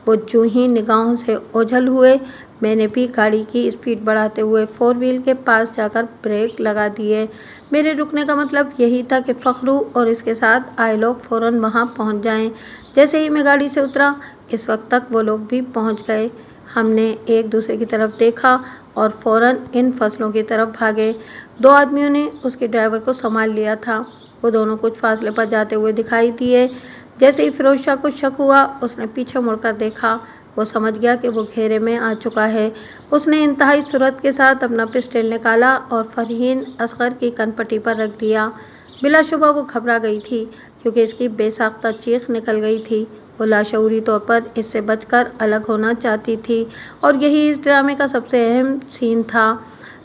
Speaker 1: वो यूं ही निगाहों से ओझल हुए। मैंने भी गाड़ी की स्पीड बढ़ाते हुए 4 व्हील के पास जाकर ब्रेक लगा दिए। मेरे रुकने का मतलब यही था कि फ़खरू और इसके साथ आए लोग फ़ौरन वहां पहुंच जाएं। जैसे ही मैं गाड़ी से उतरा, इस वक्त तक वो लोग भी पहुंच गए। हमने एक दूसरे की तरफ देखा और फ़ौरन इन फसलों की तरफ भागे। 2 आदमियों ने उसके ड्राइवर को संभाल लिया था। वो दोनों कुछ फासले पर जाते हुए दिखाई दिए। जैसे ही फिरोज शाह को शक हुआ, उसने पीछे मुड़कर देखा। वो समझ गया कि वो घेरे में आ चुका है। उसने इंतहाई सुरत के साथ अपना पिस्टल निकाला और फरहीन असगर की कनपट्टी पर रख दिया। बिलाशुबा वो घबरा गई थी, क्योंकि इसकी बेसाख्ता चीख निकल गई थी। वो लाशऊरी तौर पर इससे बचकर अलग होना चाहती थी, और यही इस ड्रामे का सबसे अहम सीन था।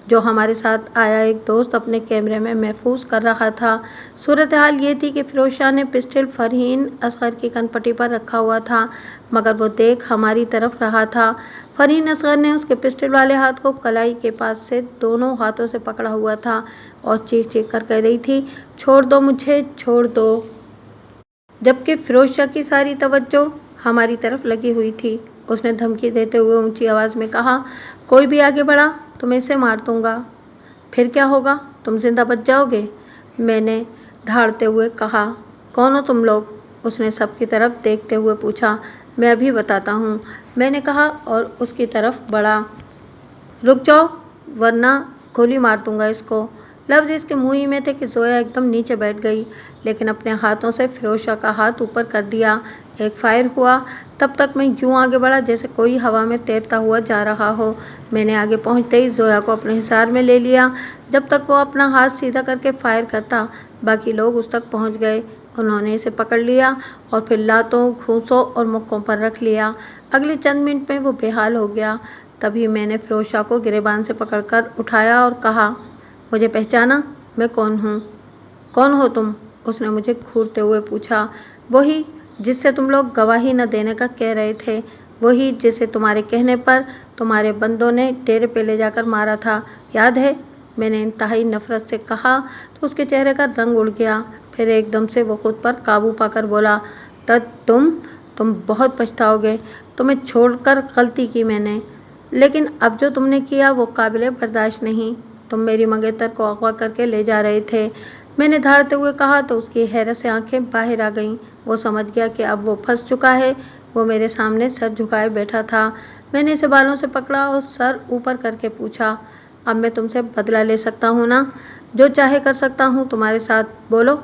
Speaker 1: جو ہمارے ساتھ آیا ایک دوست اپنے کیمرے میں محفوظ کر رہا تھا۔ صورتحال یہ تھی کہ فیروز شاہ نے پسٹل فرحین اصغر کی کنپٹی پر رکھا ہوا تھا، مگر وہ دیکھ ہماری طرف رہا تھا۔ فرحین اصغر نے اس کے پسٹل والے ہاتھ کو کلائی کے پاس سے دونوں ہاتھوں سے پکڑا ہوا تھا اور چیخ چیخ کر کہہ رہی تھی، چھوڑ دو مجھے، چھوڑ دو، جبکہ فیروز شاہ کی ساری توجہ ہماری طرف لگی ہوئی تھی۔ اس نے دھمکی دیتے ہوئے اونچی آواز میں کہا، کوئی بھی آگے بڑھا تو میں اسے مار دوں گا۔ پھر کیا ہوگا؟ تم زندہ بچ جاؤ گے؟ میں نے دھاڑتے ہوئے کہا۔ کون ہو تم لوگ؟ اس نے سب کی طرف دیکھتے ہوئے پوچھا۔ میں ابھی بتاتا ہوں، میں نے کہا اور اس کی طرف بڑھا۔ رک جاؤ ورنہ گولی مار دوں گا اس کو۔ لفظ اس کے منہ ہی میں تھے کہ زویا ایک دم نیچے بیٹھ گئی، لیکن اپنے ہاتھوں سے فیروز شاہ کا ہاتھ اوپر کر دیا۔ ایک فائر ہوا، تب تک میں یوں آگے بڑھا جیسے کوئی ہوا میں تیرتا ہوا جا رہا ہو۔ میں نے آگے پہنچتے ہی زویا کو اپنے حصار میں لے لیا۔ جب تک وہ اپنا ہاتھ سیدھا کر کے فائر کرتا، باقی لوگ اس تک پہنچ گئے۔ انہوں نے اسے پکڑ لیا اور پھر لاتوں، گھونسوں اور مکوں پر رکھ لیا۔ اگلے چند منٹ میں وہ بے حال ہو گیا۔ تبھی میں نے فیروز شاہ کو گریبان سے پکڑ کر اٹھایا اور کہا، مجھے پہچانا؟ میں کون ہوں؟ کون ہو تم؟ اس نے مجھے گھورتے ہوئے پوچھا۔ وہی جس سے تم لوگ گواہی نہ دینے کا کہہ رہے تھے، وہی جسے تمہارے کہنے پر تمہارے بندوں نے ڈیرے پہ لے جا کر مارا تھا، یاد ہے؟ میں نے انتہائی نفرت سے کہا تو اس کے چہرے کا رنگ اڑ گیا۔ پھر ایک دم سے وہ خود پر قابو پا کر بولا، تم بہت پچھتاؤ گے، تمہیں چھوڑ کر غلطی کی میں نے، لیکن اب جو تم نے کیا وہ قابل برداشت نہیں۔ تم میری منگیتر کو اغوا کر کے لے جا رہے تھے۔ میں نے دھاڑتے ہوئے کہا تو اس کی حیرت سے آنکھیں باہر آ گئیں۔ وہ سمجھ گیا کہ اب وہ پھنس چکا ہے۔ وہ میرے سامنے سر جھکائے بیٹھا تھا۔ میں نے اسے بالوں سے پکڑا اور سر اوپر کر کے پوچھا، اب میں تم سے بدلہ لے سکتا ہوں نا؟ جو چاہے کر سکتا ہوں تمہارے ساتھ، بولو۔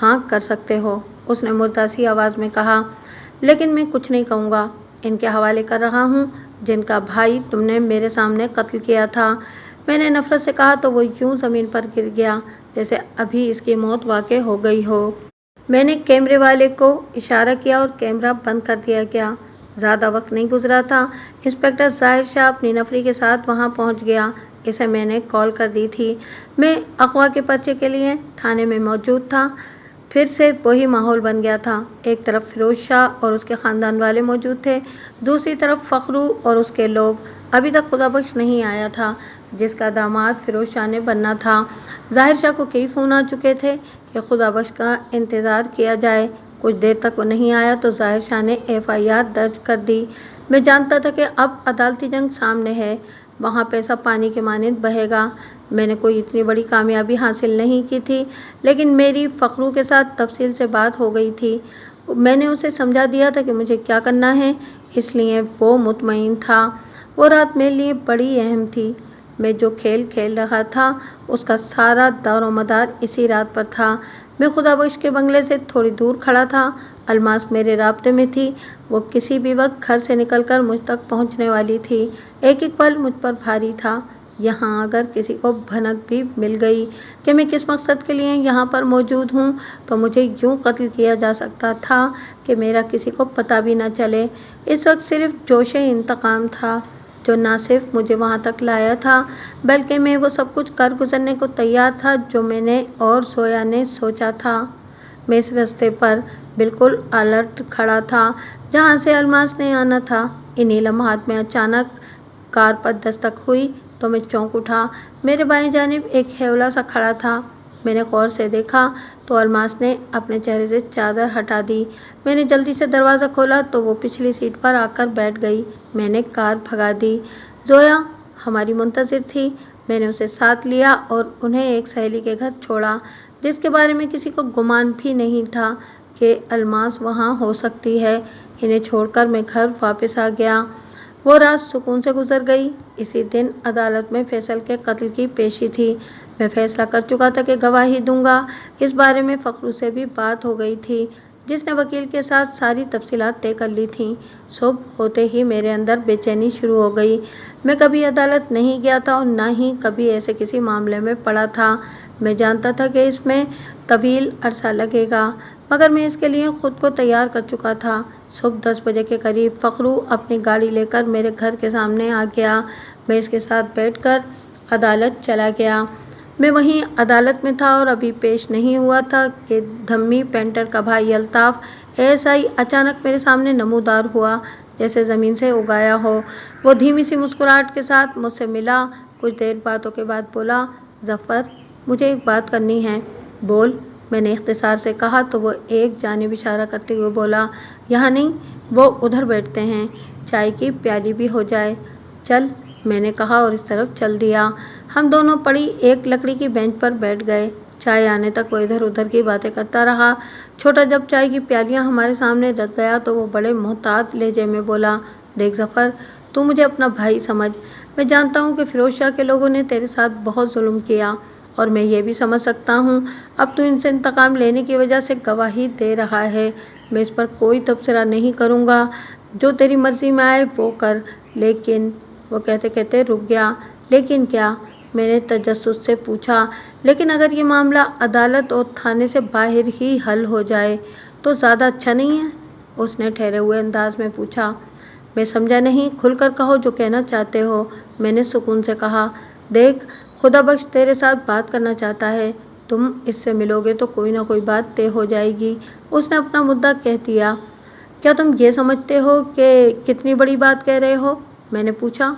Speaker 1: ہاں کر سکتے ہو، اس نے مردہ سی آواز میں کہا، لیکن میں کچھ نہیں کہوں گا۔ ان کے حوالے کر رہا ہوں جن کا بھائی تم نے میرے سامنے قتل کیا تھا۔ میں نے نفرت سے کہا تو وہ یوں زمین پر گر گیا جیسے ابھی اس کی موت واقع ہو گئی ہو۔ میں نے کیمرے والے کو اشارہ کیا اور کیمرہ بند کر دیا گیا۔ زیادہ وقت نہیں گزرا تھا، انسپکٹر ظاہر شاہ اپنی نفری کے ساتھ وہاں پہنچ گیا۔ اسے میں نے کال کر دی تھی۔ میں اغوا کے پرچے کے لیے تھانے میں موجود تھا۔ پھر سے وہی ماحول بن گیا تھا۔ ایک طرف فیروز شاہ اور اس کے خاندان والے موجود تھے، دوسری طرف فخرو اور اس کے لوگ۔ ابھی تک خدا بخش نہیں آیا تھا جس کا داماد فیروز شاہ نے بننا تھا۔ ظاہر شاہ کو کئی فون آ چکے تھے کہ خدا بخش کا انتظار کیا جائے۔ کچھ دیر تک وہ نہیں آیا تو ظاہر شاہ نے FIR درج کر دی۔ میں جانتا تھا کہ اب عدالتی جنگ سامنے ہے، وہاں پیسہ پانی کے مانند بہے گا۔ میں نے کوئی اتنی بڑی کامیابی حاصل نہیں کی تھی، لیکن میری فخرو کے ساتھ تفصیل سے بات ہو گئی تھی۔ میں نے اسے سمجھا دیا تھا کہ مجھے کیا کرنا ہے، اس لیے وہ مطمئن تھا۔ وہ رات میرے لیے بڑی اہم تھی۔ میں جو کھیل کھیل رہا تھا اس کا سارا دار و مدار اسی رات پر تھا۔ میں خدا بخش کے بنگلے سے تھوڑی دور کھڑا تھا۔ الماس میرے رابطے میں تھی، وہ کسی بھی وقت گھر سے نکل کر مجھ تک پہنچنے والی تھی۔ ایک ایک پل مجھ پر بھاری تھا۔ یہاں اگر کسی کو بھنک بھی مل گئی کہ میں کس مقصد کے لیے یہاں پر موجود ہوں تو مجھے یوں قتل کیا جا سکتا تھا کہ میرا کسی کو پتہ بھی نہ چلے۔ اس وقت صرف جوش انتقام تھا جو نہ صرف مجھے وہاں تک لایا تھا بلکہ میں وہ سب کچھ کر گزرنے کو تیار تھا جو میں نے اور زویا نے سوچا تھا۔ میں اس رستے پر بالکل الرٹ کھڑا تھا جہاں سے الماس نے آنا تھا۔ انہی لمحات میں اچانک کار پر دستک ہوئی تو میں چونک اٹھا۔ میرے بائیں جانب ایک ہیولا سا کھڑا تھا۔ میں نے غور سے دیکھا تو الماس نے اپنے چہرے سے چادر ہٹا دی۔ میں نے جلدی سے دروازہ کھولا تو وہ پچھلی سیٹ پر آ کر بیٹھ گئی۔ میں نے کار بھگا دی۔ زویا ہماری منتظر تھی۔ میں نے اسے ساتھ لیا اور انہیں ایک سہیلی کے گھر چھوڑا جس کے بارے میں کسی کو گمان بھی نہیں تھا کہ الماس وہاں ہو سکتی ہے۔ انہیں چھوڑ کر میں گھر واپس آ گیا۔ وہ رات سکون سے گزر گئی۔ اسی دن عدالت میں فیصل کے قتل کی پیشی تھی۔ میں فیصلہ کر چکا تھا کہ گواہی دوں گا۔ اس بارے میں فخرو سے بھی بات ہو گئی تھی جس نے وکیل کے ساتھ ساری تفصیلات طے کر لی تھیں۔ صبح ہوتے ہی میرے اندر بے چینی شروع ہو گئی۔ میں کبھی عدالت نہیں گیا تھا اور نہ ہی کبھی ایسے کسی معاملے میں پڑا تھا۔ میں جانتا تھا کہ اس میں طویل عرصہ لگے گا، مگر میں اس کے لیے خود کو تیار کر چکا تھا۔ صبح 10 بجے کے قریب فخرو اپنی گاڑی لے کر میرے گھر کے سامنے آ گیا۔ میں اس کے ساتھ بیٹھ کر अदालत चला गया। मैं वहीं अदालत में था और अभी पेश नहीं हुआ था कि धम्मी पेंटर का भाई अल्ताफ एएसआई अचानक मेरे सामने नमूदार हुआ, जैसे ज़मीन से उगाया हो। वो धीमी सी मुस्कुराहट के साथ मुझसे मिला। कुछ देर बातों के बाद बोला, ज़फ़र, मुझे एक बात करनी है। बोल, मैंने इख्तिसार से कहा तो वो एक जानिब इशारा करते हुए बोला, यहाँ नहीं, वो उधर बैठते हैं, चाय की प्याली भी हो जाए। चल, मैंने कहा और इस तरफ चल दिया। हम दोनों पड़ी एक लकड़ी की बेंच पर बैठ गए। चाय आने तक वो इधर उधर की बातें करता रहा। छोटा जब चाय की प्यालियां हमारे सामने रख गया तो वो बड़े मोहतात लहजे में बोला, देख ज़फ़र, तू मुझे अपना भाई समझ। मैं जानता हूँ कि फिरोज शाह के लोगों ने तेरे साथ बहुत जुल्म किया और मैं ये भी समझ सकता हूँ अब तू इनसे इंतकाम लेने की वजह से गवाही दे रहा है। मैं इस पर कोई तबसरा नहीं करूँगा, जो तेरी मर्जी में आए वो कर। लेकिन वो कहते कहते रुक गया। लेकिन क्या? मैंने तजस्सुस से पूछा। लेकिन अगर ये मामला अदालत और थाने से बाहर ही हल हो जाए तो ज़्यादा अच्छा नहीं है? उसने ठहरे हुए अंदाज में पूछा। मैं समझा नहीं, खुलकर कहो जो कहना चाहते हो, मैंने सुकून से कहा। देख, खुदा बख्श तेरे साथ बात करना चाहता है, तुम इससे मिलोगे तो कोई ना कोई बात तय हो जाएगी। उसने अपना मुद्दा कह दिया। क्या तुम ये समझते हो कि कितनी बड़ी बात कह रहे हो? मैंने पूछा।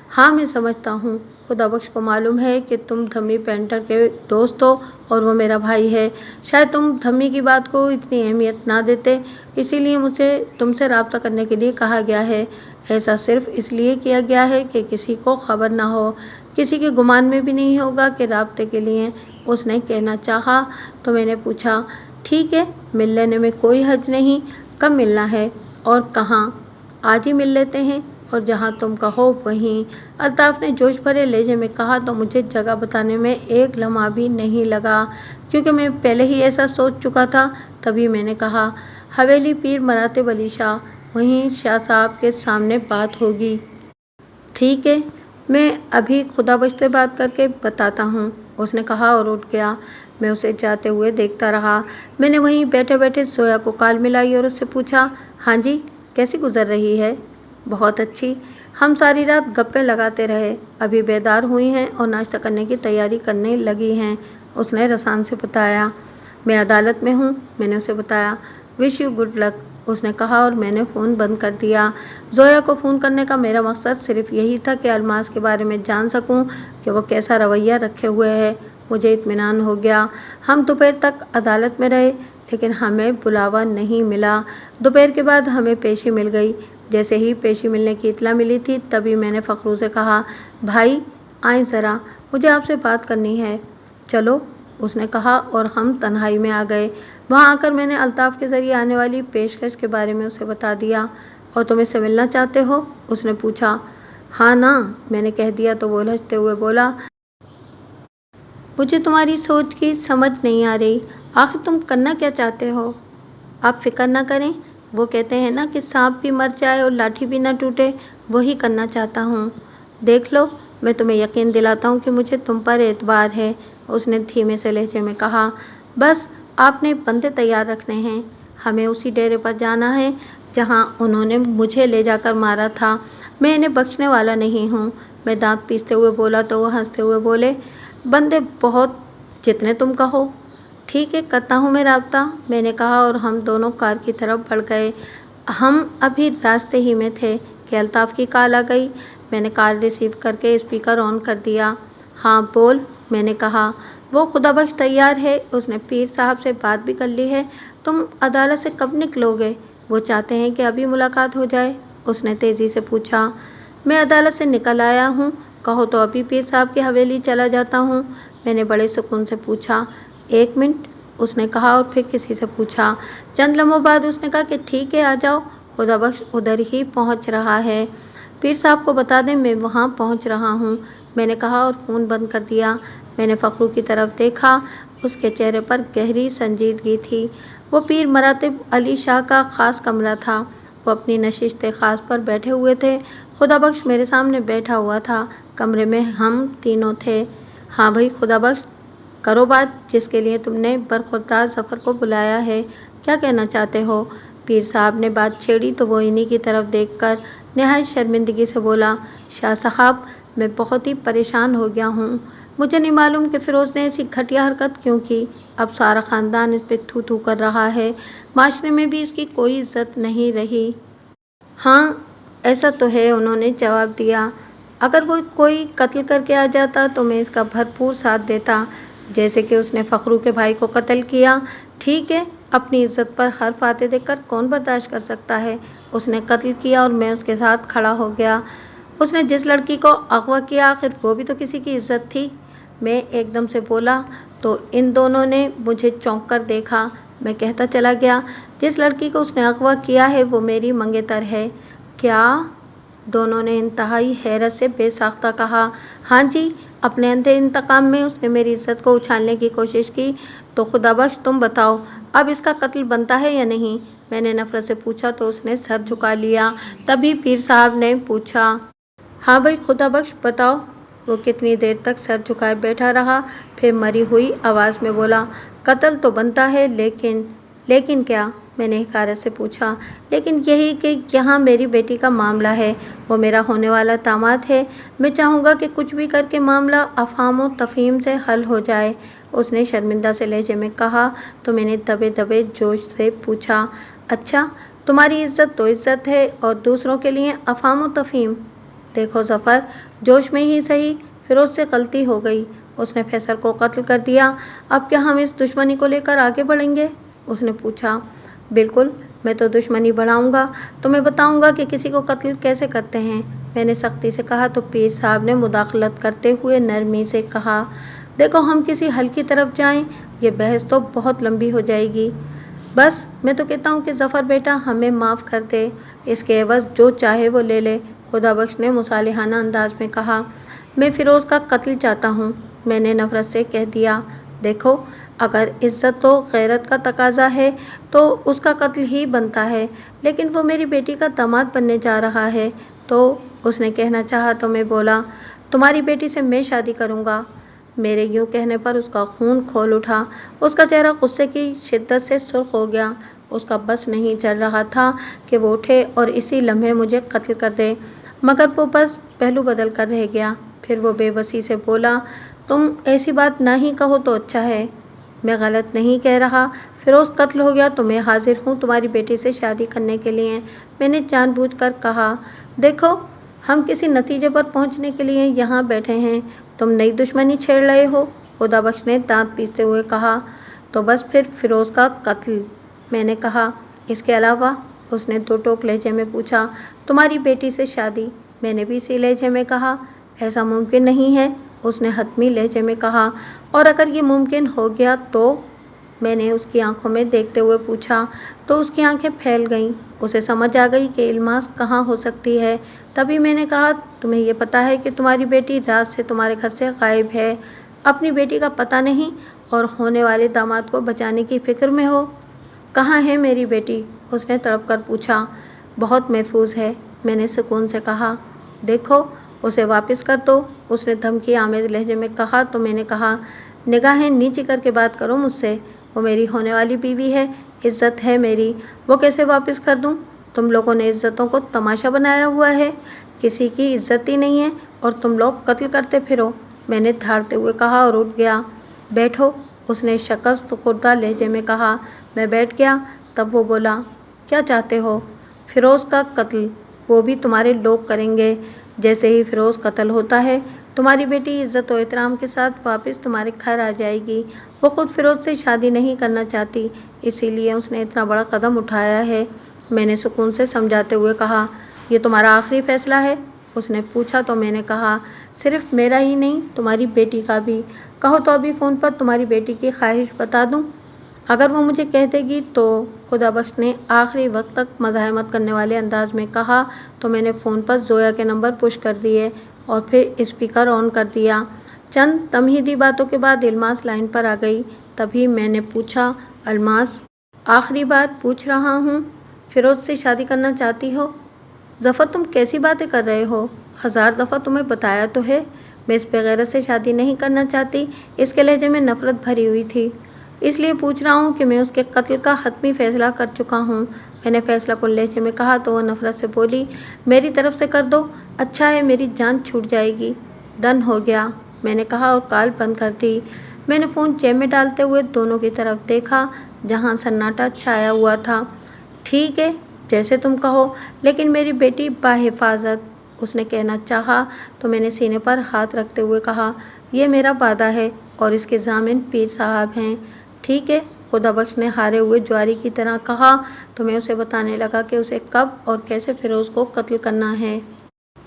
Speaker 1: हाँ, मैं समझता हूँ। खुदा बख्श को मालूम है कि तुम धम्मी पेंटर के दोस्त हो और वो मेरा भाई है। शायद तुम धम्मी की बात को इतनी अहमियत ना देते, इसीलिए मुझे तुमसे रब्ता करने के लिए कहा गया है। ऐसा सिर्फ इसलिए किया गया है कि किसी को खबर ना हो, किसी के गुमान में भी नहीं होगा कि रब्ते के लिए उसने कहना चाहा। तो मैंने पूछा, ठीक है, मिल लेने में कोई हर्ज नहीं। कब मिलना है और कहाँ? आज ही मिल लेते हैं, और जहाँ तुम कहो वहीं। अल्ताफ ने जोश भरे लहजे में कहा तो मुझे जगह बताने में एक लम्हा भी नहीं लगा, क्योंकि मैं पहले ही ऐसा सोच चुका था। तभी मैंने कहा, हवेली पीर मरातिब अली शाह, वहीं शाह साहब के सामने बात होगी। ठीक है, मैं अभी खुदा बख्श से बात करके बताता हूँ, उसने कहा और उठ गया। मैं उसे जाते हुए देखता रहा। मैंने वहीं बैठे बैठे जोया को कॉल मिलाई और उससे पूछा, हाँ जी, कैसी गुजर रही है? बहुत अच्छी। हम सारी रात गप्पे लगाते रहे, अभी बेदार हुई हैं और नाश्ता करने की तैयारी करने लगी हैं, उसने रसान से बताया। मैं अदालत में हूँ, मैंने उसे बताया। विश यू गुड लक, उसने कहा और मैंने फ़ोन बंद कर दिया। जोया को फ़ोन करने का मेरा मकसद सिर्फ यही था कि अलमास के बारे में जान सकूं कि वो कैसा रवैया रखे हुए है। मुझे इत्मीनान हो गया। हम दोपहर तक अदालत में रहे, लेकिन हमें बुलावा नहीं मिला। दोपहर के बाद हमें पेशी मिल गई। जैसे ही पेशी मिलने की इत्तला मिली थी तभी मैंने फ़खरू से कहा, भाई आए ज़रा, मुझे आपसे बात करनी है। चलो, उसने कहा और हम तन्हाई में आ गए। वहाँ आकर मैंने अल्ताफ़ के ज़रिए आने वाली पेशकश के बारे में उसे बता दिया। और तुम इससे मिलना चाहते हो? उसने पूछा। हाँ ना, मैंने कह दिया तो वो उलझते हुए बोला, मुझे तुम्हारी सोच की समझ नहीं आ रही। आखिर तुम करना क्या चाहते हो? आप फिक्र ना करें, वो कहते हैं ना कि सांप भी मर जाए और लाठी भी ना टूटे, वही करना चाहता हूँ। देख लो, मैं तुम्हें यकीन दिलाता हूँ कि मुझे तुम पर एतबार है, उसने धीमे से लहजे में कहा। बस आपने बंदे तैयार रखने हैं। हमें उसी डेरे पर जाना है जहाँ उन्होंने मुझे ले जाकर मारा था। मैं इन्हें बख्शने वाला नहीं हूँ। मैं दांत पीसते हुए बोला तो वो हंसते हुए बोले, बंदे बहुत, जितने तुम कहो। ठीक है, करता हूँ मैं राब्ता, मैंने कहा और हम दोनों कार की तरफ बढ़ गए। हम अभी रास्ते ही में थे कि अल्ताफ़ की कॉल आ गई। मैंने कॉल रिसीव करके स्पीकर ऑन कर दिया। हाँ बोल, मैंने कहा। वो खुदाबख्श तैयार है, उसने पीर साहब से बात भी कर ली है। तुम अदालत से कब निकलोगे? वो चाहते हैं कि अभी मुलाकात हो जाए, उसने तेज़ी से पूछा। मैं अदालत से निकल आया हूँ, कहो तो अभी पीर साहब की हवेली चला जाता हूँ, मैंने बड़े सुकून से पूछा। एक मिनट, उसने कहा और फिर किसी से पूछा। चंद लम्हों बाद उसने कहा कि ठीक है, आ जाओ, खुदाबख्श उधर ही पहुंच रहा है। पीर साहब को बता दें मैं वहां पहुंच रहा हूं, मैंने कहा और फ़ोन बंद कर दिया। मैंने फ़खरू की तरफ देखा, उसके चेहरे पर गहरी संजीदगी थी। वो पीर मरातिब अली शाह का ख़ास कमरा था। वो अपनी नशिस्त ख़ास पर बैठे हुए थे। खुदाबख्श मेरे सामने बैठा हुआ था। कमरे में हम तीनों थे। हाँ भाई खुदाबख्श, करो बात जिसके लिए तुमने बरखुरदार ज़फ़र को बुलाया है। क्या कहना चाहते हो? पीर साहब ने बात छेड़ी तो वो इन्हीं की तरफ देखकर नहायत शर्मिंदगी से बोला, शाह साहब, मैं बहुत ही परेशान हो गया हूँ। मुझे नहीं मालूम कि फ़िरोज़ ने ऐसी घटिया हरकत क्यों की। अब सारा ख़ानदान इस पे थू-थू कर रहा है। माशरे में भी इसकी कोई इज़्ज़त नहीं रही। हाँ, ऐसा तो है, उन्होंने जवाब दिया। अगर वो कोई कत्ल करके आ जाता तो मैं इसका भरपूर साथ देता, जैसे कि उसने फ़खरू के भाई को कत्ल किया। ठीक है, अपनी इज़्ज़त पर हर्फ़ आते देखकर कौन बर्दाश्त कर सकता है। उसने कत्ल किया और मैं उसके साथ खड़ा हो गया। उसने जिस लड़की को अगवा किया, आखिर वो भी तो किसी की इज़्ज़त थी। मैं एकदम से बोला तो इन दोनों ने मुझे चौंक कर देखा। मैं कहता चला गया, जिस लड़की को उसने अगवा किया है वो मेरी मंगेतर है। क्या? दोनों ने इंतहाई हैरत से बेसाख्ता कहा। हाँ जी, अपने अंधे इंतकाम में उसने मेरी इज्जत को उछालने की कोशिश की। तो खुदाबख्श तुम बताओ, अब इसका कत्ल बनता है या नहीं? मैंने नफरत से पूछा तो उसने सर झुका लिया। तभी पीर साहब ने पूछा, हाँ भाई खुदाबख्श बताओ। वो कितनी देर तक सर झुकाए बैठा रहा, फिर मरी हुई आवाज़ में बोला, कत्ल तो बनता है, लेकिन क्या? मैंने हकारत से पूछा। लेकिन यही कि यहाँ मेरी बेटी का मामला है, वो मेरा होने वाला दामाद है। मैं चाहूँगा कि कुछ भी करके मामला अफ़हाम व तफ़हीम से हल हो जाए। उसने शर्मिंदा से लहजे में कहा। तो मैंने दबे दबे जोश से पूछा, अच्छा, तुम्हारी इज़्ज़त तो इज़्ज़त है और दूसरों के लिए अफ़हाम व तफ़हीम? देखो ज़फ़र, जोश में ही सही, फ़िरोज़ से गलती हो गई। उसने फैसल को कत्ल कर दिया। अब क्या हम इस दुश्मनी को लेकर आगे बढ़ेंगे? उसने पूछा। बिल्कुल, मैं तो दुश्मनी बढ़ाऊंगा। तुम्हें बताऊंगा कि किसी को कत्ल कैसे करते हैं। मैंने सख्ती से कहा तो पीर साहब ने मुदाखलत करते हुए नरमी से कहा, देखो हम किसी हल की तरफ जाएं, ये बहस तो बहुत लंबी हो जाएगी। बस मैं तो कहता हूँ कि ज़फ़र बेटा हमें माफ़ कर दे, इसके एवज़ जो चाहे वो ले ले। खुदाबख्श ने मुसालिहाना अंदाज में कहा, मैं फ़िरोज़ का कत्ल चाहता हूँ। मैंने नफ़रत से कह दिया, देखो अगर इज़्ज़त व गैरत का तकाज़ा है तो उसका कत्ल ही बनता है, लेकिन वो मेरी बेटी का दामाद बनने जा रहा है। तो उसने कहना चाहा तो मैं बोला, तुम्हारी बेटी से मैं शादी करूँगा। मेरे यूँ कहने पर उसका खून खोल उठा। उसका चेहरा गुस्से की शिद्दत से सुर्ख हो गया। उसका बस नहीं चल रहा था कि वो उठे और इसी लम्हे मुझे कत्ल कर दे, मगर वो बस पहलू बदल कर रह गया। फिर वो बेबसी से बोला, तुम ऐसी बात ना ही कहो तो अच्छा है। मैं गलत नहीं कह रहा, फ़िरोज़ कत्ल हो गया तो मैं हाजिर हूँ तुम्हारी बेटी से शादी करने के लिए। मैंने जानबूझकर कहा, देखो हम किसी नतीजे पर पहुँचने के लिए यहाँ बैठे हैं, तुम नई दुश्मनी छेड़ रहे हो। खुदाबख्श ने दांत पीसते हुए कहा, तो बस फिर फ़िरोज़ का कत्ल। मैंने कहा, इसके अलावा? उसने दो टोक लहजे में पूछा, तुम्हारी बेटी से शादी। मैंने भी इसी लहजे में कहा, ऐसा मुमकिन नहीं है। उसने हतमी लहजे में कहा, और अगर ये मुमकिन हो गया तो? मैंने उसकी आंखों में देखते हुए पूछा। तो उसकी आंखें फैल गईं। उसे समझ आ गई कि इल्मास कहाँ हो सकती है। तभी मैंने कहा, तुम्हें ये पता है कि तुम्हारी बेटी रात से तुम्हारे घर से गायब है, अपनी बेटी का पता नहीं और होने वाले दामाद को बचाने की फ़िक्र में हो। कहाँ है मेरी बेटी? उसने तड़प कर पूछा। बहुत महफूज है, मैंने सुकून से कहा। देखो उसे वापस कर दो, उसने धमकी आमेज लहजे में कहा। तो मैंने कहा, निगाहें नीची करके बात करो मुझसे, वो मेरी होने वाली बीवी है, इज्जत है मेरी, वो कैसे वापस कर दूं? तुम लोगों ने इज्जतों को तमाशा बनाया हुआ है, किसी की इज्जत ही नहीं है और तुम लोग कत्ल करते फिरो। मैंने धारते हुए कहा और उठ गया। बैठो, उसने शकस्त खुर्दा लहजे में कहा। मैं बैठ गया। तब वो बोला, क्या चाहते हो? फ़िरोज़ का कत्ल, वो भी तुम्हारे लोग करेंगे। जैसे ही फ़िरोज़ कत्ल होता है, तुम्हारी बेटी इज़्ज़त और एहतराम के साथ वापस तुम्हारे घर आ जाएगी। वो खुद फ़िरोज़ से शादी नहीं करना चाहती, इसीलिए उसने इतना बड़ा कदम उठाया है। मैंने सुकून से समझाते हुए कहा, ये तुम्हारा आखिरी फ़ैसला है? उसने पूछा तो मैंने कहा, सिर्फ मेरा ही नहीं, तुम्हारी बेटी का भी। कहो तो अभी फ़ोन पर तुम्हारी बेटी की ख्वाहिश बता दूँ? अगर वो मुझे कह देगी तो? खुदाबख्श ने आखिरी वक्त तक मज़ाहमत करने वाले अंदाज में कहा। तो मैंने फ़ोन पर ज़ोया के नंबर पुश कर दिए और फिर स्पीकर ऑन कर दिया। चंद तमहीदी बातों के बाद इल्मास लाइन पर आ गई। तभी मैंने पूछा, अल्मास, आखिरी बार पूछ रहा हूँ, फ़िरोज़ से शादी करना चाहती हो? ज़फ़र तुम कैसी बातें कर रहे हो? 1000 दफ़ा तुम्हें बताया तो है, मैं इस बेगैरत से शादी नहीं करना चाहती। इसके लहजे में नफ़रत भरी हुई थी। इसलिए पूछ रहा हूँ कि मैं उसके कत्ल का हतमी फ़ैसला कर चुका हूँ। मैंने फ़ैसला कुन लहजे में कहा तो वह नफ़रत से बोली, मेरी तरफ से कर दो, अच्छा है मेरी जान छूट जाएगी। डन हो गया, मैंने कहा और कॉल बंद कर दी। मैंने फ़ोन जेब में डालते हुए दोनों की तरफ देखा जहाँ सन्नाटा छाया हुआ था। ठीक है, जैसे तुम कहो, लेकिन मेरी बेटी बाहिफाजत, उसने कहना चाहा तो मैंने सीने पर हाथ रखते हुए कहा, ये मेरा वादा है और इसके ज़ामिन पीर साहब हैं। ठीक है, खुदा बख्श ने हारे हुए ज्वारी की तरह कहा तो मैं उसे बताने लगा कि उसे कब और कैसे फिरोज़ को कत्ल करना है।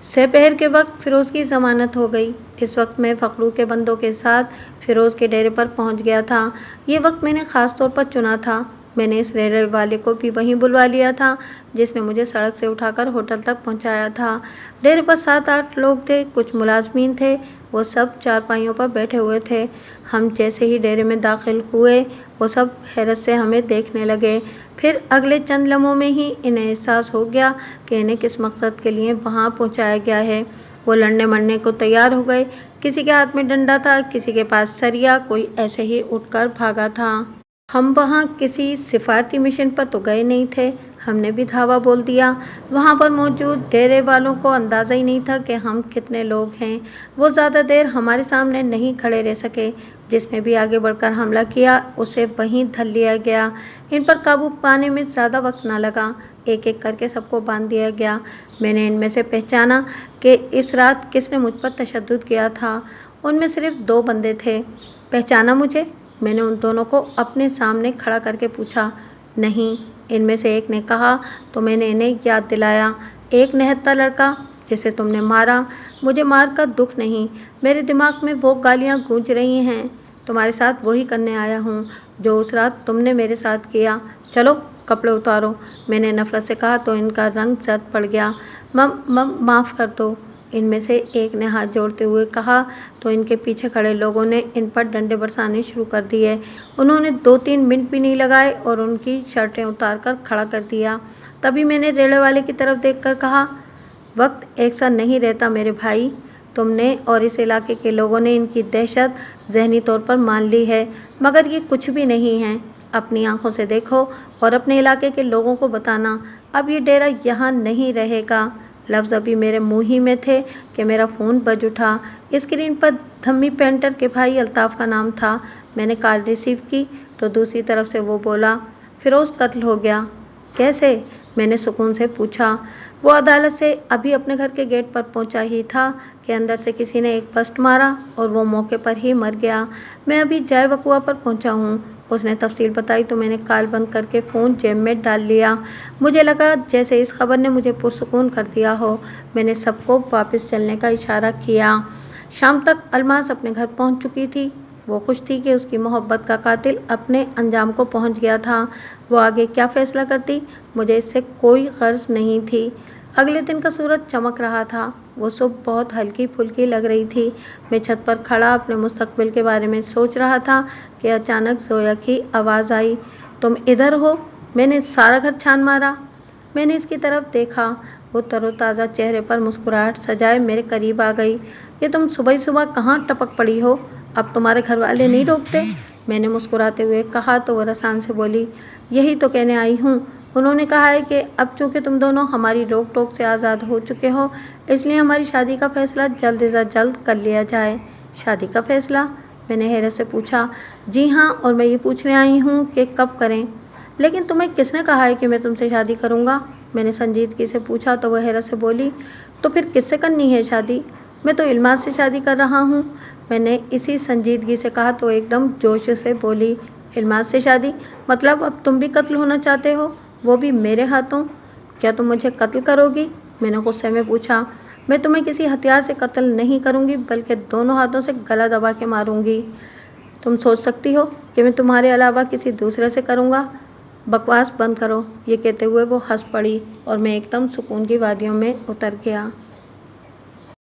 Speaker 1: दोपहर के वक्त फिरोज़ की ज़मानत हो गई। इस वक्त मैं फ़खरू के बंदों के साथ फिरोज़ के डेरे पर पहुंच गया था। ये वक्त मैंने ख़ास तौर पर चुना था। मैंने इस रेलवे वाले को भी वहीं बुलवा लिया था जिसने मुझे सड़क से उठाकर होटल तक पहुंचाया था। डेरे पर 7-8 लोग थे, कुछ मुलाजमीन थे। वो सब चारपाइयों पर बैठे हुए थे। हम जैसे ही डेरे में दाखिल हुए वो सब हैरत से हमें देखने लगे। फिर अगले चंद लम्हों में ही इन्हें एहसास हो गया कि इन्हें किस मकसद के लिए वहाँ पहुँचाया गया है। वो लड़ने मरने को तैयार हो गए। किसी के हाथ में डंडा था, किसी के पास सरिया, कोई ऐसे ही उठकर भागा था। हम वहाँ किसी सिफारती मिशन पर तो गए नहीं थे। हमने भी धावा बोल दिया। वहाँ पर मौजूद डेरे वालों को अंदाज़ा ही नहीं था कि हम कितने लोग हैं। वो ज़्यादा देर हमारे सामने नहीं खड़े रह सके। जिसने भी आगे बढ़कर हमला किया उसे वहीं धर लिया गया। इन पर काबू पाने में ज़्यादा वक्त ना लगा। एक एक करके सबको बांध दिया गया। मैंने इनमें से पहचाना कि इस रात किसने मुझ पर तशद्दुद किया था। उनमें सिर्फ 2 बंदे थे। पहचाना मुझे? मैंने उन दोनों को अपने सामने खड़ा करके पूछा। नहीं, इनमें से एक ने कहा तो मैंने इन्हें याद दिलाया। एक निहत्था लड़का जिसे तुमने मारा। मुझे मार का दुख नहीं, मेरे दिमाग में वो गालियाँ गूंज रही हैं। तुम्हारे साथ वही करने आया हूँ जो उस रात तुमने मेरे साथ किया। चलो कपड़े उतारो, मैंने नफरत से कहा तो इनका रंग जर्द पड़ गया। माफ़ कर दो, इनमें से एक ने हाथ जोड़ते हुए कहा तो इनके पीछे खड़े लोगों ने इन पर डंडे बरसाने शुरू कर दिए। उन्होंने 2-3 मिनट भी नहीं लगाए और उनकी शर्टें उतार कर खड़ा कर दिया। तभी मैंने रेड़े वाले की तरफ देखकर कहा, वक्त एक सा नहीं रहता मेरे भाई। तुमने और इस इलाके के लोगों ने इनकी दहशत ज़हनी तौर पर मान ली है, मगर ये कुछ भी नहीं है। अपनी आंखों से देखो और अपने इलाके के लोगों को बताना, अब ये डेरा यहाँ नहीं रहेगा। लफ्ज़ अभी मेरे मुंह ही में थे कि मेरा फ़ोन बज उठा। स्क्रीन पर धम्मी पेंटर के भाई अल्ताफ़ का नाम था। मैंने कॉल रिसीव की तो दूसरी तरफ से वो बोला, फिरोज़ कत्ल हो गया। कैसे? मैंने सुकून से पूछा। वो अदालत से अभी अपने घर के गेट पर पहुंचा ही था कि अंदर से किसी ने एक बस्ट मारा और वो मौके पर ही मर गया। मैं अभी जाए वकुआ पर पहुंचा हूँ। उसने तफसील बताई तो मैंने कॉल बंद करके फ़ोन जेब में डाल लिया। मुझे लगा जैसे इस खबर ने मुझे पुरसुकून कर दिया हो। मैंने सबको वापस चलने का इशारा किया। शाम तक अलमास अपने घर पहुंच चुकी थी। वो खुश थी कि उसकी मोहब्बत का कातिल अपने अंजाम को पहुंच गया था। वो आगे क्या फ़ैसला करती, मुझे इससे कोई गर्ज नहीं थी। अगले दिन का सूरज चमक रहा था। वो सुबह बहुत हल्की फुल्की लग रही थी। मैं छत पर खड़ा अपने मुस्तकबिल के बारे में सोच रहा था कि अचानक जोया की आवाज़ आई, तुम इधर हो? मैंने सारा घर छान मारा। मैंने इसकी तरफ देखा। वो तरोताज़ा चेहरे पर मुस्कुराहट सजाए मेरे करीब आ गई। ये तुम सुबह ही सुबह कहाँ टपक पड़ी हो? अब तुम्हारे घर वाले नहीं रोकते? मैंने मुस्कुराते हुए कहा तो वो रसान से बोली, यही तो कहने आई हूँ। उन्होंने कहा है कि अब चूँकि तुम दोनों हमारी रोक टोक से आज़ाद हो चुके हो, इसलिए हमारी शादी का फ़ैसला जल्द से जल्द कर लिया जाए। शादी का फ़ैसला? मैंने हैरत से पूछा। जी हाँ, और मैं ये पूछने आई हूँ कि कब करें। लेकिन तुम्हें किसने कहा है कि मैं तुमसे शादी करूँगा? मैंने संजीदगी से पूछा तो वह हैरत से बोली, तो फिर किससे करनी है शादी? मैं तो इल्मास से शादी कर रहा हूँ। मैंने इसी संजीदगी से कहा तो एकदम जोश से बोली, इल्मास से शादी? मतलब अब तुम भी कत्ल होना चाहते हो, वो भी मेरे हाथों? क्या तुम मुझे कत्ल करोगी? मैंने गुस्से में पूछा। मैं तुम्हें किसी हथियार से कत्ल नहीं करूँगी, बल्कि दोनों हाथों से गला दबा के मारूंगी। तुम सोच सकती हो कि मैं तुम्हारे अलावा किसी दूसरे से करूँगा? बकवास बंद करो। ये कहते हुए वो हंस पड़ी और मैं एकदम सुकून की वादियों में उतर गया।